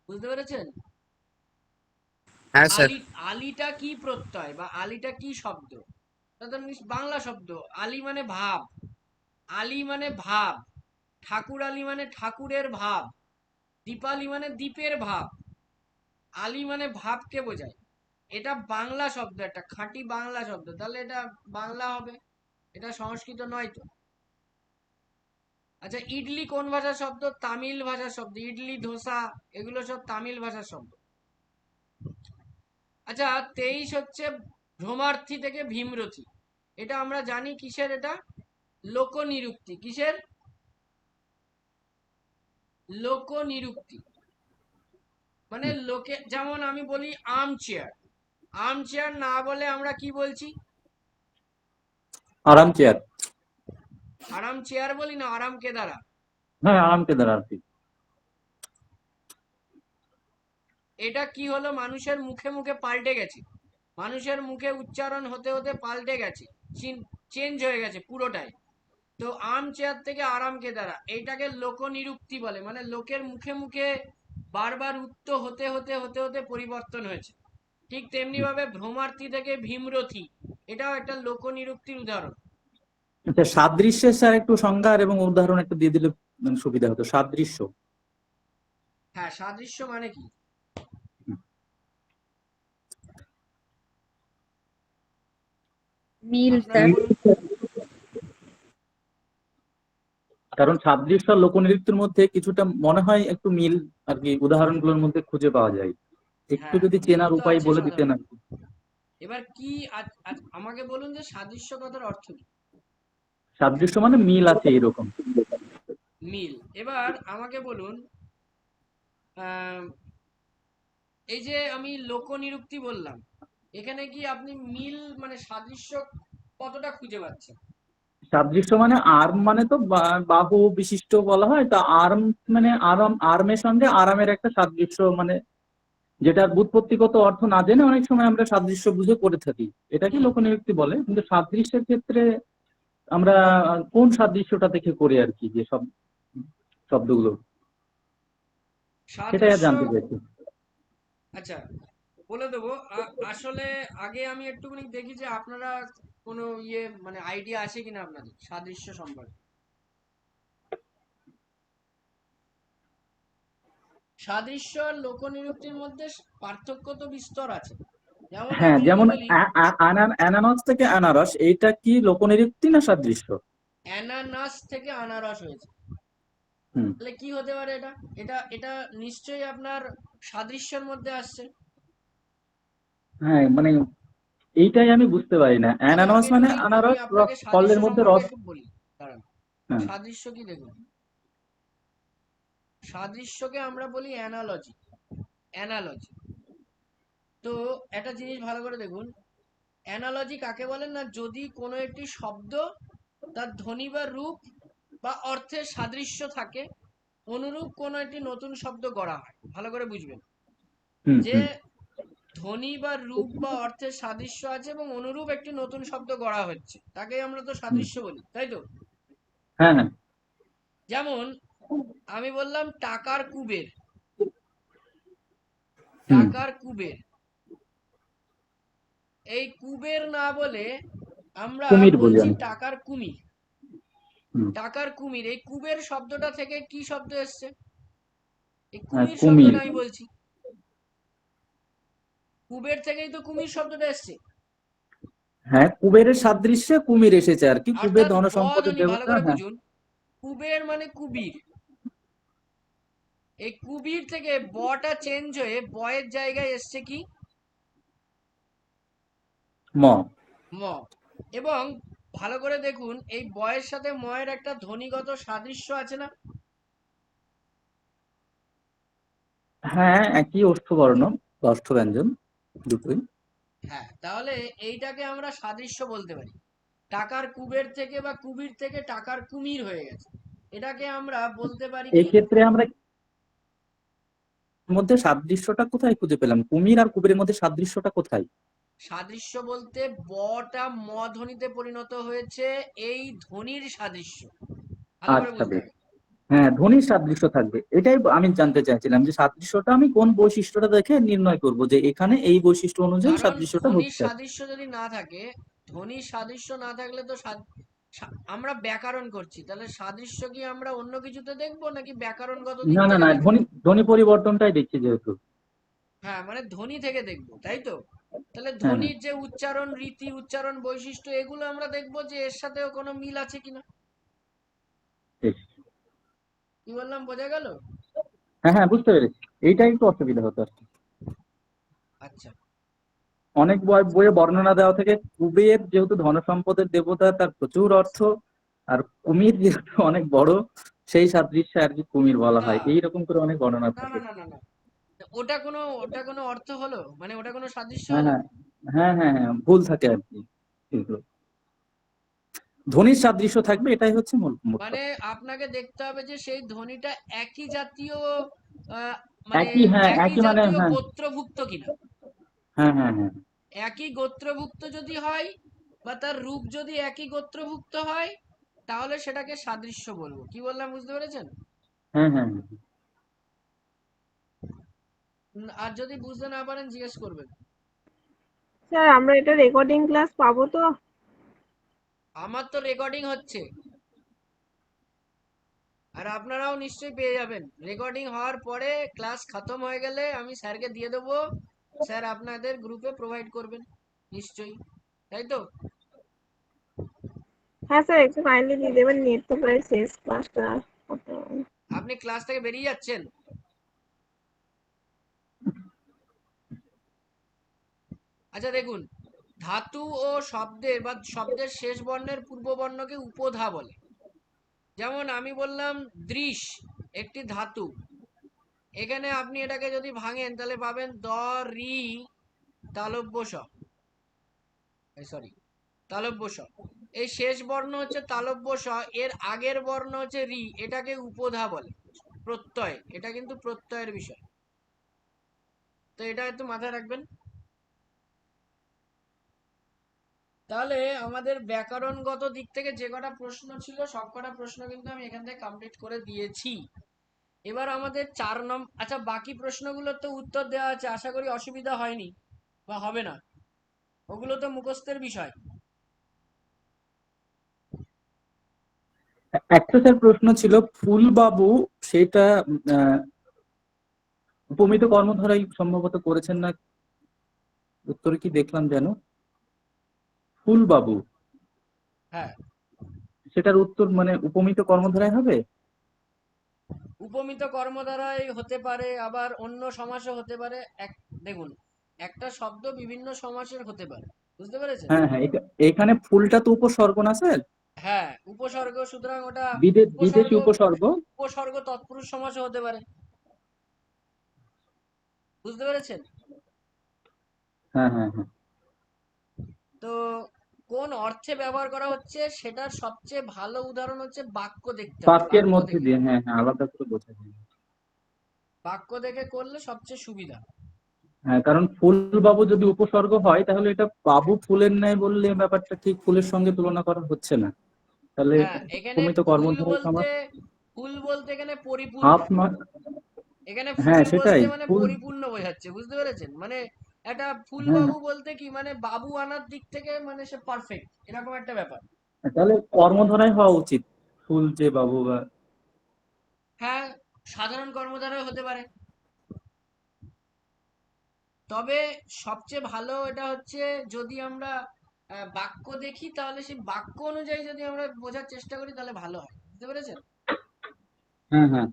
বুঝতে পেরেছেন? হ্যাঁ স্যার। আলীটা কি প্রত্যয় বা আলীটা কি শব্দ? এটা তো বাংলা শব্দ। আলী মানে ভাব, আলী মানে ভাব, ঠাকুর আলী মানে ঠাকুরের ভাব, দীপালি মানে দ্বীপের ভাব, আলী মানে ভাবকে বোঝায়। এটা বাংলা শব্দ, একটা খাঁটি বাংলা শব্দ, তাহলে এটা বাংলা হবে, এটা সংস্কৃত নয় তো। আচ্ছা, ইডলি কোন ভাষার শব্দ? তামিল ভাষার শব্দ। ইডলি, ধোসা এগুলো সব তামিল ভাষার শব্দ। আচ্ছা, 23 হচ্ছে ভ্রমার্থী থেকে ভীমরথী, এটা আমরা জানি কিসের? এটা লোকনিরুক্তি। কিসের? লোকনিরুক্তি। মানে লোকে, যেমন আমি বলি আর্ম চেয়ার, আর্ম চেয়ার না বলে আমরা কি বলছি? আরাম চেয়ার। আরাম চেয়ার বলি না আরাম কেদারা? হ্যাঁ, আরাম কেদার আর কি। এটা কি হলো? মানুষের মুখে মুখে পাল্টে গেছে, মানুষের মুখে উচ্চারণ হতে হতে পাল্টে গেছে, চেঞ্জ হয়ে গেছে পুরোটাই। তো আর্ম চেয়ার থেকে আরাম কেদারা, এইটাকে লোকনিরুক্তি বলে, মানে লোকের মুখে মুখে বারবার উক্ত হতে হতে হতে হতে পরিবর্তন হয়েছে। ঠিক তেমনি ভাবে ভ্রমার্থী থেকে ভীমরথী, এটাও একটা লোকনিরুক্তির উদাহরণ। আচ্ছা, সাদৃশ্যের স্যার একটু সংজ্ঞা এবং উদাহরণ একটু দিয়ে দিলে সুবিধা হতো। সাদৃশ্য। হ্যাঁ, সাদৃশ্য মানে কি? মিল আপনারা স্যার। বলুন। কারণ সাদৃশ্য আর লোকনৃত্যের মধ্যে কিছুটা মনে হয় একটু মিল আর কি উদাহরণগুলোর মধ্যে খুঁজে পাওয়া যায়। একটু হ্যাঁ, যদি মিল চেনার তো উপায় আছে বলে দিতেন সাধারণত। আর কি। এবার কি আমাকে বলুন যে সাদৃশ্য কথার অর্থ কি? সাদৃশ্য মানে মিল আছে এরকম। মিল। এবার আমাকে বলুন, এই যে আমি লোকনিরুক্তি বললাম, এখানে কি আপনি মিল মানে সাদৃশ্য কতটা খুঁজে পাচ্ছেন? সাদৃশ্য মানে আর্ম মানে তো বাহু বিশিষ্ট বলা হয়, তা আর্ম মানে আর্মের সঙ্গে আরামের একটা সাদৃশ্য, মানে যেটার ব্যুৎপত্তিগত অর্থ না জেনে অনেক সময় আমরা সাদৃশ্য বুঝে করে থাকি, এটাকে লোকনিযুক্তি বলে। কিন্তু সাদৃশ্যের ক্ষেত্রে আমরা কোন সাদৃশ্যটা থেকে করি আর কি, যে সব শব্দগুলো, সেটাই আর সাদৃশ্য, জানতে চাইছি। আচ্ছা বলে দেবো। আসলে আগে আমি একটুখানি দেখি যে আপনারা কোনো মানে আইডিয়া আছে কিনা আপনাদের সাদৃশ্য সম্পর্কে। সাদৃশ্য আর লোকনিরুক্তির মধ্যে পার্থক্য তো বিস্তর আছে। যেমন হ্যাঁ, আমি যদি যেমন বলি অ্যানানস থেকে আনারস, এইটা কি লোকনিযুক্তি না সাদৃশ্য? অ্যানানাস থেকে আনারস হয়েছে, হুম। তাহলে কি হতে পারে? এটা এটা এটা নিশ্চয়ই আপনার সাদৃশ্যের মধ্যে আসছে। হ্যাঁ, মানে এইটাই আমি বুঝতে পারি না। আচ্ছা, অ্যানানস মানে আমি আনারস, আপনাকে সাদৃশ্য ফলের মধ্যে সম্পর্কে রস। একটু বলি, দাঁড়ান। হ্যাঁ। সাদৃশ্য কি দেখুন, সাদৃশ্যকে আমরা বলি অ্যানালজি। অ্যানালজি, তো একটা জিনিস ভালো করে দেখুন, অ্যানালজি কাকে বলেন না? যদি কোনো একটি শব্দ তার ধ্বনি বা রূপ বা অর্থের সাদৃশ্য থাকে, অনুরূপ কোনো একটি নতুন শব্দ গড়া হয়। ভালো করে বুঝবেন হুম যে হুম ধ্বনি বা রূপ বা অর্থের সাদৃশ্য আছে এবং অনুরূপ একটি নতুন শব্দ গড়া হচ্ছে, তাকেই আমরা তো হুম। সাদৃশ্য বলি, তাই তো? হ্যাঁ হ্যাঁ। যেমন আমি বললাম টাকার কুবের, হুম। টাকার কুবের, এই কুবের না বলে আমরা কুমির বলি বলছি আমি। টাকার কুমির। হুম। টাকার কুমির, এই কুবের শব্দটা থেকে কি শব্দ এসছে? এই হ্যাঁ, কুমির কুমির। শব্দটা আমি বলছি, কুবের থেকেই তো কুমির শব্দটা এসছে। হ্যাঁ, কুবেরের সাদৃশ্যে কুমির এসেছে আর কি, কুবের অর্থাৎ ধন ব সম্পদের ধ্বনি, ভালো দেবতা। করে হ্যাঁ, বুঝুন। কুবের মানে কুবির, এই কুবির থেকে বটা চেঞ্জ হয়ে বয়ের জায়গায় এসছে কি ম। ম। এবং ভালো করে দেখুন এই বয়ের সাথে ময়ের একটা ধ্বনিগত সাদৃশ্য আছে না? হ্যাঁ, একই ওষ্ঠবর্ণ, ওষ্ঠব্যঞ্জন দুটোই। হ্যাঁ, তাহলে এইটাকে আমরা সাদৃশ্য বলতে পারি। টাকার কুবের থেকে বা কুবির থেকে টাকার কুমির হয়ে গেছে, এটাকে আমরা বলতে পারি কি? এক্ষেত্রে আমরা মধ্যে সাদৃশ্যটা কোথায় খুঁজে পেলাম? কুমির আর কুবেরের মধ্যে সাদৃশ্যটা কোথায়? সাদৃশ্য বলতে বটা ম ধ্বনিতে পরিণত হয়েছে, এই ধ্বনির সাদৃশ্য ভালো করে আচ্ছা, বুঝতে বেশ। হবে। হ্যাঁ, ধ্বনির সাদৃশ্য থাকবে, এটাই আমি জানতে চাইছিলাম যে সাদৃশ্যটা আমি কোন বৈশিষ্ট্যটা দেখে নির্ণয় করব যে এখানে এই বৈশিষ্ট্য অনুযায়ী কারণ সাদৃশ্যটা ধ্বনির হচ্ছে। সাদৃশ্য যদি না থাকে, ধ্বনির সাদৃশ্য না থাকলে তো আমরা ব্যাকরণ করছি, তাহলে সাদৃশ্য কি আমরা অন্য কিছুতে দেখবো নাকি ব্যাকরণগত দিক না, না, থেকে না, দেখবো? ধ্বনি ধ্বনি পরিবর্তনটাই দেখছি যেহেতু। হ্যাঁ, মানে ধ্বনি থেকে দেখবো, তাই তো? তাহলে হ্যাঁ, হ্যাঁ, ধ্বনির যে উচ্চারণ রীতি, উচ্চারণ বৈশিষ্ট্য, এগুলো আমরা দেখবো যে এর সাথেও কোনো মিল আছে কিনা। ঠিক। কি বললাম, বোঝা গেল? হ্যাঁ, হ্যাঁ, বুঝতে পেরেছি। এইটাই একটু অসুবিধা হতো আর কি। আচ্ছা। অনেক বইয়ে বর্ণনা দেওয়া থেকে কুবের যেহেতু ধনসম্পদের দেবতা, তার প্রচুর অর্থ, আর কুমির যেহেতু অনেক বড়, সেই সাদৃশ্যে আর কি কুমির বলা না হয়, এইরকম করে অনেক বর্ণনা না না থাকে। না না না, ওটা কোনো অর্থ হলো, মানে ওটা কোনো সাদৃশ্য হ্যাঁ, হলো? হ্যাঁ, হ্যাঁ, হ্যাঁ, হ্যাঁ, ভুল থাকে আর কি। কিন্তু ধ্বনির সাদৃশ্য থাকবে, এটাই হচ্ছে মূল মোট মানে কথা। আপনাকে দেখতে হবে যে সেই ধ্বনিটা একই জাতীয়, মানে একই, হ্যাঁ, একই একই মানে, জাতীয় হ্যাঁ, গোত্রভুক্ত কিনা। হ্যাঁ, হ্যাঁ, হ্যাঁ, একই গোত্রভুক্ত যদি হয় বা তার রূপ যদি একই গোত্রভুক্ত হয়, তাহলে সেটাকে সাদৃশ্য বলবো। কি বললাম, বুঝতে পেরেছেন? হ্যাঁ, হ্যাঁ, হ্যাঁ। আর যদি বুঝতে না পারেন জিজ্ঞেস করবেন। স্যার আমরা এটা রেকর্ডিং ক্লাস পাবো তো? আমার তো রেকর্ডিং হচ্ছে, আর আপনারাও নিশ্চয়ই পেয়ে যাবেন। রেকর্ডিং হওয়ার পরে ক্লাস খতম হয়ে গেলে আমি স্যারকে দিয়ে দেবো, স্যার আপনাদের গ্রুপে প্রোভাইড করবেন নিশ্চয়ই, তাই তো? হ্যাঁ স্যার, একটু কাইন্ডলি দিয়ে দেবেন, নেট তো প্রায় শেষ, ক্লাসটা হতে হবে। আপনি ক্লাস থেকে বেরিয়ে যাচ্ছেন? আচ্ছা দেখুন, ধাতু ও শব্দের বা শব্দের শেষ বর্ণের পূর্ব বর্ণকে উপধা বলে। যেমন আমি বললাম দৃশ একটি ধাতু, এখানে আপনি এটাকে যদি ভাঙেন তাহলে পাবেন দ রি তালব্য স, সরি, তালব্য স। এই শেষ বর্ণ হচ্ছে তালব্য স, এর আগের বর্ণ হচ্ছে রি, এটাকে উপধা বলে, প্রত্যয়, এটা কিন্তু প্রত্যয়ের বিষয়, তো এটা একটু মাথায় রাখবেন। তাহলে আমাদের ব্যাকরণগত দিক থেকে যে কটা প্রশ্ন ছিল সব কটা প্রশ্ন কিন্তু আমি এখান থেকে কমপ্লিট করে দিয়েছি। এবার আমাদের 4 নম্বর, আচ্ছা বাকি প্রশ্নগুলোর তো উত্তর দেওয়া আছে, আশা করি অসুবিধা হয়নি বা হবে না, ওগুলো তো মুখস্থের বিষয়। একটা স্যার প্রশ্ন ছিল, ফুলবাবু, সেটা আহ, উপমিত কর্মধারাই সম্ভবত করেছেন না, উত্তরে কি দেখলাম যেন ফুলবাবু, হ্যাঁ, সেটার উত্তর মানে উপমিত কর্মধারায় হবে? উপমিত কর্ম দ্বারাই হতে পারে, আবার অন্য সমাসও হতে পারে। দেখুন, একটা শব্দ বিভিন্ন সমাসের হতে পারে, বুঝতে পেরেছেন? হ্যাঁ, হ্যাঁ, এখানে ফুলটা তো উপসর্গ না স্যার? হ্যাঁ, উপসর্গ, সুতরাং ওটা উপসর্গ, বিদেশি উপসর্গ। উপসর্গ তৎপুরুষ সমাসও হতে পারে, বুঝতে পেরেছেন? হ্যাঁ, হ্যাঁ, হ্যাঁ, তো কোন অর্থে ব্যবহার করা হচ্ছে সেটার সবচেয়ে ভালো উদাহরণ হচ্ছে বাক্য দেখতে হবে, বাক্যের বাক্য মধ্যে দেখে, দিয়ে, হ্যাঁ, হ্যাঁ, আলাদা করে বোঝা যায়। বাক্য দেখে করলে সবচেয়ে সুবিধা। হ্যাঁ, কারণ ফুলবাবু যদি উপসর্গ হয় তাহলে এটা বাবু ফুলের ন্যায় বললে ব্যাপারটা ঠিক ফুলের সঙ্গে তুলনা করা হচ্ছে না, তাহলে হ্যাঁ, এখানে উপমিত ফুল কর্মধারয় বলতে, সমাস ফুল বলতে এখানে পরিপূর্ণ, হাফ নয়। এখানে হ্যাঁ, ফুল সেটাই বলতে মানে ফুল। পরিপূর্ণ বোঝাচ্ছে, বুঝতে পেরেছেন? মানে একটা ফুল হ্যাঁ, বাবু বলতে কি, মানে বাবু আনার দিক থেকে মানে সে পারফেক্ট, এরকম একটা ব্যাপার। হ্যাঁ, তাহলে কর্মধারায় হওয়া উচিত ফুল যে বাবু বা। হ্যাঁ, সাধারণ কর্মধারয় হতে পারে, তবে সবচেয়ে ভালো এটা হচ্ছে যদি আমরা বাক্য দেখি, তাহলে সেই বাক্য অনুযায়ী যদি আমরা বোঝার চেষ্টা করি তাহলে ভালো হয়, বুঝতে পেরেছেন? হ্যাঁ হ্যাঁ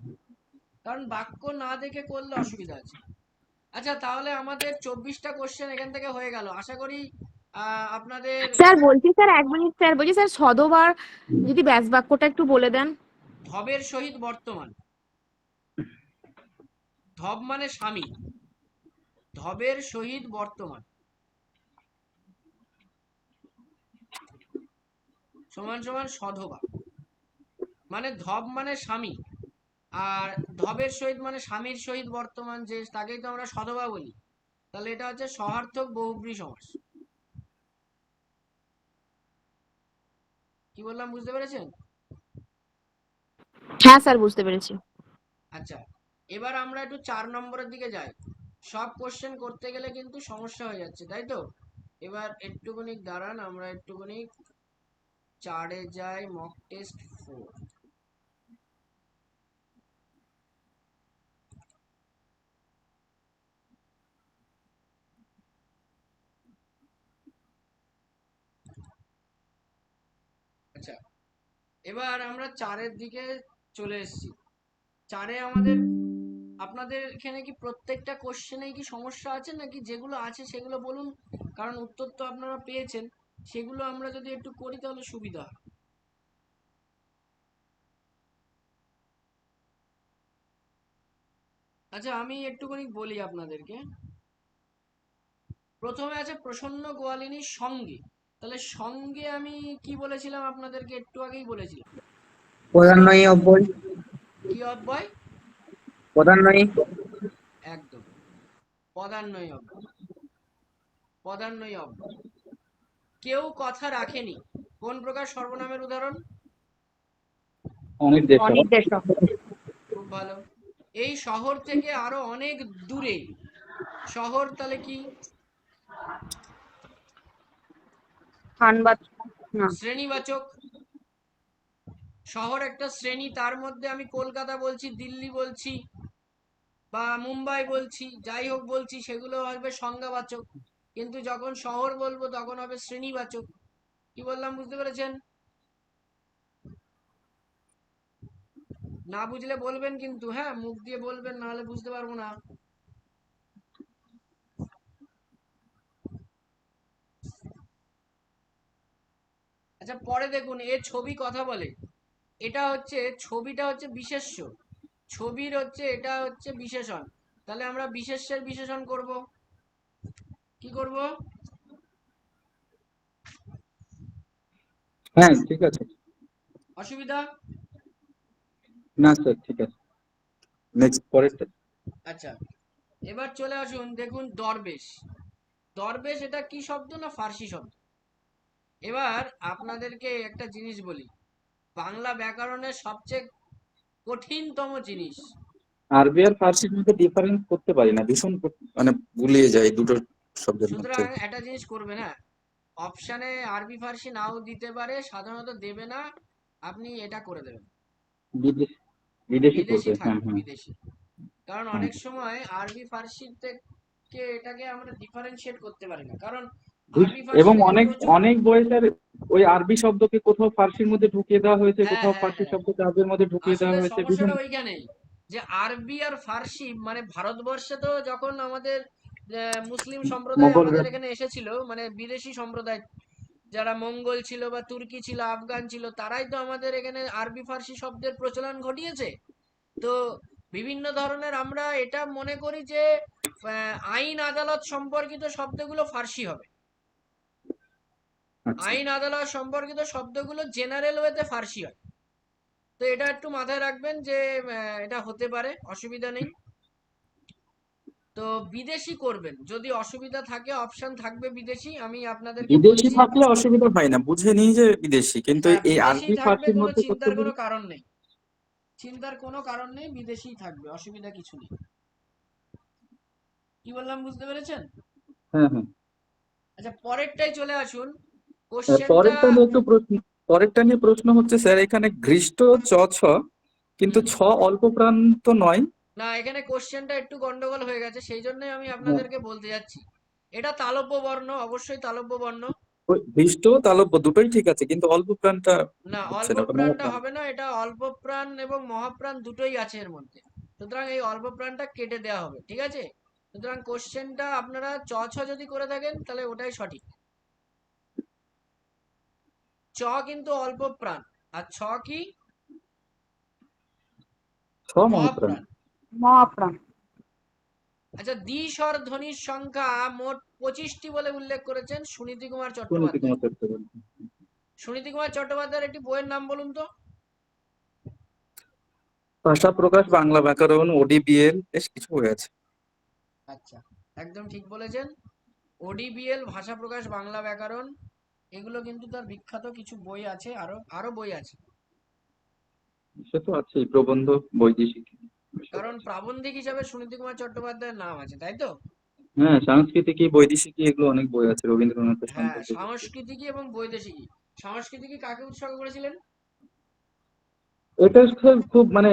কারণ বাক্য না দেখে করলে অসুবিধা আছে। আচ্ছা, তাহলে আমাদের 24টা কোশ্চেন এখান থেকে হয়ে গেল, আশা করি আপনাদের। স্যার বলছি, স্যার 1 মিনিট, স্যার বলছি, স্যার সদবার যদি ব্যাস বাক্যটা একটু বলে দেন। ধবের সহিত বর্তমান। ধব মানে স্বামী, ধবের সহিত বর্তমান সমান সমান সধবা। মানে ধব মানে স্বামী, আর ধবের সহিত মানে স্বামীর সহিত বর্তমান, যে তাকেই তো আমরা সধবা বলি। তাহলে এটা হচ্ছে সহার্থক বহুব্রী সমাস। কি বললাম, বুঝতে পেরেছেন? হ্যাঁ স্যার বুঝতে পেরেছি। আচ্ছা, এবার আমরা একটু 4 নম্বরের দিকে যাই। সব কোশ্চেন করতে গেলে কিন্তু সমস্যা হয়ে যাচ্ছে, তাই তো? এবার একটুখানি দাঁড়ান, আমরা একটুখানি 4-এ যাই, মক টেস্ট 4। আচ্ছা, এবার আমরা 4-এর দিকে চলে এসেছি। 4-এ আমাদের, আপনাদের এখানে কি প্রত্যেকটা কোশ্চেনেই কি সমস্যা আছে, নাকি যেগুলো আছে সেগুলো বলুন? কারণ উত্তর তো আপনারা পেয়েছেন, সেগুলো আমরা যদি একটু করি তাহলে সুবিধা হয়। আচ্ছা, আমি একটুখানি বলি আপনাদেরকে। প্রথমে আছে প্রসন্ন গোয়ালিনীর সঙ্গে। তাহলে সঙ্গে আমি কি বলেছিলাম আপনাদেরকে, একটু আগেই বলেছিলাম। প্রধানময়ী অব্যয়। কি অব্যয়? প্রধানময়ী। একদম, পদান্বয়ী অব্যয়। পদান্বয়ী অব্যয়। কেউ কথা রাখেনি কোন প্রকার সর্বনামের উদাহরণ? অনির্দেশ। অনির্দেশ। খুব ভালো। এই শহর থেকে আরো অনেক দূরে। শহর তাহলে কি? খানবাদ না। শ্রেণীবাচক। শহর একটা শ্রেণী, তার মধ্যে আমি কলকাতা বলছি, দিল্লি বলছি, বা মুম্বাই বলছি, যাই হোক বলছি, সেগুলো হবে সংজ্ঞাবাচক। কিন্তু যখন শহর বলবো তখন হবে শ্রেণীবাচক। কি বললাম, বুঝতে পেরেছেন? না বুঝলে বলবেন কিন্তু, হ্যাঁ, মুখ দিয়ে বলবেন, নাহলে বুঝতে পারবো না। আচ্ছা, পরে দেখুন, এ ছবি কথা বলে। এটা হচ্ছে, ছবিটা হচ্ছে বিশেষ্য, ছবির হচ্ছে, এটা হচ্ছে বিশেষণ। তাহলে আমরা বিশেষ্যের বিশেষণ করব। কি করব? হ্যাঁ ঠিক আছে। অসুবিধা? না স্যার ঠিক আছে, নেক্সট পরেরটা। আচ্ছা, এবার চলে আসুন, দেখুন দরবেশ। দরবেশ এটা কি শব্দ না ফার্সি শব্দ? এবার আপনাদেরকে একটা জিনিস বলি, বাংলা ব্যাকরণের সবচেয়ে কঠিনতম জিনিস। আরবি আর ফার্সির মধ্যে ডিফারেন্স করতে পারি না, ভীষণ মানে গুলিয়ে যায় দুটো শব্দের মধ্যে। সুতরাং একটা জিনিস করবেন, হ্যাঁ, অপশানে আরবি ফার্সি নাও দিতে পারে, সাধারণত দেবে না, আপনি এটা করে দেবেন, বিদেশি, বিদেশি বিদেশি করবে, হ্যাঁ থাকবে, হ্যাঁ বিদেশি। কারণ হ্যাঁ। অনেক সময় আরবি ফার্সি থেকে এটাকে আমরা ডিফারেন্সিয়েট করতে পারি না, কারণ আরবি ফার্সি এবং থেকে অনেক প্রচুর। অনেক বইয়ের ওই আরবি শব্দকে কোথাও ফার্সির মধ্যে ঢুকিয়ে দেওয়া হয়েছে, হ্যাঁ, কোথাও হ্যাঁ, ফার্সি হ্যাঁ, শব্দকে আরবির মধ্যে ঢুকিয়ে আসলে দেওয়া হয়েছে, ভীষণ। সমস্যাটা ওইখানেই, যে আরবি আর ফার্সি, মানে ভারতবর্ষে তো যখন আমাদের মুসলিম সম্প্রদায় মোগলরা। আমাদের এখানে এসেছিল, মানে বিদেশি সম্প্রদায় যারা মঙ্গল ছিল বা তুর্কি ছিল, আফগান ছিল, তারাই তো আমাদের এখানে আরবি ফার্সি শব্দের প্রচলন ঘটিয়েছে। তো বিভিন্ন ধরনের আমরা এটা মনে করি যে আইন আদালত সম্পর্কিত শব্দগুলো ফার্সি হবে, আচ্ছা। আইন আদালত সম্পর্কিত শব্দগুলো জেনারেল ওয়েতে ফার্সি হয়। তো এটা একটু মাথায় রাখবেন যে এটা হতে পারে, অসুবিধা নেই। তো বিদেশি করবেন, যদি অসুবিধা থাকে অপশন থাকবে বিদেশি, আমি আপনাদেরকে বিদেশি বলছি। থাকলে অসুবিধা হয় না, বুঝে নিই যে বিদেশি, কিন্তু হ্যাঁ, এই বিদেশি আরবি থাকবে, ফার্সির কোনো মধ্যে করতে চিন্তার কোনো গেলে। কারণ নেই, চিন্তার কোনো কারণ নেই, বিদেশি থাকবে, অসুবিধা কিছু নেই। কি বললাম, বুঝতে পেরেছেন? হ্যাঁ হ্যাঁ। আচ্ছা, পরেরটাই চলে আসুন। কোশ্চেনটা, পরেরটা নিয়ে একটু প্রশ্ন, পরেরটা নিয়ে প্রশ্ন হচ্ছে স্যার, এখানে ঘৃষ্ট চ ছ, কিন্তু ছ অল্প প্রান্ত নয়। না, এখানে কোশ্চেনটা একটু গন্ডগোল হয়ে গেছে, সেই জন্যই আমি হ্যাঁ আপনাদেরকে বলতে যাচ্ছি। এটা তালব্য বর্ণ, অবশ্যই তালব্য বর্ণ। ওই দৃষ্ট তালব্য দুটোই ঠিক আছে, কিন্তু অল্প প্রাণটা না, হচ্ছে অল্প না, ওটা প্রাণটা মহাপ্রাণ। হবে না, এটা অল্প প্রাণ এবং মহাপ্রাণ দুটোই আছে এর মধ্যে। সুতরাং এই অল্প প্রাণটা কেটে দেওয়া হবে, ঠিক আছে? সুতরাং কোশ্চেনটা আপনারা চ ছ যদি করে থাকেন তাহলে ওটাই সঠিক। চ কিন্তু অল্প প্রাণ, আর ছ কি? মহাপ্রাণ। মহাপ্রাণ। মহাপ্রাণ। আচ্ছা, দ্বিস্বর ধ্বনির সংখ্যা মোট 25টি বলে উল্লেখ করেছেন সুনীতি কুমার সুনীতি চট্টোপাধ্যায়। কুমার চট্টোপাধ্যায়। সুনীতি কুমার চট্টোপাধ্যায়ের একটি বইয়ের নাম বলুন তো। ভাষা প্রকাশ, বাংলা ব্যাকরণ, ওডিবিএল, বেশ কিছু বই আছে। আচ্ছা, একদম ঠিক বলেছেন। ওডিবিএল, ভাষা প্রকাশ, বাংলা ব্যাকরণ, এগুলো কিন্তু তার বিখ্যাত কিছু বই আছে, আরো আরো বই আছে। সে তো আছেই, প্রবন্ধ, বৈদেশিক, এসব কারণ আছে। প্রাবন্ধিক হিসাবে সুনীতি কুমার চট্টোপাধ্যায়ের নাম আছে, তাই তো? হ্যাঁ, সাংস্কৃতিক, বৈদেশিক, এগুলো অনেক বই আছে রবীন্দ্রনাথের হ্যাঁ, সম্পর্কে। সাংস্কৃতিকী এবং বৈদেশিকী। সাংস্কৃতিকী কাকে উৎসর্গ করেছিলেন? এটা খুব মানে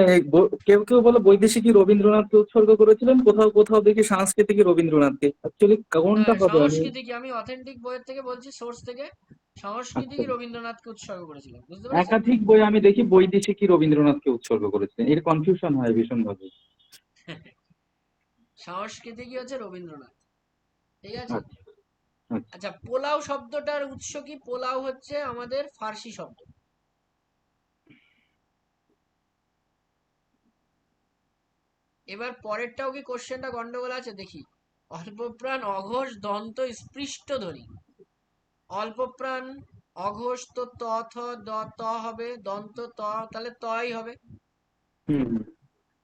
কেউ কেউ বলে বৈদেশিকই রবীন্দ্রনাথকে উৎসর্গ করেছিলেন, কোথাও কোথাও দেখি সাংস্কৃতিকই রবীন্দ্রনাথকে। অ্যাকচুয়ালি না, কোনটা হবে আমি। সংস্কৃতিকী, আমি অথেন্টিক বইয়ের থেকে বলছি, সোর্স থেকে। আচ্ছা, সংস্কৃতিকী রবীন্দ্রনাথকে উৎসর্গ করেছিলেন, বুঝতে পেরেছেন? একাধিক বই আমি দেখি বৈদেশিকই রবীন্দ্রনাথকে উৎসর্গ করেছিলেন, এর কনফিউশন হয় ভীষণ ভাবে। সংস্কৃতিকী হচ্ছে রবীন্দ্রনাথ, ঠিক আছে? আচ্ছা, আচ্ছা। আচ্ছা, পোলাও শব্দটার উৎস কি? পোলাও হচ্ছে আমাদের ফার্সি শব্দ। এবার পরেরটাও কি কোশ্চেনটা গন্ডগোল আছে দেখি। অল্পপ্রাণ, অঘোষ, দন্ত, স্পৃষ্ট ধ্বনি। অল্পপ্রাণ, অঘোষ তো ত থ দ ত হবে, দন্ত ত, তাহলে তই হবে, হুম,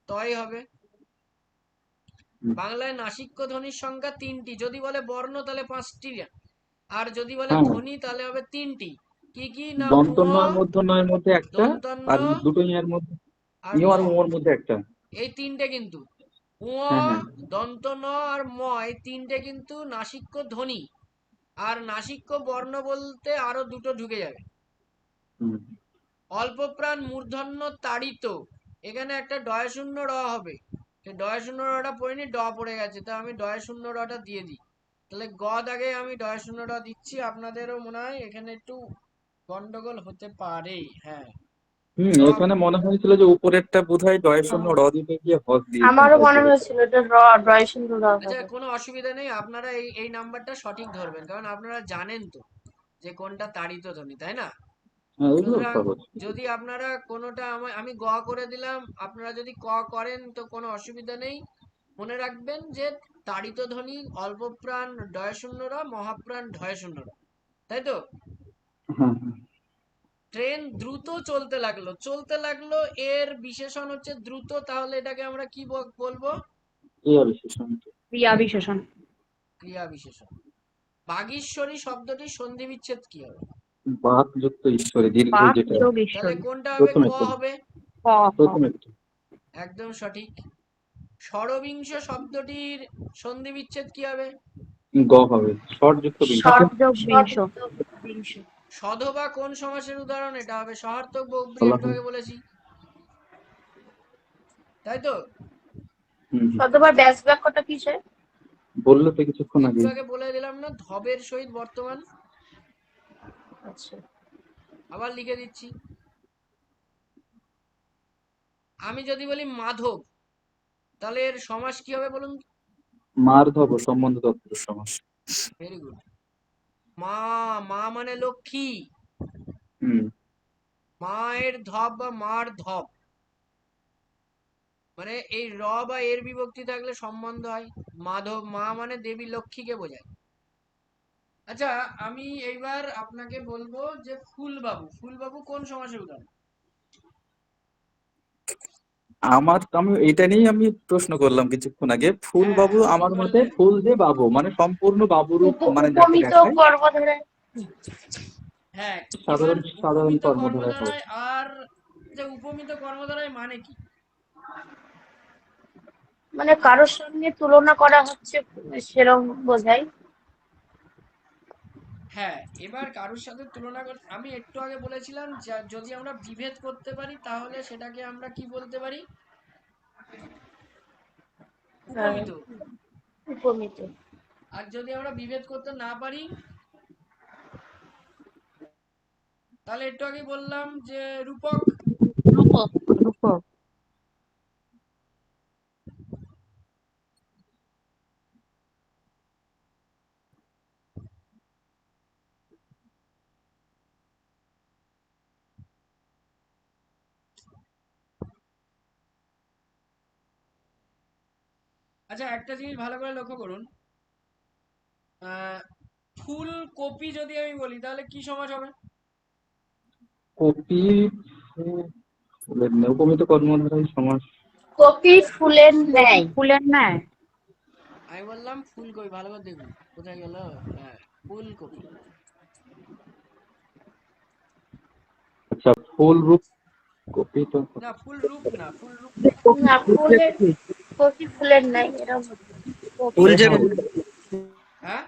তই হবে। হুম। বাংলায় নাসিক্য ধ্বনির সংখ্যা 3টি, যদি বলে বর্ণ তাহলে 5টি, আর যদি বলে হ্যাঁ, ধ্বনি তাহলে হবে 3টি। কি কি না? উ, দন্তন্বয় মূর্ধন্যয়ের মধ্যে একটা, দন্তন্য আর দুটোই এর মধ্যে, আর ইয় ম, আর ওর মধ্যে একটা। এই তিনটে কিন্তু উ, হ্যাঁ, হ্যাঁ। দন্ত ন আর ম, এই তিনটে কিন্তু নাসিক্য ধ্বনি। আর নাসিক্য বর্ণ বলতে আরো দুটো ঢুকে যাবে। হুম, অল্পপ্রাণ, মূর্ধন্য তাড়িত, এখানে একটা ডয় শূন্য র হবে। ডয় শূন্য রটা পড়িনি, ড পড়ে গেছে, তা আমি ডয় শূন্য রটা দিয়ে দিই। তাহলে গ দাগে আমি ডয় শূন্য র দিচ্ছি। আপনাদেরও মনে হয় এখানে একটু গন্ডগোল হতে পারে। হ্যাঁ, হুম। ড। এখানে মনে হয়েছিল যে উপরেরটা বোধহয় ডয়ের শূন্য র দিতে গিয়ে হস দিয়েছেন, আমারও তাই মনে করেছে। হয়েছিল এটা ড্রয় সুন্দর আচ্ছা, হবে। কোনো অসুবিধা নেই, আপনারা এই এই নাম্বারটা সঠিক ধরবেন, কারণ আপনারা জানেন তো যে কোনটা তাড়িত ধ্বনি, তাই না? হ্যাঁ, এগুলো সুতরাং সহজ। যদি আপনারা কোনোটা আমি গ করে দিলাম, আপনারা যদি ক করেন তো কোনো অসুবিধা নেই। মনে রাখবেন যে তাড়িত ধ্বনি অল্পপ্রাণ ডয় শূন্য র, মহাপ্রাণ ঢয় শূন্য র, তাই তো? হ্যাঁ, হ্যাঁ। ট্রেন দ্রুত চলতে লাগলো, চলতে লাগলো, এর বিশেষণ হচ্ছে দ্রুত, তাহলে এটাকে আমরা কি বলবো? ক্রিয়া বিশেষণ। ক্রিয়া বিশেষণ। ক্রিয়া বিশেষণ। বাগীশ্বরী শব্দটির সন্ধি বিচ্ছেদ কি হবে? বাক যুক্ত ঈশ্বরে, দীর্ঘ বাক যেটা। যোগ তাহলে ঈশ্বরী। কোনটা হবে? প্রথম ক একটা, হবে। ক খ। প্রথম একটা। একদম সঠিক। ষড়বিংশ শব্দটির সন্ধি বিচ্ছেদ কি হবে? গ হবে, ষট যুক্ত বিংশ। ষট যোগ বিংশ। সধবা কোন সমাসের উদাহরণ? এটা হবে সহার্থক বহুব্রী, একটু ফলাফল। আগে বলেছি, তাই তো? হুম, হুম। শতবার ব্যাস বাক্যটা কিসে? বললো তো কিছুক্ষণ একটু আগে। আগে বলে দিলাম না, ধবের সহিত বর্তমান। আচ্ছা। আবার লিখে দিচ্ছি। আমি যদি বলি মাধব, তাহলে এর সমাস কি হবে বলুন? মারধব, সম্বন্ধ তৎপুরুষ সমাস। Very good. মা, মা মানে লক্ষ্মী, হুম। মায়ের ধব বা মার ধব, মানে এই র বা এর বিভক্তি থাকলে সম্বন্ধ হয়। মাধব, মা মানে দেবী লক্ষ্মীকে বোঝায়। আচ্ছা, আমি এইবার আপনাকে বলবো যে ফুলবাবু, ফুলবাবু কোন সমাসের উদাহরণ? আমি এটা নিয়েই আমি প্রশ্ন করলাম কিছুক্ষণ আগে। ফুল হ্যাঁ, বাবু আপনি আমার মতে বললেন। ফুল যে বাবু মানে সম্পূর্ণ বাবুরূপ, মানে যাকে উপমিত দেখায় কর্মধারায়। হ্যাঁ, এবার সাধারণ সাধারণ উপমিত কর্মধারায় হয়। কর্মধারায়, আর যে উপমিত কর্মধারায় মানে কি? মানে কারোর সঙ্গে তুলনা করা হচ্ছে, সেরকম বোঝায়। হ্যাঁ, এবার কারোর সাথে তুলনা করতে, আমি একটু আগে বলেছিলাম যদি আমরা বিভেদ করতে পারি তাহলে সেটাকে আমরা কি বলতে পারি? উপমিত। উপমিত। আর যদি আমরা বিভেদ করতে না পারি তাহলে একটু আগে বললাম যে রূপক। রূপক। রূপক। আচ্ছা, একটা জিনিস ভালো করে লক্ষ্য করুন, আহ, ফুল কপি যদি আমি বলি তাহলে কি সমাস হবে? কপি ফুলের ন্যায়, উপমিত কর্মধারয় সমাস। কপি ফুলের ন্যায়। ফুলের ন্যায়। আমি বললাম ফুলকপি, ভালো করে দেখুন কোথায় গেল। হ্যাঁ, ফুলকপি। আচ্ছা, ফুল রূপ কপি তো না, ফুল রূপ না, ফুল রূপ না। না, ফুলের কপি ফুলের ন্যায় এরকম হতো। ফুল কপি যে হ্যাঁ হ্যাঁ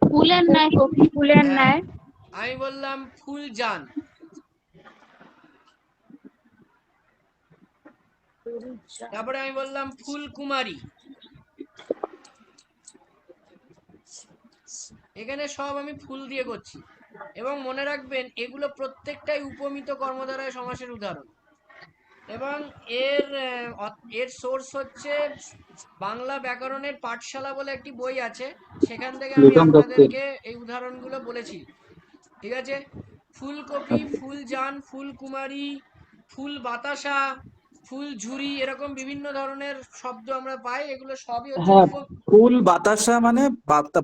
ফুলের ন্যায় কপি। ফুলের হ্যাঁ, ন্যায়। আমি বললাম ফুল জান, তারপরে আমি বললাম ফুল কুমারী। এখানে সব আমি ফুল দিয়ে করছি, এবং মনে রাখবেন এগুলো প্রত্যেকটাই উপমিত কর্মধারয় সমাসের উদাহরণ। এবং এর সোর্স হচ্ছে বাংলা ব্যাকরণের পাঠশালা বলে একটি বই আছে, সেখান থেকে আমি লিটন দত্তের। আপনাদেরকে এই উদাহরণগুলো বলেছি। ঠিক আছে? ফুলকপি, ফুলজান, ফুলকুমারী, ফুল বাতাসা, ফুল ঝুরি, এরকম বিভিন্ন ধরনের শব্দ আমরা পাই, এগুলো সবই হচ্ছে হ্যাঁ, ফুল বাতাসা মানে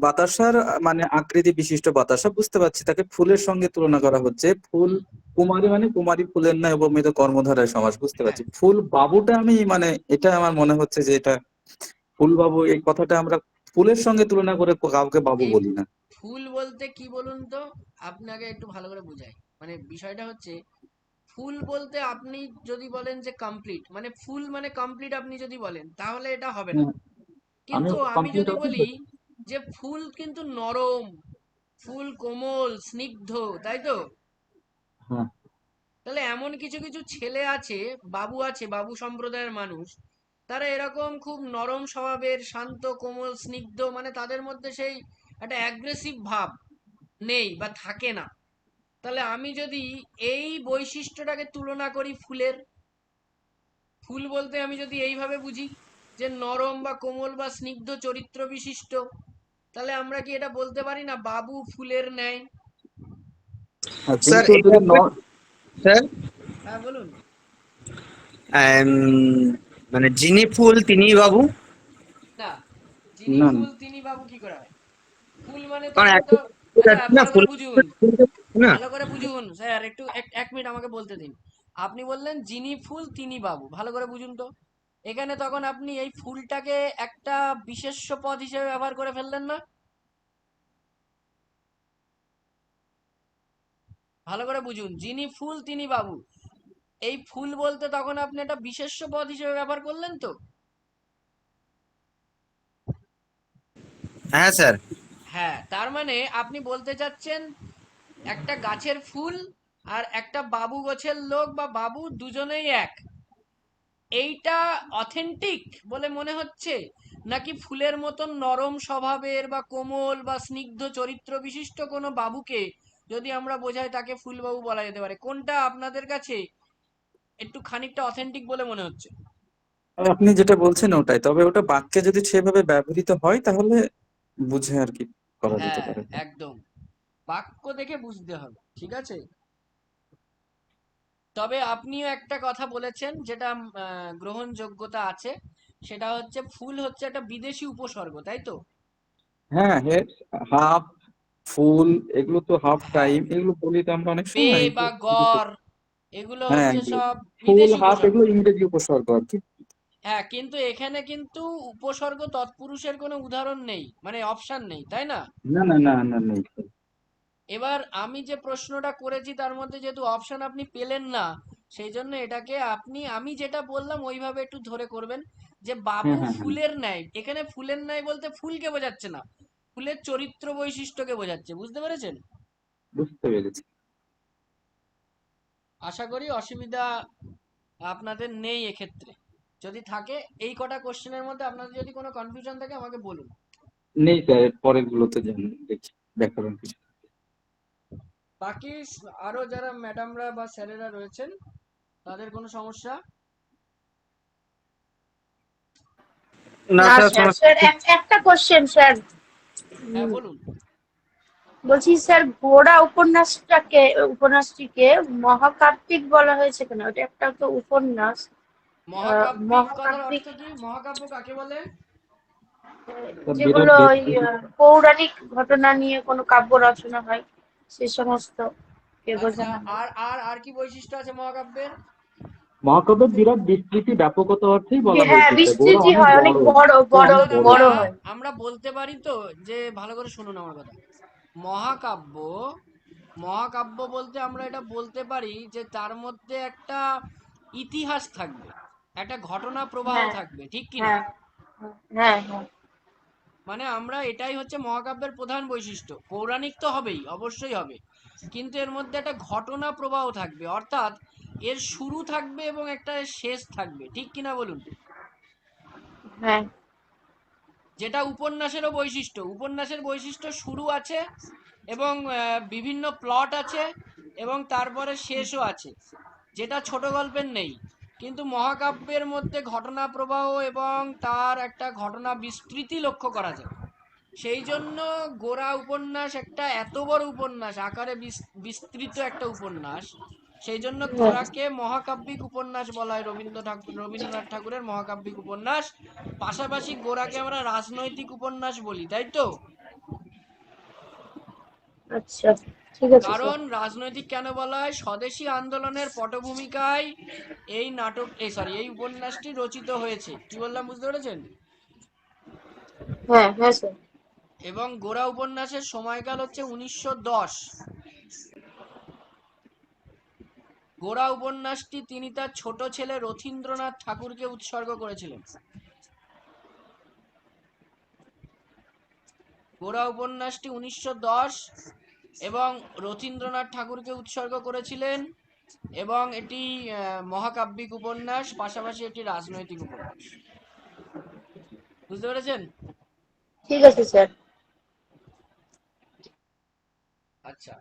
বাতাসার মানে আকৃতি বিশিষ্ট বাতাসা, বুঝতে পারছি, তাকে ফুলের সঙ্গে তুলনা করা হচ্ছে। ফুল কুমারী মানে কুমারী ফুলের ন্যায় উপমিত কর্মধারয় সমাস, বুঝতে হ্যাঁ, পারছি। ফুল বাবুটা আমি মানে এটা আমার মনে হচ্ছে যে এটা ফুল বাবু, এই কথাটা আমরা ফুলের সঙ্গে তুলনা করে কাউকে বাবু এই বলি না। ফুল বলতে কি বলুন তো, আপনাকে একটু ভালো করে বুঝাই। মানে বিষয়টা হচ্ছে, ফুল বলতে আপনি যদি বলেন যে কমপ্লিট, মানে ফুল মানে কমপ্লিট আপনি যদি বলেন তাহলে এটা হবে না। হ্যাঁ, আমি কিন্তু আমি কমপ্লিট যদি অর্থ বলি যে ফুল কিন্তু নরম, ফুল কোমল স্নিগ্ধ, তাই তো? হ্যাঁ তাহলে এমন কিছু কিছু ছেলে আছে, বাবু আছে, বাবু সম্প্রদায়ের মানুষ, তারা এরকম খুব নরম স্বভাবের, শান্ত কোমল স্নিগ্ধ, মানে তাদের মধ্যে সেই একটা অ্যাগ্রেসিভ ভাব নেই বা থাকে না। তাহলে আমি যদি এই বৈশিষ্ট্যটাকে তুলনা করি ফুলের, ফুল বলতে আমি যদি এইভাবে বুঝি যে নরম বা কোমল বা স্নিগ্ধ চরিত্র বিশিষ্ট, তাহলে আমরা কি এটা বলতে পারি না বাবু ফুলের ন্যায়? হ্যাঁ, স্যার কিন্তু এটা যদি স্যার হ্যাঁ, বলুন। আম, মানে যিনি ফুল তিনি বাবু। না, যিনি না না, ফুল তিনি বাবু কি করে হয়? ফুল মানে কারণ তখন তো, একটা ফুল আচ্ছা আছে না, ভালো করে ফুল বুঝুন, না। ভালো করে বুঝুন স্যার, একটু এক মিনিট আমাকে বলতে দিন। আপনি বললেন যিনি ফুল তিনি বাবু, ভালো করে বুঝুন তো। এখানে তখন আপনি এই ফুলটাকে একটা বিশেষ্য পদ হিসেবে ব্যবহার করে ফেললেন না? ভালো করে বুঝুন, যিনি ফুল তিনি বাবু, এই ফুল বলতে তখন আপনি একটা বিশেষ্য পদ হিসেবে ব্যবহার করলেন তো? হ্যাঁ স্যার। হ্যাঁ, তার মানে আপনি বলতে চাচ্ছেন একটা গাছের ফুল আর একটা বাবু গোছের লোক বা বাবু দুজনেই এক। এইটা অথেন্টিক বলে মনে হচ্ছে, নাকি ফুলের মতন নরম স্বভাবের বা কোমল বা স্নিগ্ধ চরিত্র বিশিষ্ট কোনো বাবুকে যদি আমরা বোঝাই তাকে ফুলবাবু বলা যেতে পারে? কোনটা আপনাদের কাছে একটু খানিকটা অথেন্টিক বলে মনে হচ্ছে? আপনি যেটা বলছেন ওটাই, তবে ওটা বাক্যে যদি সেভাবে ব্যবহৃত হয় তাহলে বুঝে আর কি করা যেতে হ্যাঁ, পারে। একদম বাক্য দেখে বুঝতে হবে, ঠিক আছে? তবে আপনিও একটা কথা বলেছেন যেটা গ্রহণযোগ্যতা আছে, সেটা হচ্ছে ফুল হচ্ছে একটা বিদেশি উপসর্গ, তাই তো? হ্যাঁ হ্যাঁ, হাফ, ফুল, এগুলো তো হাফ হ্যাঁ, টাইম, এগুলো বলি তো আমরা অনেক বে সময় বা গড়, এগুলো হ্যাঁ হচ্ছে এগুলো সব ফুল বিদেশি হাফ উপসর্গ। এগুলো ইংরেজি উপসর্গ আর কি। হ্যাঁ, কিন্তু এখানে কিন্তু উপসর্গ তৎপুরুষের কোনো উদাহরণ নেই, মানে অপশন নেই, তাই না? না না না না, নেই। এবার আমি যে প্রশ্নটা করেছি তার মধ্যে যেহেতু অপশন আপনি পেলেন না, সেই জন্য এটাকে আপনি আমি যেটা বললাম ওইভাবে একটু ধরে করবেন, যে বাবু হ্যাঁ হ্যাঁ হ্যাঁ, ফুলের ন্যায়। এখানে ফুলের ন্যায় বলতে ফুলকে বোঝাচ্ছে না, ফুলের চরিত্র বৈশিষ্ট্যকে বোঝাচ্ছে, বুঝতে পেরেছেন? বুঝতে পেরেছি। আশা করি অসুবিধা আপনাদের নেই এক্ষেত্রে। যদি থাকে, এই কটা কোশ্চেনের মধ্যে আপনাদের যদি কোনো কনফিউশন থাকে আমাকে বলুন। নেই স্যার, পরের গুলোতে জানি দেখি ব্যাকরণ কিছু। বাকি আরো যারা ম্যাডামরা বা স্যারেরা রয়েছেন তাদের কোনো সমস্যা? না না স্যার, স্যার, স্যার একটা কোশ্চেন স্যার। হ্যাঁ বলুন। বলছি স্যার, ঘোড়া উপন্যাসটিকে মহাকাব্যিক বলা হয়েছে কেন? ওটা একটা তো উপন্যাস। মহাকাব্যিক কথার মহাকাব্যিক অর্থ কি? মহাকাব্য কাকে বলে? যেগুলো ওই পৌরাণিক ঘটনা নিয়ে কোনো কাব্য রচনা হয়, সে সমস্ত কে আচ্ছা, বোঝানো হয়। আর কি বৈশিষ্ট্য আছে মহাকাব্যের? মহাকাব্যের বিরাট বিস্তৃতি ব্যাপকতা অর্থেই বলা হ্যাঁ, হয়েছে স্যার। ওরা বিস্তৃতি অনেক হয়, অনেক বড়, বড় বড় অর্থাৎ বড় হয়। আমরা বলতে পারি তো যে, ভালো করে শুনুন আমার কথা। মহাকাব্য মহাকাব্য বলতে আমরা এটা বলতে পারি যে তার মধ্যে একটা ইতিহাস থাকবে, একটা ঘটনা প্রবাহ হ্যাঁ, থাকবে, ঠিক কি না? হ্যাঁ, হ্যাঁ, হ্যাঁ, মানে আমরা এটাই হচ্ছে মহাকাব্যের প্রধান বৈশিষ্ট্য। পৌরাণিক তো হবেই, অবশ্যই হবে, কিন্তু এর মধ্যে একটা ঘটনা প্রবাহ থাকবে, অর্থাৎ এর শুরু থাকবে এবং একটা শেষ থাকবে, ঠিক কিনা বলুন? হ্যাঁ, যেটা উপন্যাসেরও বৈশিষ্ট্য। উপন্যাসের বৈশিষ্ট্য শুরু আছে এবং বিভিন্ন প্লট আছে এবং তারপরে শেষও আছে, যেটা ছোট গল্পের নেই। কিন্তু মহাকাব্যের মধ্যে ঘটনা প্রবাহ এবং তার একটা ঘটনা বিস্তৃতি লক্ষ্য করা যায়। সেই জন্য গোরা উপন্যাস একটা এত বড় উপন্যাস, আকারে বিস্তৃত একটা উপন্যাস। সেই জন্য হ্যাঁ। গোরাকে মহাকাব্যিক উপন্যাস বলা হয়, রবীন্দ্রনাথ ঠাকুরের মহাকাব্যিক উপন্যাস। পাশাপাশি গোরাকে আমরা রাজনৈতিক উপন্যাস বলি, তাই তো? আচ্ছা, ঠিক আছে স্যার। কারণ রাজনৈতিক কেন বলা হয়? স্বদেশী আন্দোলনের পটভূমিকায় এই উপন্যাসটি রচিত হয়েছে। কি বললাম, বুঝতে পেরেছেন? হ্যাঁ, হ্যাঁ স্যার। এবং গোরা উপন্যাসের সময়কাল হচ্ছে 1910। গোরা উপন্যাসটি তিনি তার ছোট ছেলে রথীন্দ্রনাথ ঠাকুরকে উৎসর্গ করেছিলেন। গোরা উপন্যাসটি 1910 এবং রথীন্দ্রনাথ ঠাকুরকে উৎসর্গ করেছিলেন, এবং এটি মহাকাব্যিক উপন্যাস, পাশাপাশি এটি রাজনৈতিক উপন্যাস। বুঝতে পেরেছেন? ঠিক আছে স্যার। আচ্ছা,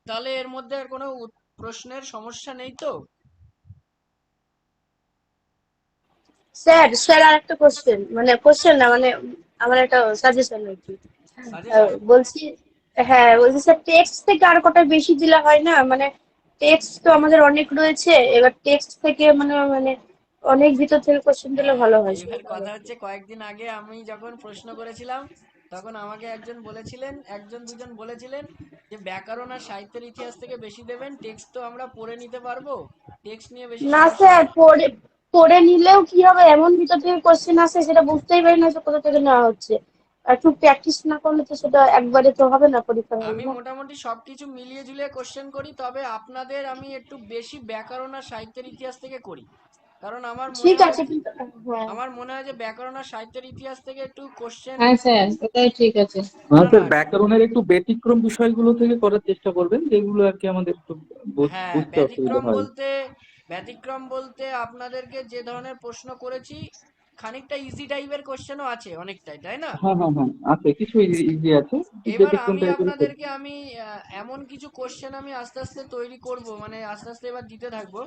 তাহলে এর মধ্যে আর কোনো প্রশ্নের সমস্যা নেই তো? স্যার, স্যার আর একটা কোশ্চেন, মানে কোশ্চেন না, মানে আমার একটা সাজেশন আর কি। সাজেশন? বলছি, হ্যাঁ বলছি স্যার, টেক্সট থেকে আর কটা বেশি দিলে হয় না? মানে টেক্সট তো আমাদের অনেক রয়েছে, এবার টেক্সট থেকে মানে মানে অনেক ভিতর থেকে কোশ্চেন দিলে হ্যাঁ, ভালো হয় স্যার। এবার কথা হচ্ছে, কয়েকদিন আগে আমি যখন প্রশ্ন করেছিলাম তখন আমাকে একজন দুজন বলেছিলেন যে ব্যাকরণ আর সাহিত্যের ইতিহাস থেকে বেশি দেবেন, টেক্সট তো আমরা পড়ে নিতে পারবো, টেক্সট নিয়ে বেশি না সমস্যা স্যার, হবে না। পড়ে পড়ে নিলেও কি হবে, এমন ভিতর থেকে কোশ্চেন আসে সেটা বুঝতেই পারি না যে কোথা থেকে নেওয়া হচ্ছে। আর একটু প্র্যাকটিস না করলে তো সেটা একবারে তো হবে না, পরীক্ষা হবে আমি না। মোটামুটি সবকিছু মিলিয়ে ঝুলিয়ে কোশ্চেন করি, তবে আপনাদের আমি একটু বেশি ব্যাকরণ আর সাহিত্যের ইতিহাস থেকে করি, কারণ ঠিক আছে, কিন্তু হ্যাঁ। আমার মনে হয় যে ব্যাকরণ আর সাহিত্যের ইতিহাস থেকে একটু কোশ্চেন হ্যাঁ স্যার, এটাই ঠিক আছে। হ্যাঁ স্যার, ব্যাকরণের একটু ব্যতিক্রম বিষয়গুলো থেকে করার চেষ্টা করবেন, যেগুলো আর কি আমাদের একটু হ্যাঁ, বুঝতে অসুবিধা হয়। ব্যতিক্রম বলতে আপনাদেরকে যে ধরনের প্রশ্ন করেছি, খানিকটা ইজি টাইপের কোশ্চেনও আছে অনেকটাই, তাই না? হ্যাঁ হ্যাঁ হ্যাঁ, আছে কিছু ইজি আছে, এবার ব্যতিক্রম আমি টাইপের। আপনাদেরকে এমন কিছু কোশ্চেন আমি আস্তে আস্তে তৈরি করব, মানে আস্তে আস্তে এবার দিতে থাকবো।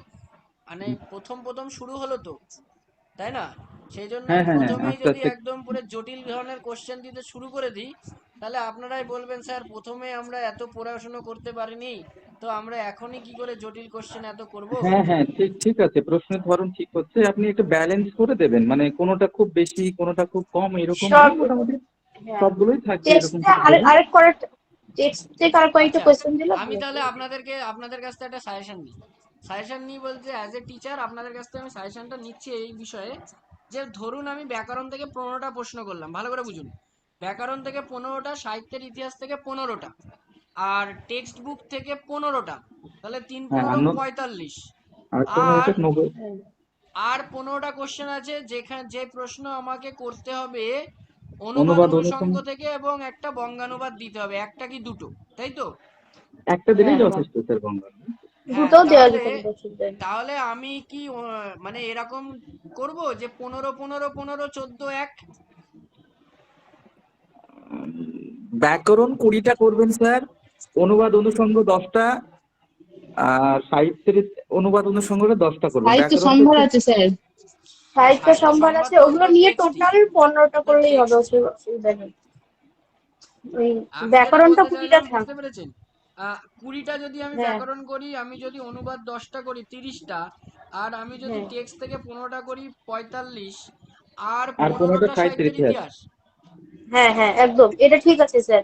মানে প্রথম প্রথম শুরু হলো তো, তাই না? সেই জন্য হ্যাঁ আমি হ্যাঁ হ্যাঁ, প্রথমেই আস্তে যদি আস্তে। একদম পুরো জটিল ধরনের কোশ্চেন দিতে শুরু করে দিই, তাহলে আপনারাই বলবেন, স্যার প্রথমে আমরা এত পড়াশোনা করতে পারিনি, তো আমরা এখনই কি করে জটিল কোশ্চেন এত করব? হ্যাঁ হ্যাঁ, ঠিক ঠিক আছে, প্রশ্নের ধরন ঠিক হচ্ছে, আপনি একটু ব্যালেন্স করে দেবেন, মানে কোনোটা খুব বেশি কোনোটা খুব কম এরকম সব, নয়, মোটামুটি হ্যাঁ, সবগুলোই থাকবে এরকম টেক্সটে করে দেবেন। আরেক কয়েকটা, টেক্সট থেকে আর কয়েকটা আচ্ছা, কোয়েশ্চেন দিলে আমি ভালো তাহলে হবে। আপনাদের কাছ থেকে একটা সাজেশন নিই বলতে, অ্যাজ এ টিচার আপনাদের কাছ থেকে আমি সাজেশনটা নিচ্ছি এই বিষয়ে, যে ধরুন আমি ব্যাকরণ থেকে 15টা প্রশ্ন করলাম, ভালো করে বুঝুন। ব্যাকরণ থেকে 15টা, সাহিত্যের ইতিহাস থেকে 15টা, আর টেক্সট বুক থেকে 15টা, তাহলে 3 হ্যাঁ, 15 45। আর কোনো আর এটা 90। হ্যাঁ, আর 15টা কোশ্চেন আছে, যে প্রশ্ন আমাকে করতে হবে অনুবাদ অনুবাদ অনুসরণ অনুষঙ্গ থেকে, এবং একটা বঙ্গানুবাদ দিতে হবে, একটা কি দুটো, তাই তো? একটা দিলেই হ্যাঁ, হ্যাঁ, যথেষ্ট স্যার, গঙ্গা। হ্যাঁ, দুটোও দেওয়া তাহলে যেতে পারে, অসুবিধা নেই। তাহলে আমি কি মানে এরকম করব যে 15 15 15 14 1? ব্যাকরণ 20টা করবেন স্যার, অনুবাদ অনুষঙ্গ 10টা, আর সাহিত্যের অনুবাদ অনুষঙ্গটা 10টা করবেন। সাহিত্য ব্যাকরণটা সম্ভার একটু আছে স্যার। সাহিত্য সাহিত্য সম্ভার সংবাদ আছে, তো ওগুলো তো নিয়ে টেক্সটই টোটাল 15টা তো করলেই হবে, টেক্সট। অসুবিধা নেই। ওই আমি যেটা ব্যাকরণটা বলতে 20টা চাইলাম, থাক। বুঝতে পেরেছেন? 20টা যদি আমি হ্যাঁ ব্যাকরণ করি, আমি যদি অনুবাদ 10টা করি 30টা, আর আমি যদি হ্যাঁ টেক্সট থেকে 15টা করি 45, আর আর 15টা 15টা সাহিত্যের সাহিত্যের ইতিহাস। ইতিহাস। হ্যাঁ হ্যাঁ একদম, এটা ঠিক আছে স্যার।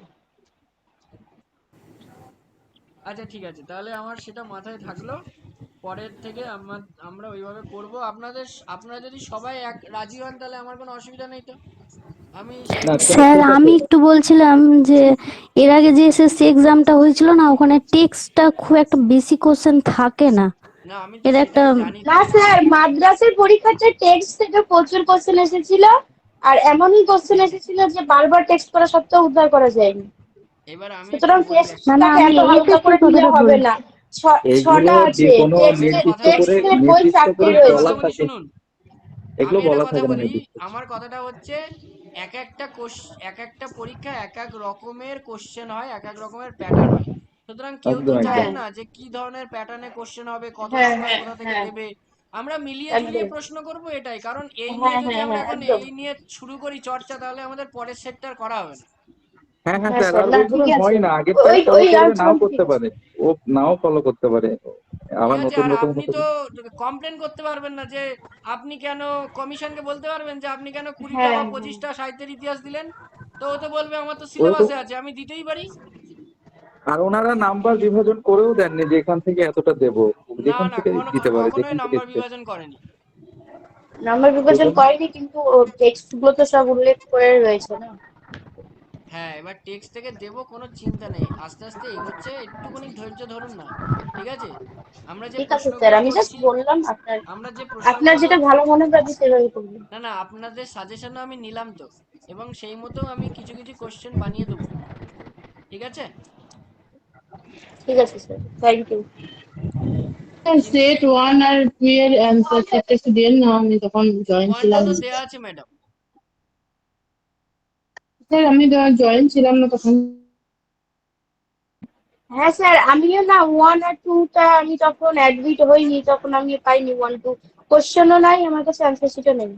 আচ্ছা ঠিক আছে, তাহলে আমার সেটা মাথায় থাকলো। পরের থেকে আমরা ওইভাবে করব। আপনারা যদি সবাই রাজি হন তাহলে আমার কোনো অসুবিধা নেই তো, আমি না সেইভাবে স্যার করব। স্যার ঠিক আছে। আমি একটু বলছিলাম যে এর আগে যে এসএসসি এক্সামটা হয়েছিল না, ওখানে টেক্সটটা খুব একটা বেশি কোশ্চেন থাকে না। না আমি তো এর একটা সেটাই জানি না তো। স্যার, মাদ্রাসের পরীক্ষাতে টেক্সট থেকে প্রচুর কোশ্চেন এসেছিল, আর এমনই কোশ্চেন এসেছিল যে বারবার টেক্সট করা সত্ত্বেও উদ্ধার করা যায়নি। এবার আমি একটু সুতরাং বলি না না টেক্সটটাকে আমি এত হালকা এসএসসির করে নিলে কথাটা হবে বলছি। না। এগুলো 6টা যে আছে কোনো আমি একটা টেক্সটে, কথা বলি, টেক্সটে বই 4টে আমি একটা কথা রয়েছে। বলি শুনুন। এগুলো আমি একটা বলা কথা থাকে না বলি, নির্দিষ্ট। আমার কথাটা হচ্ছে এক একটা পরীক্ষা এক এক রকমের কোশ্চেন হয়, এক এক রকমের প্যাটার্ন হয়। সুতরাং কেউ তো একদম একদম। জানে হ্যাঁ না যে কি ধরনের প্যাটার্নে কোশ্চেন হবে, কত হ্যাঁ নাম্বার হ্যাঁ কোথা থেকে হ্যাঁ দেবে। আমরা মিলিয়ে ঝুলিয়ে একদম। প্রশ্ন করব, এটাই কারণ। এই নিয়ে হ্যাঁ যদি হ্যাঁ আমরা হ্যাঁ এখন একদম। এই নিয়ে শুরু করি চর্চা, তাহলে আমাদের পরের সেটটা করা হবে না। হ্যাঁ হ্যাঁ হ্যাঁ স্যার, স্যার, আর না ওই ঠিক ধরুন আছে। হয় না, আগেরটাই ওই ফলো ওই করবে, নাও আলোচনা ঠিক করতে আছে। পারে। ও নাও ফলো করতে পারে, ঠিক আবার আছে, নতুন আর নতুন আপনি নতুন। তো কমপ্লেন করতে পারবেন না যে আপনি কেন, কমিশনকে বলতে পারবেন যে আপনি কেন 20টা হ্যাঁ বা হ্যাঁ 25টা সাহিত্যের ইতিহাস দিলেন। তো ও তো বলবে আমার তো ও তো, সিলেবাসে আছে, আমি দিতেই পারি। আর ওনারা নাম্বার বিভাজন করেও দেননি যে এখান থেকে এতটা দেবো, না যেখান না, থেকে দিতে পারে, কখনোই যেখান থেকে নাম্বার ইচ্ছে। বিভাজন করেনি। নাম্বার বিভাজন সেজন্য করেনি, কিন্তু টেক্সট গুলো তো সব উল্লেখ করে রয়েছে না। হ্যাঁ, এবার টেক্সট থেকে দেবো, কোনো চিন্তা নেই, আস্তে আস্তে এগোচ্ছে, একটুখানি ধৈর্য ধরুন না। ঠিক আছে, আমরা যে ঠিক আছে স্যার, প্রশ্নগুলো আমি জাস্ট করছি, বললাম আপনার, আমরা যে প্রশ্নগুলো আপনার যেটা করছি, ভালো মনে হবে আপনি সেভাবে করবেন। না না, আপনাদের সাজেশনও আমি নিলাম তো, এবং সেই মতো আমি কিছু কিছু কোশ্চেন বানিয়ে দেবো। ঠিক আছে। ঠিক আছে স্যার, থ্যাংক ইউ। স্যার কিন্তু সেট 1 আর 2 এর অ্যান্সার শিটটা একটু দিন না, আমি তখন জয়েন ওয়ানটা ছিলাম তো না। দেয়া আছে ম্যাডাম। স্যার আমি জয়েন ছিলাম না তখন। হ্যাঁ স্যার, আমিও না 1 আর 2টা আমি তখন অ্যাডমিট হইনি, তখন আমি পাইনি 1 2। কোশ্চেনও নাই আমার কাছে, অ্যান্সার শিটও নেই।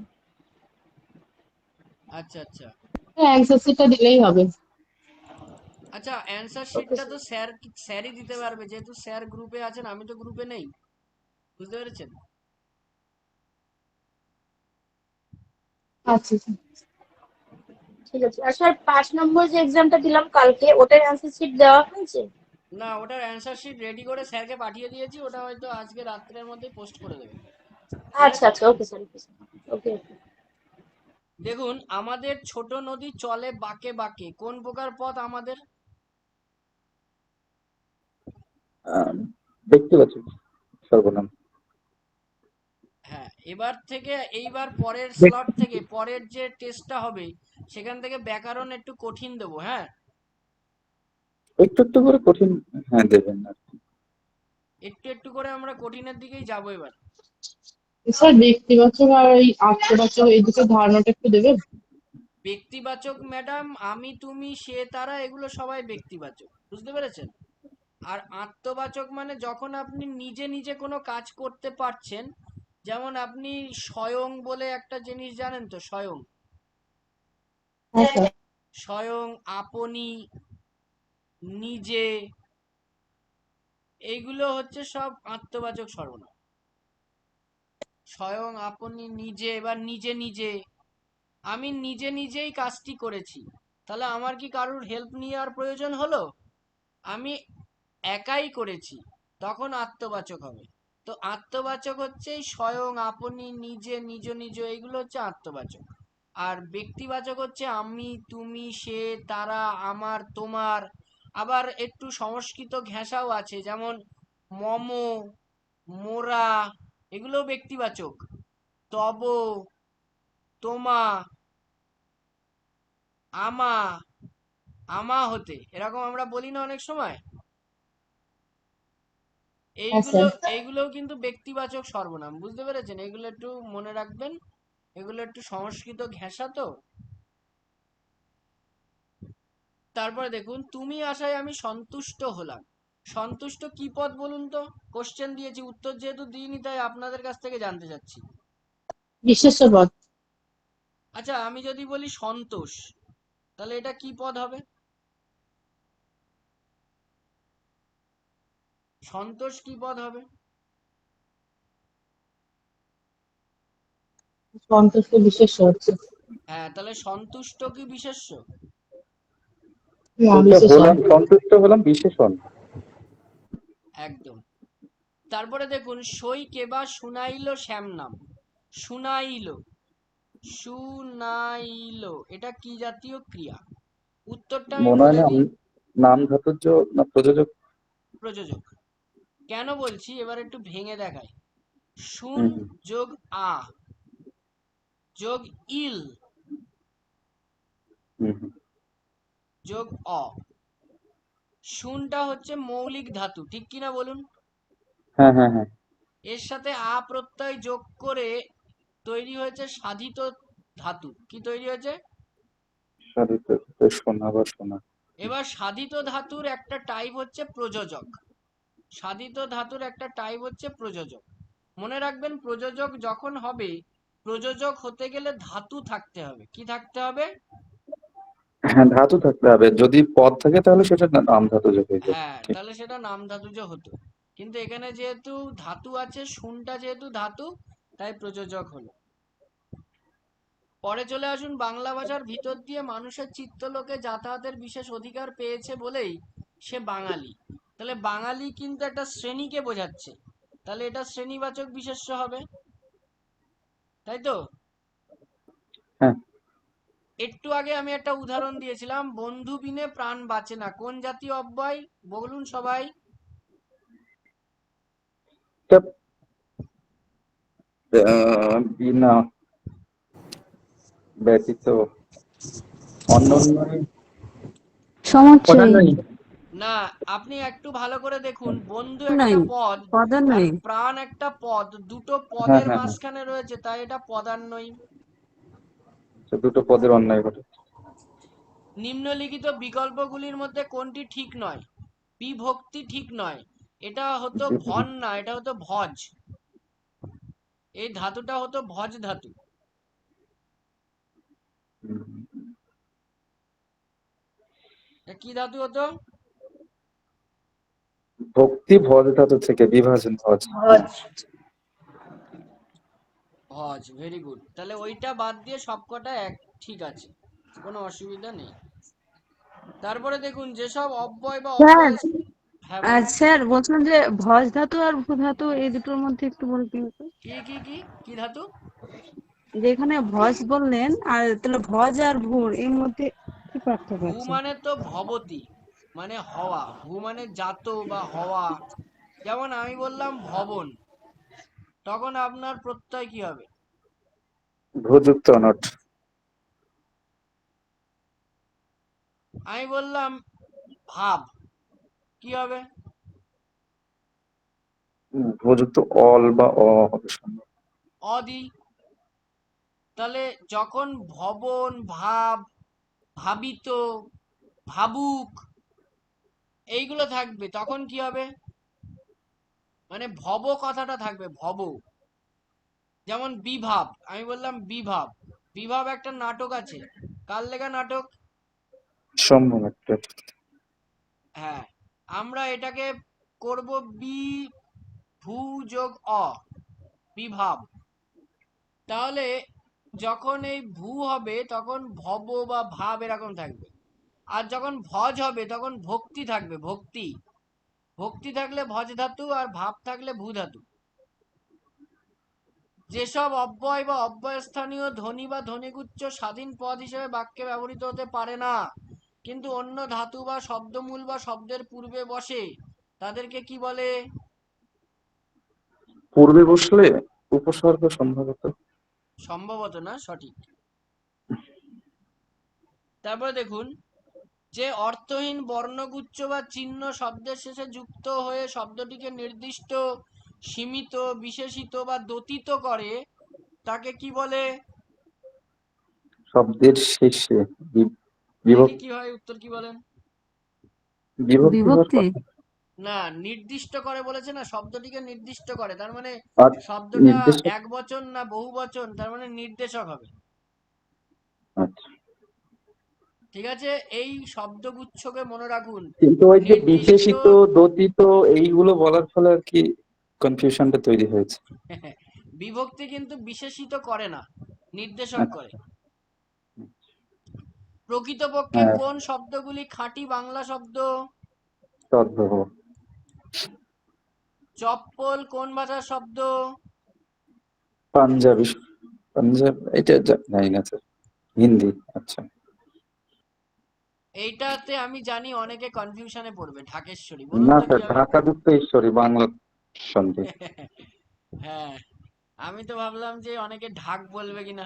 আচ্ছা আচ্ছা। অ্যান্সার শিটটা দিলেই হবে। আচ্ছা, অ্যান্সার ওকে শিটটা তো স্যার। স্যারই দিতে পারবে, যেহেতু স্যার গ্রুপে আছেন, আমি তো গ্রুপে নেই। বুঝতে পেরেছেন? আচ্ছা স্যার। ঠিক আছে। আর স্যার 5 নম্বর যে এক্সামটা দিলাম কালকে, ওটার অ্যান্সার শিট দেওয়া হয়েছে? না, ওটার অ্যান্সার শিট রেডি করে স্যারকে পাঠিয়ে দিয়েছি, ওটা হয়তো আজকে রাত্রের মধ্যেই পোস্ট করে দেবে। ঠিক আচ্ছা আছে। আচ্ছা, ওকে স্যার, ওকে স্যার, ওকে ওকে। দেখুন, আমাদের ছোট নদী চলে বাঁকে বাঁকে, কোন প্রকার পথ আমাদের? দেখতে পাচ্ছি সর্বনাম। হ্যাঁ, এইবার পরের স্লট থেকে পরের যে টেস্টটা হবে, সেখান থেকে ব্যাকরণ একটু কঠিন দেবো। হ্যাঁ, একটু একটু করে কঠিন, হ্যাঁ দেবেন আর কি। একটু একটু করে আমরা কঠিনের দিকেই যাবো এবার। স্যার ব্যক্তিবাচক আর এই আত্মবাচক এই দুটো ধারণাটা একটু দেবেন। ব্যক্তিবাচক ম্যাডাম, আমি তুমি সে তারা, এগুলো সবাই ব্যক্তিবাচক, বুঝতে পেরেছেন? আর আত্মবাচক মানে যখন আপনি নিজে নিজে কোনো কাজ করতে পারছেন, যেমন আপনি স্বয়ং বলে একটা জিনিস জানেন তো, স্বয়ং, হ্যাঁ স্যার। স্বয়ং, আপনি, নিজে, এইগুলো হচ্ছে সব আত্মবাচক সর্বনাম। স্বয়ং, আপনি, নিজে। এবার নিজে নিজে, আমি নিজে নিজেই কাজটি করেছি, তাহলে আমার কি কারোর হেল্প নেওয়ার প্রয়োজন হলো? আমি একাই করেছি, তখন আত্মবাচক হবে। তো আত্মবাচক হচ্ছে স্বয়ং, আপনি, নিজে, নিজ নিজ, এইগুলো হচ্ছে আত্মবাচক। আর ব্যক্তিবাচক হচ্ছে আমি, তুমি, সে, তারা, আমার, তোমার। আবার একটু সংস্কৃত ঘেঁষাও আছে, যেমন মম, মোরা, এগুলো ব্যক্তিবাচক। তব, তোমা, আমা, আমা হতে, এরকম আমরা বলি না অনেক সময়? হ্যাঁ স্যার। এইগুলোও কিন্তু ব্যক্তিবাচক সর্বনাম, বুঝতে পেরেছেন? এগুলো একটু মনে রাখবেন, এগুলো একটু সংস্কৃত ঘেঁষা তো। তারপরে দেখুন, তুমি আশায় আমি সন্তুষ্ট হলাম। সন্তুষ্ট কি পদ বলুন তো? কোশ্চেন দিয়েছি, উত্তর যেহেতু দিইনি তাই আপনাদের কাছ থেকে জানতে চাচ্ছি। বিশেষ্য পদ। আচ্ছা, আমি যদি বলি সন্তোষ, তাহলে এটা কি পদ হবে? সন্তোষ কি পদ হবে? সন্তুষ্ট বিশেষ্য হচ্ছে। হ্যাঁ, তাহলে সন্তুষ্ট কি বিশেষ্য? না, ওটা বিশেষণ। হলাম, সন্তুষ্ট হলাম বিশেষণ। একদম। তারপরে দেখুন, সই কেবা শুনাইল শ্যাম নাম। শুনাইল, শুনাইল, এটা কি জাতীয় ক্রিয়া? উত্তরটা আমি মনে হয় বলে না দিই। নাম ধাতুর্য না প্রযোজক। প্রযোজক। কেন বলছি এবার একটু ভেঙে দেখাই। শুন হুম, হুম, যোগ আ যোগ ইল হুম, হুম। যোগ অ। শুনটা হচ্ছে মৌলিক ধাতু, ঠিক কিনা বলুন? হ্যাঁ, হ্যাঁ, হ্যাঁ। এর সাথে আ প্রত্যয় যোগ করে তৈরি হয়েছে সাধিত ধাতু। কি তৈরি হয়েছে? সাধিত শোনা বা শোনা। এবার সাধিত ধাতুর একটা টাইপ হচ্ছে প্রযোজক। সাধিত ধাতুর একটা টাইপ হচ্ছে প্রযোজক। মনে রাখবেন, প্রযোজক যখন হবে, প্রযোজক হতে গেলে ধাতু থাকতে হবে। কি থাকতে হবে? হ্যাঁ, ধাতু থাকতে হবে। যদি পদ থাকে তাহলে সেটা নাম ধাতুযোগ হয়ে যাবে। হ্যাঁ, ঠিক। তাহলে সেটা নাম ধাতুজ হতো। কিন্তু এখানে যেহেতু ধাতু আছে, শুনটা যেহেতু ধাতু, তাই প্রযোজক হলো। পরে চলে আসুন, বাংলা ভাষার ভিতর দিয়ে মানুষের চিত্তলোকে যাতায়াতের বিশেষ অধিকার পেয়েছে বলেই সে বাঙালি। তাহলে বাঙালি কিন্তু একটা শ্রেণীকে বোঝাচ্ছে, তাহলে এটা শ্রেণীবাচক বিশেষ্য হবে, তাই তো? হ্যাঁ, একটু আগে আমি একটা উদাহরণ দিয়েছিলাম, বন্ধু বিনে প্রাণ বাঁচে না, কোন জাতীয় অব্যয় বলুন সবাই? এটা বিনা ব্যতীত অন্যন্যই সমচ্চয়ী। না, আপনি একটু ভালো করে দেখুন, বন্ধু একটা পদ আর প্রাণ একটা পদ, দুটো হ্যাঁ, পদের হ্যাঁ, হ্যাঁ। মাঝখানে রয়েছে, তাই এটা পদান্বয়ী। তো দুটো পদের অন্যায় ঘটে। নিম্নলিখিত বিকল্পগুলির মধ্যে কোনটি ঠিক নয়? বিভক্তি ঠিক নয়। এটা হতো ভন না, এটা হতো ভজ। এই ধাতুটা হতো ভজ ধাতু। এটা কি ধাতু হতো? ভক্তি ভজ ধাতু থেকে বিভাজন ভজ। ভজ, ভেরি গুড। তাহলে ওইটা বাদ দিয়ে সবকটা এক, ঠিক আছে, কোনো অসুবিধা নেই। তারপরে দেখুন, যেসব অব্যয় বা অব্যয়। হ্যাঁ বলুন। স্যার বলছিলাম যে ভজ ধাতু আর ভূ ধাতু এই দুটোর মধ্যে একটু বলতেন তো। কি কি কি কি ধাতু? যেখানে ভজ বললেন, আর তাহলে ভজ আর ভূর এর মধ্যে কি পার্থক্য ভূ আছে? মানে তো ভবতি, মানে হওয়া। ভূ মানে জাত বা হওয়া। যেমন আমি বললাম ভবন, তখন আপনার প্রত্যয় কি হবে? ভূযুক্ত অনট। আমি বললাম ভাব, কি হবে? ভূযুক্ত অল বা অ হবে সম্ভব। অদি। তাহলে যখন ভবন, ভাব, ভাবিত, ভাবুক এইগুলো থাকবে, তখন কি হবে? মানে ভব কথাটা থাকবে, ভব। যেমন বিভাব, আমি বললাম বিভাব। বিভাব একটা নাটক আছে, কার লেখা নাটক? সম্ভব একটা। হ্যাঁ, আমরা এটাকে করব বি ভূ যোগ অ, বিভাব। তাহলে যখন এই ভূ হবে তখন ভব বা ভাব এরকম থাকবে। আর যখন ভজ হবে তখন ভক্তি থাকবে, ভক্তি। ভক্তি থাকলে ভজ ধাতু, আর ভাব থাকলে ভূ ধাতু। যেসব অব্যয় বা অব্যয়স্থানীয় ধ্বনি বা ধ্বনিগুচ্ছ স্বাধীন পদ হিসেবে বাক্যে ব্যবহৃত হতে পারে না, কিন্তু অন্য ধাতু বা শব্দমূল বা শব্দের পূর্বে বসে, তাদেরকে কি বলে? পূর্বে বসলে উপসর্গ সম্ভবত। সম্ভবত না, সঠিক। তারপরে দেখুন, যে অর্থহীন বর্ণগুচ্ছ বা চিহ্ন শব্দের শেষে যুক্ত হয়ে শব্দটিকে নির্দিষ্ট, সীমিত, বিশেষিত বা দতিত করে, তাকে কি বলে? শব্দের শেষে দেখি কি হয়, উত্তর কি বলেন? বিভক্তি। না, নির্দিষ্ট করে বলেছে না, শব্দটিকে নির্দিষ্ট করে, তার মানে আচ্ছা, শব্দটা নির্দিষ্ট। এক বচন না বহু বচন, তার মানে নির্দেশক হবে। আচ্ছা, ঠিক আছে, এই শব্দগুচ্ছকে মনে রাখুন। কিন্তু ওই যে নির্দিষ্ট বিশেষিত, দোতিত এইগুলো বলার ফলে আর কি কনফিউশনটা তৈরি হয়েছে। বিভক্তি কিন্তু বিশেষিত করে না, নির্দেশক করে। আচ্ছা, প্রকৃতপক্ষে হ্যাঁ, কোন শব্দগুলি খাঁটি বাংলা শব্দ? তদ্ভব। চপ্পল কোন ভাষার শব্দ? পাঞ্জাবি। পাঞ্জাব, এটা জানি না স্যার, হিন্দি। আচ্ছা, এইটাতে আমি জানি অনেকে কনফিউশনে পড়বে। ঢাকেশ্বরী, বলুন না তো কি স্যার, হবে? ঢাকা যুক্তেশ্বরী বাংলা সন্ধি। হ্যাঁ, আমি তো ভাবলাম যে অনেকে ঢাক বলবে কিনা।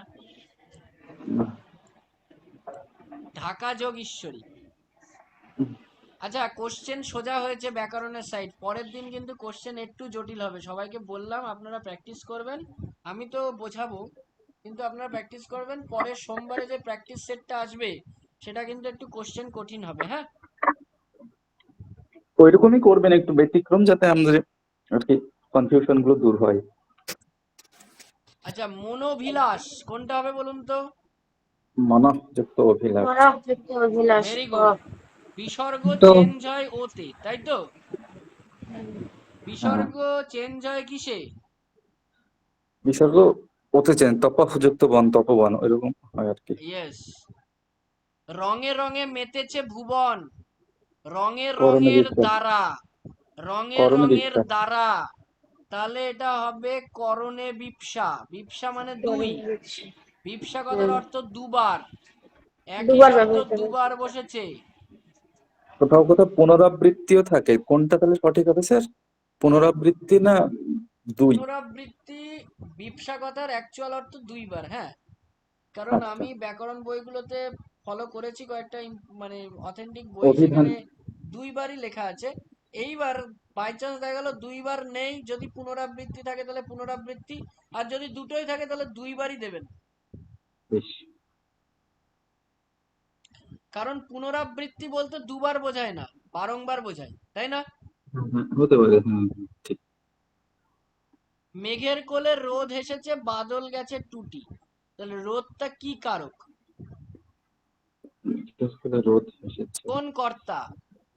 ঢাকা যোগ ঈশ্বরী। আচ্ছা, কোশ্চেন সোজা হয়েছে ব্যাকরণের সাইড, পরের দিন কিন্তু কোশ্চেন একটু জটিল হবে। সবাইকে বললাম আপনারা প্র্যাকটিস করবেন, আমি তো বোঝাবো কিন্তু আপনারা প্র্যাকটিস করবেন। পরের সোমবারে যে প্র্যাকটিস সেটটা আসবে সেটা কিন্তু একটু কোশ্চেন কঠিন হবে। হ্যাঁ, ওইরকমই করবেন, একটু ব্যতিক্রম, যাতে আমাদের আর কি কনফিউশন গুলো দূর হয়। আচ্ছা, মনোভিলাস কোনটা হবে বলুন তো? মনযুক্ত অভিলাষ। মনোযুক্ত অভিলাষ। Very good. বিসর্গ তো চেঞ্জ হয় ওতে, তাই তো? বিসর্গ চেঞ্জ হয় কিসে? বিসর্গ ওতে চেন, তপযুক্ত বন, তপবন, ওইরকম হয় আর কি। ইয়েস। রঙে রঙে মেতেছে ভুবন, রঙের করণে রঙের বিপ্লব। দ্বারা, রঙের করণে রঙের বিপ্লব। দ্বারা, তাহলে এটা হবে করণে বিপসা। বিপসা মানে দুই, বিপসা কথার অর্থ দুবার, একই দুবার শব্দ ব্যবহৃত হয়েছে। দুবার বসেছে। কোথাও কোথাও পুনরাবৃত্তিও থাকে, কোনটা তাহলে সঠিক হবে স্যার? পুনরাবৃত্তি না দুই? পুনরাবৃত্তি বিপসা কথার অ্যাকচুয়াল অর্থ দুইবার। হ্যাঁ, কারণ আচ্ছা, আমি ব্যাকরণ বইগুলোতে ফলো করেছি কয়েকটা মানে অথেন্টিক বই, অভিধান। সেখানে দুইবারই লেখা আছে। এইবার বাই চান্স দেখা গেল দুইবার নেই, যদি পুনরাবৃত্তি থাকে তাহলে পুনরাবৃত্তি, আর যদি দুটোই থাকে তাহলে দুইবারই দেবেন। বেশ। কারণ পুনরাবৃত্তি বলতে দুবার বোঝায় না, বারংবার বোঝায়, তাই না? হতে পারে, হ্যাঁ, ঠিক। মেঘের কোলে রোদ হেসেছে, বাদল গেছে টুটি, তাহলে রোদটা কি কারক? রোদ এসেছে। কোন কর্তা?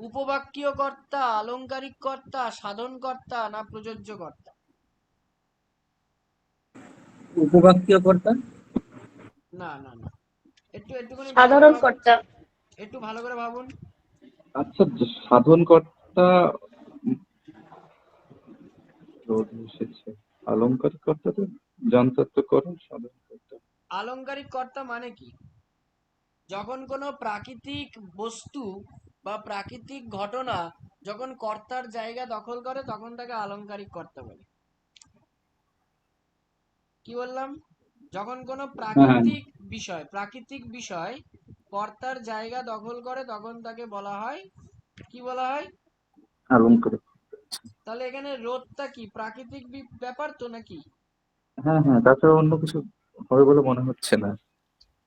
উপবাক্যীয় কর্তা, আলংকারিক কর্তা, সাধন কর্তা না প্রযোজ্য কর্তা? উপবাক্যীয় কর্তা। না না না, একটুখানি ভালো করে সাধারণ ভাবুন, কর্তা। একটু ভালো করে ভাবুন। আচ্ছা, সাধন কর্তা। রোদ এসেছে, অলংকারিক কর্তা তো যন্ত্রার্থ করণ, সাধন কর্তা। আলংকারিক কর্তা মানে কি? যখন কোনো প্রাকৃতিক বস্তু বা প্রাকৃতিক ঘটনা যখন কর্তার জায়গা দখল করে তখন তাকে আলংকারিক কর্তা বলে। কি বললাম? যখন কোনো হ্যাঁ, প্রাকৃতিক বিষয় কর্তার জায়গা দখল করে তখন তাকে বলা হয়, কি বলা হয়? অলংকারিক। তাহলে এখানে রোদটা কি প্রাকৃতিক ব্যাপার তো নাকি? হ্যাঁ হ্যাঁ, তাছাড়া অন্য কিছু হবে বলে মনে হচ্ছে না।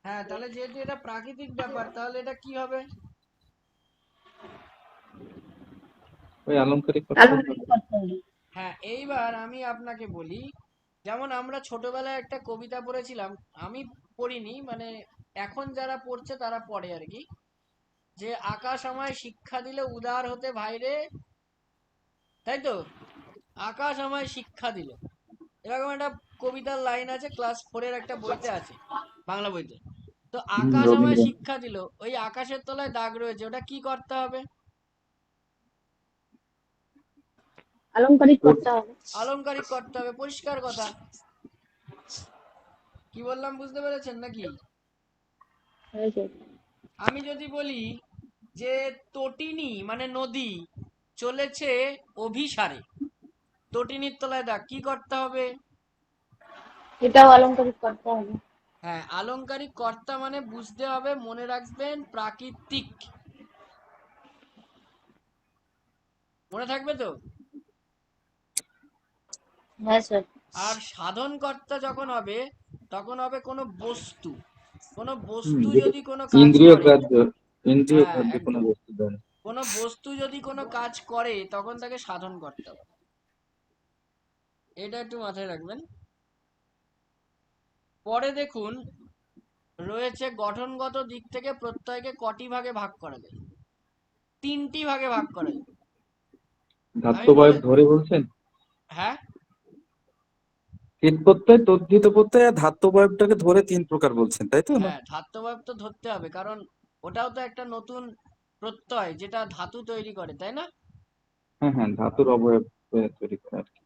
হ্যাঁ, তাহলে যেহেতু এটা প্রাকৃতিক ব্যাপার তাহলে এটা কি হবে? ওই অলংকারিক কর্তা। আলংকারিক কর্তা হলো। হ্যাঁ, এইবার আমি আপনাকে বলি, যেমন আমরা ছোটবেলায় একটা কবিতা পড়েছিলাম, আমি পড়িনি, মানে এখন যারা পড়ছে তারা পড়ে আর কি, যে আকাশ আমায় শিক্ষা দিলে উদার হতে ভাইরে, তাই তো? আকাশ আমায় শিক্ষা দিল, এরকম একটা কবিতার লাইন আছে, ক্লাস 4-এর একটা বইতে আছে, বাংলা বইতে। তো আকাশ আমায় রবীন্দ্র। শিক্ষা দিল, ওই আকাশের তলায় দাগ রয়েছে, ওটা কি করতে হবে? আলংকারিক কর্তা হবে। আলংকারিক করতে হবে, পরিষ্কার কথা। কি বললাম বুঝতে পেরেছেন নাকি? হয়েছে। আমি যদি বলি যে তটিনী মানে নদী চলেছে অভিসারে, তটিনীর তলায় দাগ, কি করতে হবে? এটাও আলংকারিক কর্তা হবে। হ্যাঁ, আলংকারিক কর্তা মানে বুঝতে হবে, মনে রাখবেন, প্রাকৃতিক। মনে থাকবে তো? হ্যাঁ স্যার। আর সাধন কর্তা যখন হবে তখন হবে কোনো বস্তু, কোনো বস্তু যদি কোনো কাজ ইন্দ্রিয় করে, গ্রাহ্য। ইন্দ্রিয় হ্যাঁ, খাদ্য কোনো একদম। বস্তু দ্বারা। কোনো বস্তু যদি কোনো কাজ করে তখন তাকে সাধন করতে হবে, এটা একটু মাথায় রাখবেন। পরে দেখুন রয়েছে গঠনগত দিক থেকে প্রত্যয়কে কটি ভাগে ভাগ করা যায়? 3টি ভাগে ভাগ করা যায়। আমি বলে, ধাত্ববয়ব ধরে বলছেন? হ্যাঁ কৃৎ প্রত্যয়, তদ্ধিত প্রত্যয় আর ধাত্ববয়বটাকে ধরে 3 প্রকার বলছেন, তাই তো না? হ্যাঁ, ধাত্বভাব তো ধরতে হবে, কারণ ওটাও তো একটা নতুন প্রত্যয় যেটা ধাতু তৈরি করে, তাই না? হ্যাঁ হ্যাঁ, ধাতুর অবয়ব তৈরি করে আর কি।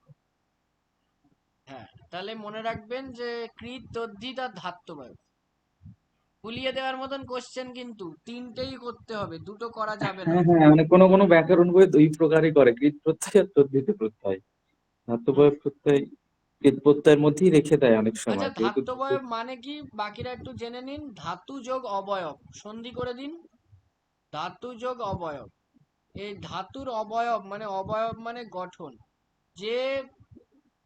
হ্যাঁ, তাহলে মনে রাখবেন যে কৃত, তদ্ধিত আর ধাত্বভাব। গুলিয়ে দেওয়ার মতন কোশ্চেন, কিন্তু 3টেই করতে হবে, দুটো করা যাবে না। হ্যাঁ হ্যাঁ, মানে কোনো কোনো ব্যাকরণ বই 2 প্রকারই করে, কৃৎ প্রত্যয় আর তদ্ধিত প্রত্যয়। ধাত্ববয়ব প্রত্যয় কৃৎ প্রত্যয়ের মধ্যেই রেখে দেয় অনেক আচ্ছা, সময়, যেহেতু ধাত্ববয়ব মানে কি বাকিরা একটু জেনে নিন। ধাতু যোগ অবয়ব, সন্ধি করে দিন, ধাতু যোগ অবয়ব। এই ধাতুর অবয়ব মানে গঠন, যে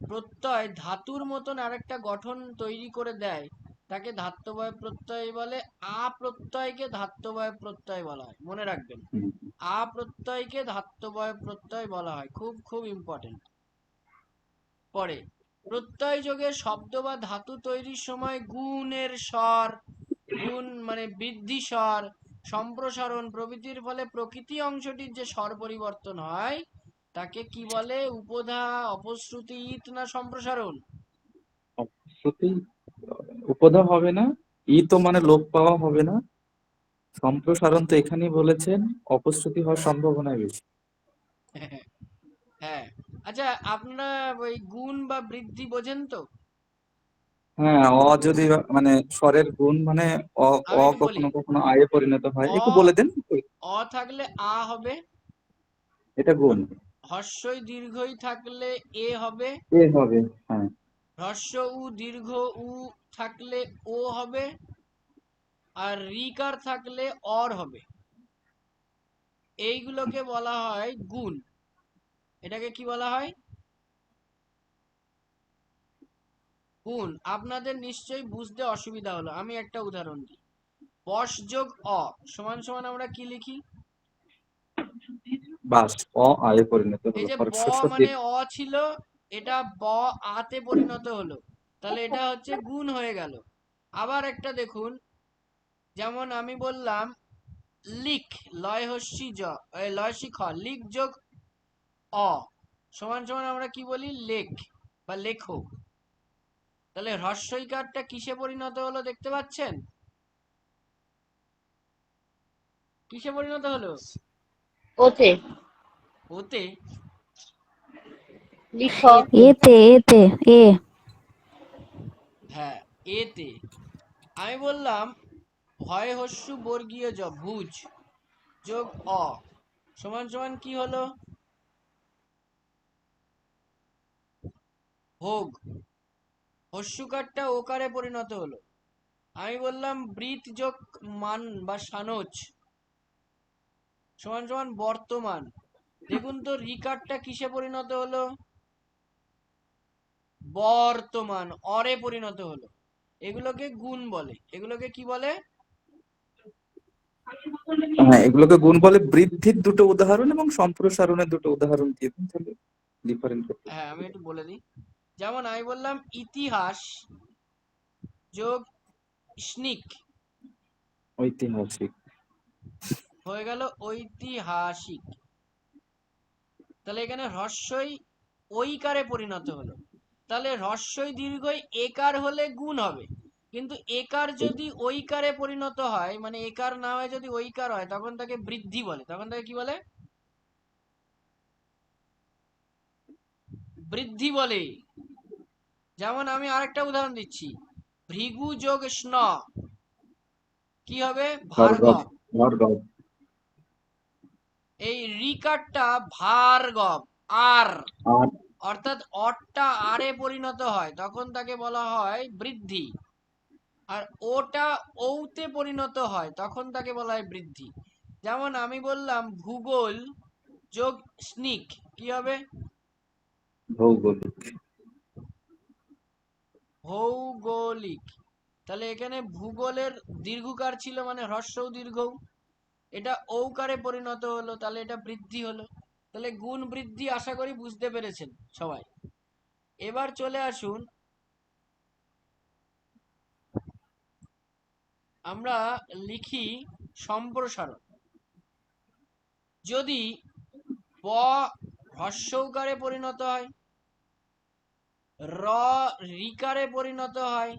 প্রত্যয় ধাতুর মতন আরেকটা গঠন তৈরি করে দেয় তাকে ধাত্ববয়ব প্রত্যয় বলে। আ প্রত্যয়কে ধাত্ববয়ব প্রত্যয় বলা হয়, মনে রাখবেন। হুম, আ প্রত্যয়কে ধাত্ববয়ব প্রত্যয় বলা হয়, খুব খুব ইম্পর্টেন্ট। পরে প্রত্যয় যোগের শব্দ বা ধাতু তৈরির সময় গুণের স্বর, গুণ মানে বৃদ্ধি স্বর, সম্প্রসারণ প্রভৃতির ফলে প্রকৃতি অংশটির যে স্বর পরিবর্তন হয় তাকে কি বলে? উপধা, অপশ্রুতি, ইত না সম্প্রসারণ? শ্রুতি উপধা হবে না, ই তো মানে লোপ পাওয়া হবে না, সম্প্রসারণ তো এখানেই বলেছেন অপশ্রুতি হওয়ার সম্ভাবনা বেশি। হ্যাঁ, আচ্ছা, আপনারা ওই গুণ বা বৃদ্ধি বোঝেন তো? হ্যাঁ, যদি মানে স্বরের গুণ মানে আমি একটু বলি, কখনো কখনো আয়ে পরিণত হয়, অ একটু বলে দেন। অ থাকলে আ হবে, এটা গুণ। হর্ষই দীর্ঘই থাকলে এ হবে, এ হবে, হ্যাঁ। হ্রস্ব উ দীর্ঘ উ থাকলে ও হবে, আর রিকার থাকলে অর হবে। এইগুলোকে বলা হয় গুণ। এটাকে কি বলা হয়? গুণ। আপনাদের নিশ্চয়ই বুঝতে অসুবিধা হলো, আমি একটা উদাহরণ দিই। বস যোগ অ সমান সমান আমরা কি লিখি? বাস, আয়ে পরিণত এই হলো, যে ব হর্ষস্ব মানে দীর্ঘ। অ ছিল, এটা ব আতে পরিণত হলো, তাহলে এটা হচ্ছে গুণ হয়ে গেল। আবার একটা দেখুন, যেমন আমি বললাম লিখ, লয় হস্যি জ, লয় শিখ, লিখ যোগ অ সমান সমান আমরা কি বলি? লেখ বা লেখো। তাহলে হ্রস্বইকারটা কিসে পরিণত হলো দেখতে পাচ্ছেন? কিসে পরিণত হলো? ওতে ওতে? লিখ। এতে এতে এ হ্যাঁ, এতে। আমি বললাম ভয় হস্যু বর্গীয় জ, ভুজ যোগ অ সমান সমান কি হলো? ভোগ। হস্যুকারটা ওকারে পরিণত হলো। আমি বললাম বৃত যোগ মান বা সানোজ সমান সমান বর্তমান। দেখুন তো রিকারটা কিসে পরিণত হলো? বর্তমান, অরে পরিণত হলো। এগুলোকে গুণ বলে। এগুলোকে কি বলে? হ্যাঁ, এগুলোকে গুণ বলে। বৃদ্ধির দুটো উদাহরণ এবং সম্প্রসারণের দুটো উদাহরণ দিয়ে দিন তাহলে ডিফারেন্ট করতে। হ্যাঁ, আমি একটু বলে দিই। যেমন আমি বললাম ইতিহাস যোগ স্নিক ঐতিহাসিক। হয়ে গেল ঐতিহাসিক। তাহলে এখানে হ্রস্বই ঐকারে পরিণত হলো। তাহলে হ্রস্বই দীর্ঘই একার হলে গুণ হবে, কিন্তু একার যদি ঐকারে পরিণত হয়, মানে একার না হয়ে যদি ঐকার হয়, তখন তাকে বৃদ্ধি বলে। তখন তাকে কি বলে? বৃদ্ধি বলে। যেমন আমি আরেকটা উদাহরণ দিচ্ছি, ভৃগু যোগ স্ন কি হবে? ভার্গব, ভার্গব। ভার্গব। এই রিকারটা ভার্গব, আর আর অর্থাৎ অটটা আরে পরিণত হয়, তখন তাকে বলা হয় বৃদ্ধি। আর ওটা ঔতে পরিণত হয়, তখন তাকে বলা হয় বৃদ্ধি। যেমন আমি বললাম ভূগোল যোগ স্নিক কি হবে? ভৌগোলিক। ভৌগোলিক। তাহলে এখানে ভূগোলের দীর্ঘকার ছিল, মানে হ্রস্ব দীর্ঘ। এটা ঔকারে পরিণত হলো, তাহলে এটা বৃদ্ধি হলো। তাহলে গুণ বৃদ্ধি আশা করি বুঝতে পেরেছেন সবাই। এবার চলে আসুন, আমরা লিখি সম্প্রসারণ। যদি ব হ্রস্বৌকারে পরিণত হয়, র রিকারে পরিণত হয়,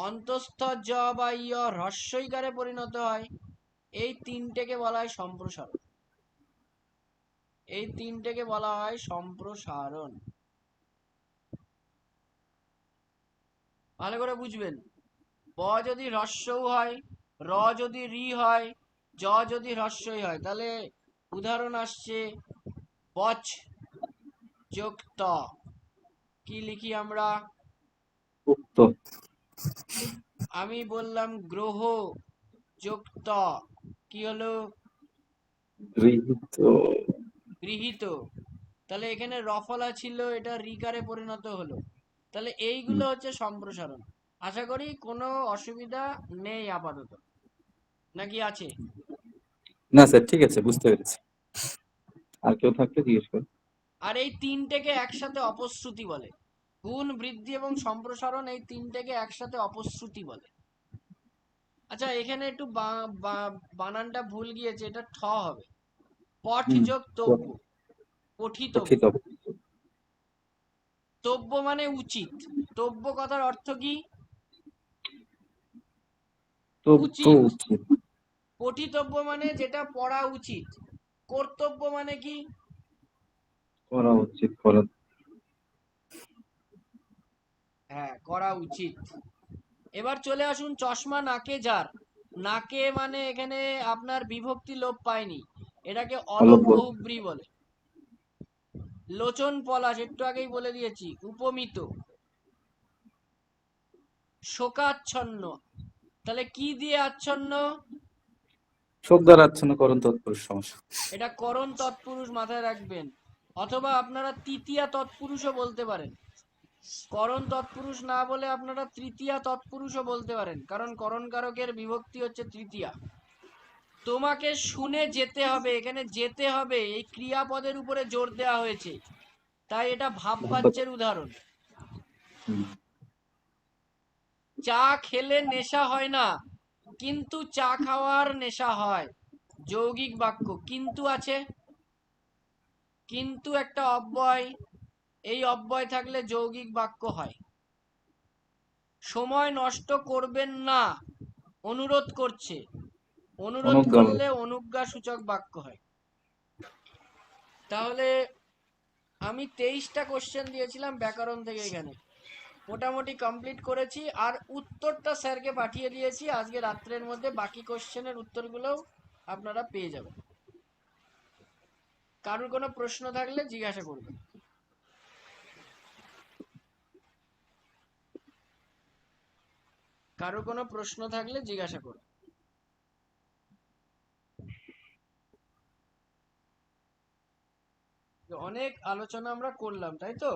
অন্তঃস্থ জ বা ইয় হ্রস্বইকারে পরিণত হয়, এই তিনটেকে বলা হয় সম্প্রসারণ। এই তিনটেকে বলা হয় সম্প্রসারণ। ভালো করে বুঝবেন। ব যদি হ্রস্বউ হয়, র যদি রি হয়, জ যদি হ্রস্বই হয়, তাহলে উদাহরণ আসছে বচ যোগ ত। কি লিখি আমরা? উক্ত। আমি বললাম গ্রহ যোগ ত, কি হলো? গৃহীত। গৃহীত। তাহলে এখানে রফলা ছিল, এটা রিকারে পরিণত হলো। তাহলে এইগুলো হচ্ছে সম্প্রসারণ। আশা করি কোনো অসুবিধা নেই আপাতত, নাকি আছে? না স্যার, ঠিক আছে, বুঝতে পেরেছি। আর কেউ থাকলে জিজ্ঞেস করুন। আর এই তিনটেকে একসাথে অপশ্রুতি বলে। গুণ বৃদ্ধি এবং সম্প্রসারণ, এই তিনটেকে একসাথে অপশ্রুতি বলে। আচ্ছা, এখানে একটু বানানটা ভুল গিয়েছে, এটা ঠ হবে। পঠ যোগ তব্য, পঠিতব্য। তব্য মানে উচিত। তব্য কথার অর্থ কি? উচিত। পঠিতব্য মানে যেটা পড়া উচিত। কর্তব্য মানে কি? করা উচিত, করা। হ্যাঁ, করা উচিত। এবার চলে আসুন চশমা নাকে যার। নাকে মানে এখানে আপনার বিভক্তি লোপ পায়নি, এটাকে অলপ বহুব্রী বলে। লোচন পলাশ, একটু আগেই বলে দিয়েছি, উপমিত। শোকাচ্ছন্ন, তাহলে কি দিয়ে আচ্ছন্ন? শোক দ্বারা আচ্ছন্ন করণ তৎপুরুষ সমাস। এটা করণ তৎপুরুষ, মাথায় রাখবেন। অথবা আপনারা তৃতীয়া তৎপুরুষও বলতে পারেন। করণ তৎপুরুষ না বলে আপনারা তৃতীয়া তৎপুরুষও বলতে পারেন, কারণ করণ কারকের বিভক্তি হচ্ছে তৃতীয়া। তোমাকে শুনে যেতে হবে, এখানে যেতে হবে এই ক্রিয়াপদের উপরে জোর দেওয়া হয়েছে, তাই এটা ভাববাচ্যের উদাহরণ। চা খেলে নেশা হয় না, কিন্তু চা খাওয়ার নেশা হয়। যৌগিক বাক্য, কিন্তু আছে, কিন্তু একটা অব্যয়, এই অব্যয় থাকলে যৌগিক বাক্য হয়। সময় নষ্ট করবেন না, অনুরোধ করছে, অনুরোধ করলে অনুজ্ঞা সূচক বাক্য হয়। তাহলে আমি 23টা কোশ্চেন দিয়েছিলাম ব্যাকরণ থেকে, এখানে মোটামুটি কমপ্লিট করেছি। আর উত্তরটা স্যারকে পাঠিয়ে দিয়েছি আজকে রাত্রের মধ্যে। বাকি কোশ্চেনের উত্তরগুলোও আপনারা পেয়ে যাবেন। কারোর কোনো প্রশ্ন থাকলে জিজ্ঞাসা করবেন। কারোর কোনো প্রশ্ন থাকলে জিজ্ঞাসা করুন। অনেক আলোচনা আমরা করলাম, তাই তো?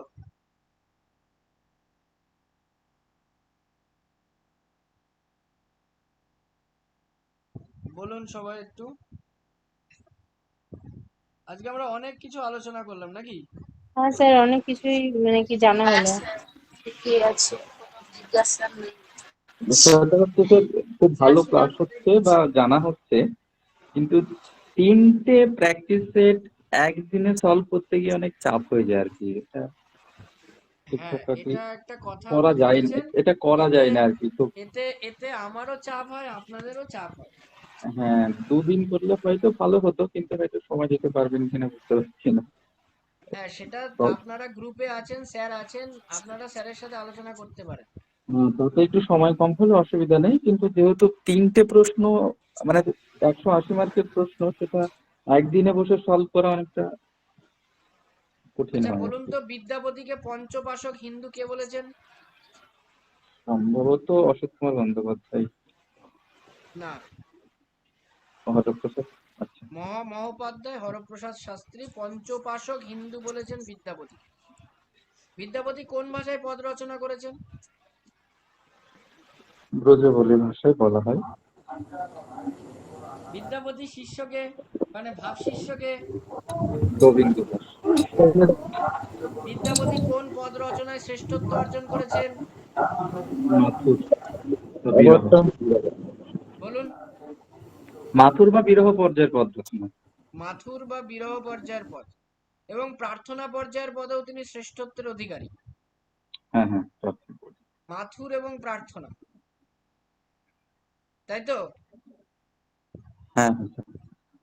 বলুন সবাই একটু। আজকে আমরা অনেক কিছু আলোচনা করলাম, নাকি? হ্যাঁ স্যার, অনেক কিছুই মানে কি জানা হলো। ঠিক আছে, জিজ্ঞাসা নেই। খুব ভালো ক্লাস হচ্ছে বা জানা হচ্ছে, কিন্তু 3টে প্র্যাকটিস সেট একদিনে সলভ করতে গিয়ে অনেক চাপ হয়ে যায় আর কি। এটা একটা কথা করা যায় না, এটা করা যায় না আর কি। এতে আমারও চাপ হয়, আপনাদেরও চাপ হয়। হ্যাঁ, 2 দিন করলে হয়তো ভালো হতো, কিন্তু হয়তো সময় দিতে পারবেন কিনা বুঝতে পারছি না। হ্যাঁ, সেটা আপনারা গ্রুপে আছেন, স্যার আছেন, আপনারা স্যারের সাথে আলোচনা করতে পারেন। তো একটু সময় কম হলে অসুবিধা নেই, কিন্তু যেহেতু 3টে প্রশ্ন, মানে 180 মার্কের প্রশ্ন, সেটা একদিনে বসে সলভ করা অনেকটা কঠিন আচ্ছা হয়। বলুন তো, বিদ্যাপতিকে পঞ্চপাশক হিন্দু কে বলেছেন? সম্ভবত অশোক কুমার বন্দ্যোপাধ্যায়। না, হরপ্রসাদ। আচ্ছা, মহোপাধ্যায় হরপ্রসাদ শাস্ত্রী পঞ্চপাশক হিন্দু বলেছেন বিদ্যাপতি। বিদ্যাপতি কোন ভাষায় পদ রচনা করেছেন? ব্রজবুলি ভাষায় বলা হয়। বিদ্যাপতি শিষ্যকে মানে ভাব শিষ্যকে? গোবিন্দ। বিদ্যাপতি কোন পদ রচনায় শ্রেষ্ঠত্ব অর্জন করেছেন? মাথুর বা বিরহ। বলুন। মাথুর বা বিরহ পর্যায়ের পদ রচনা। মাথুর বা বিরহ পর্যায়ের পদ, এবং প্রার্থনা পর্যায়ের পদেও তিনি শ্রেষ্ঠত্বের অধিকারী। হ্যাঁ হ্যাঁ, মাথুর এবং প্রার্থনা, তাই তো? হ্যাঁ।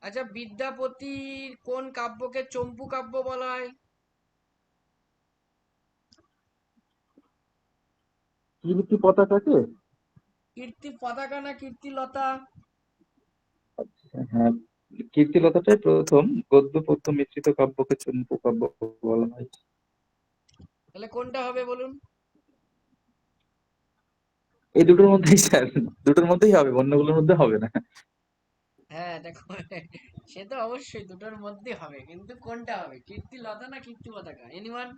আচ্ছা, বিদ্যাপতির কোন কাব্যকে চম্পু কাব্য বলা হয়? কীর্তি পতাকাকে? কীর্তি পতাকা না কীর্তিলতা? হ্যাঁ, কীর্তিলতাটাই প্রথম, গদ্য পদ্য মিশ্রিত কাব্যকে চম্পু কাব্য বলা হয়। তাহলে কোনটা হবে বলুন? এই দুটোর মধ্যেই স্যার, দুটোর মধ্যেই হবে, অন্যগুলোর মধ্যে হবে না। হ্যাঁ দেখো, সে তো অবশ্যই দুটোর মধ্যে হবে, কিন্তু কোনটা হবে, কীর্তিলতা না কীর্তি পতাকা? এনিওয়ান?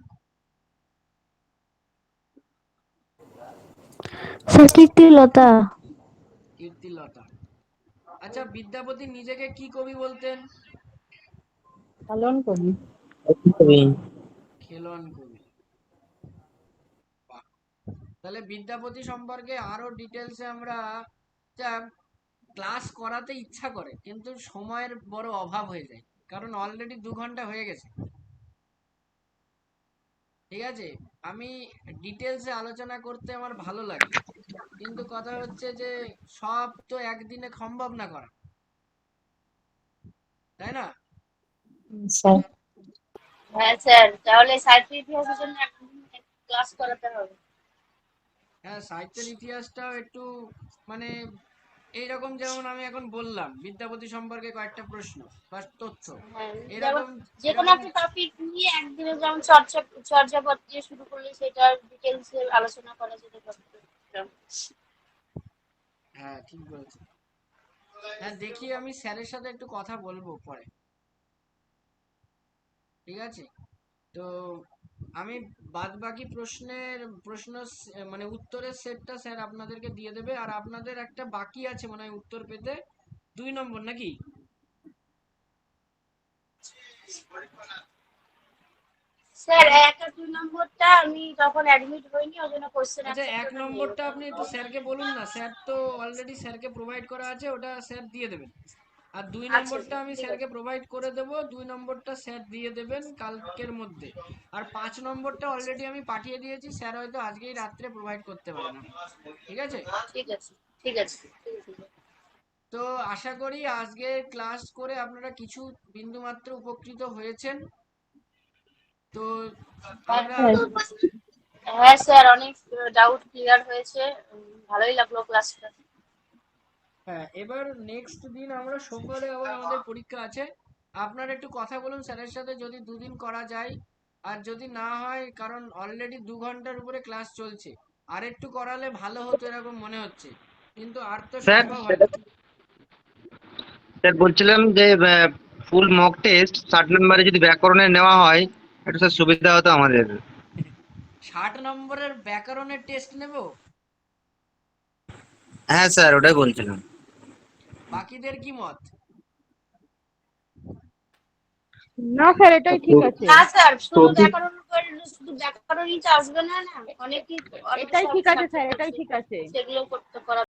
স্যার কীর্তিলতা। কীর্তিলতা। আচ্ছা, বিদ্যাপতি নিজেকে কি কবি বলতেন? পালন করি। খেলোয়াড় কবি। বাহ। তাহলে বিদ্যাপতি সম্পর্কে আরো ডিটেলসে আমরা ক্লাস করাতে ইচ্ছা করে, কিন্তু সময়ের বড় অভাব হয়ে যায়, কারণ অলরেডি 2 ঘন্টা হয়ে গেছে। ঠিক আছে, আমি ডিটেলসে আলোচনা করতে আমার ভালো লাগে, কিন্তু কথা হচ্ছে যে সব তো একদিনে সম্ভব না করা, তাই না? স্যার হ্যাঁ স্যার, তাহলে সাহিত্য ইতিহাসের জন্য একদিন ক্লাস করাতে হবে। হ্যাঁ, সাহিত্যের ইতিহাসটাও একটু মানে এইরকম, যেমন আমি এখন বললাম বিদ্যাপতি সম্পর্কে কয়েকটা প্রশ্ন বা তথ্য, হ্যাঁ, যেমন এরকম যে কোনো এরকম। একটা টপিক নিয়ে একদিনে যেমন চর্যাপদ দিয়ে শুরু করলে সেটার ডিটেলসে আলোচনা করা যেতে পারে। হ্যাঁ ঠিক বলেছেন। হ্যাঁ, দেখি আমি স্যারের সাথে একটু কথা বলবো পরে, ঠিক আছে? তো আমি বাদ বাকি প্রশ্ন মানে উত্তরের সেটটা স্যার আপনাদেরকে দিয়ে দেবে, আর আপনাদের একটা বাকি আছে মনে হয় উত্তর পেতে, 2 নম্বর নাকি? স্যার 1 আর 2 নম্বরটা আমি তখন অ্যাডমিট হইনি, ওজন্য কোশ্চেন আচ্ছা, অ্যানসার 1 নেই নম্বরটা ওটা। আপনি একটু স্যারকে বলুন না, স্যার তো অলরেডি স্যারকে প্রোভাইড করা আছে, ওটা স্যার দিয়ে দেবেন। আর 2 আচ্ছা নম্বরটা স্যার, আমি ঠিক স্যারকে আছে। প্রোভাইড করে দেব, 2 নম্বরটা স্যার দিয়ে দেবেন কালকের মধ্যে। আর 5 নম্বরটা অলরেডি আমি পাঠিয়ে দিয়েছি, স্যার হয়তো আজকেই রাত্রে প্রোভাইড করতে পারেন, ঠিক আছে? ঠিক আছে, ঠিক আছে, ঠিক আছে। তো আশা করি আজকে ক্লাস করে আপনারা কিছু বিন্দুমাত্র উপকৃত হয়েছেন। তো আমরা হ্যাঁ স্যার, অনেক ডাউট ক্লিয়ার হয়েছে, ভালোই লাগলো ক্লাসটা। হ্যাঁ, এবার নেক্সট দিন আমরা সোমবারে আবার আমাদের পরীক্ষা আছে, আপনারা একটু কথা বলুন স্যারের সাথে, যদি 2 দিন করা যায়, আর যদি না হয়, কারণ অলরেডি 2 ঘন্টার উপরে ক্লাস চলছে, আর একটু করালে ভালো হতো এরকম মনে হচ্ছে, কিন্তু আর তো স্যার সম্ভব হয় না। স্যার বলছিলাম যে ফুল মক টেস্ট 60 নম্বরে যদি ব্যাকরণে নেওয়া হয় একটু স্যার সুবিধা হতো আমাদের। 60 নম্বরের ব্যাকরণের টেস্ট নেব? হ্যাঁ স্যার, ওটাই বলছিলাম। বাকিদের কি মত? না স্যার, এটাই ঠিক আছে। না স্যার, শুধু ব্যাকরণই তো আসবে না, না অনেক এটাই ঠিক আছে স্যার, এটাই ঠিক আছে। সেগুলো করতে করা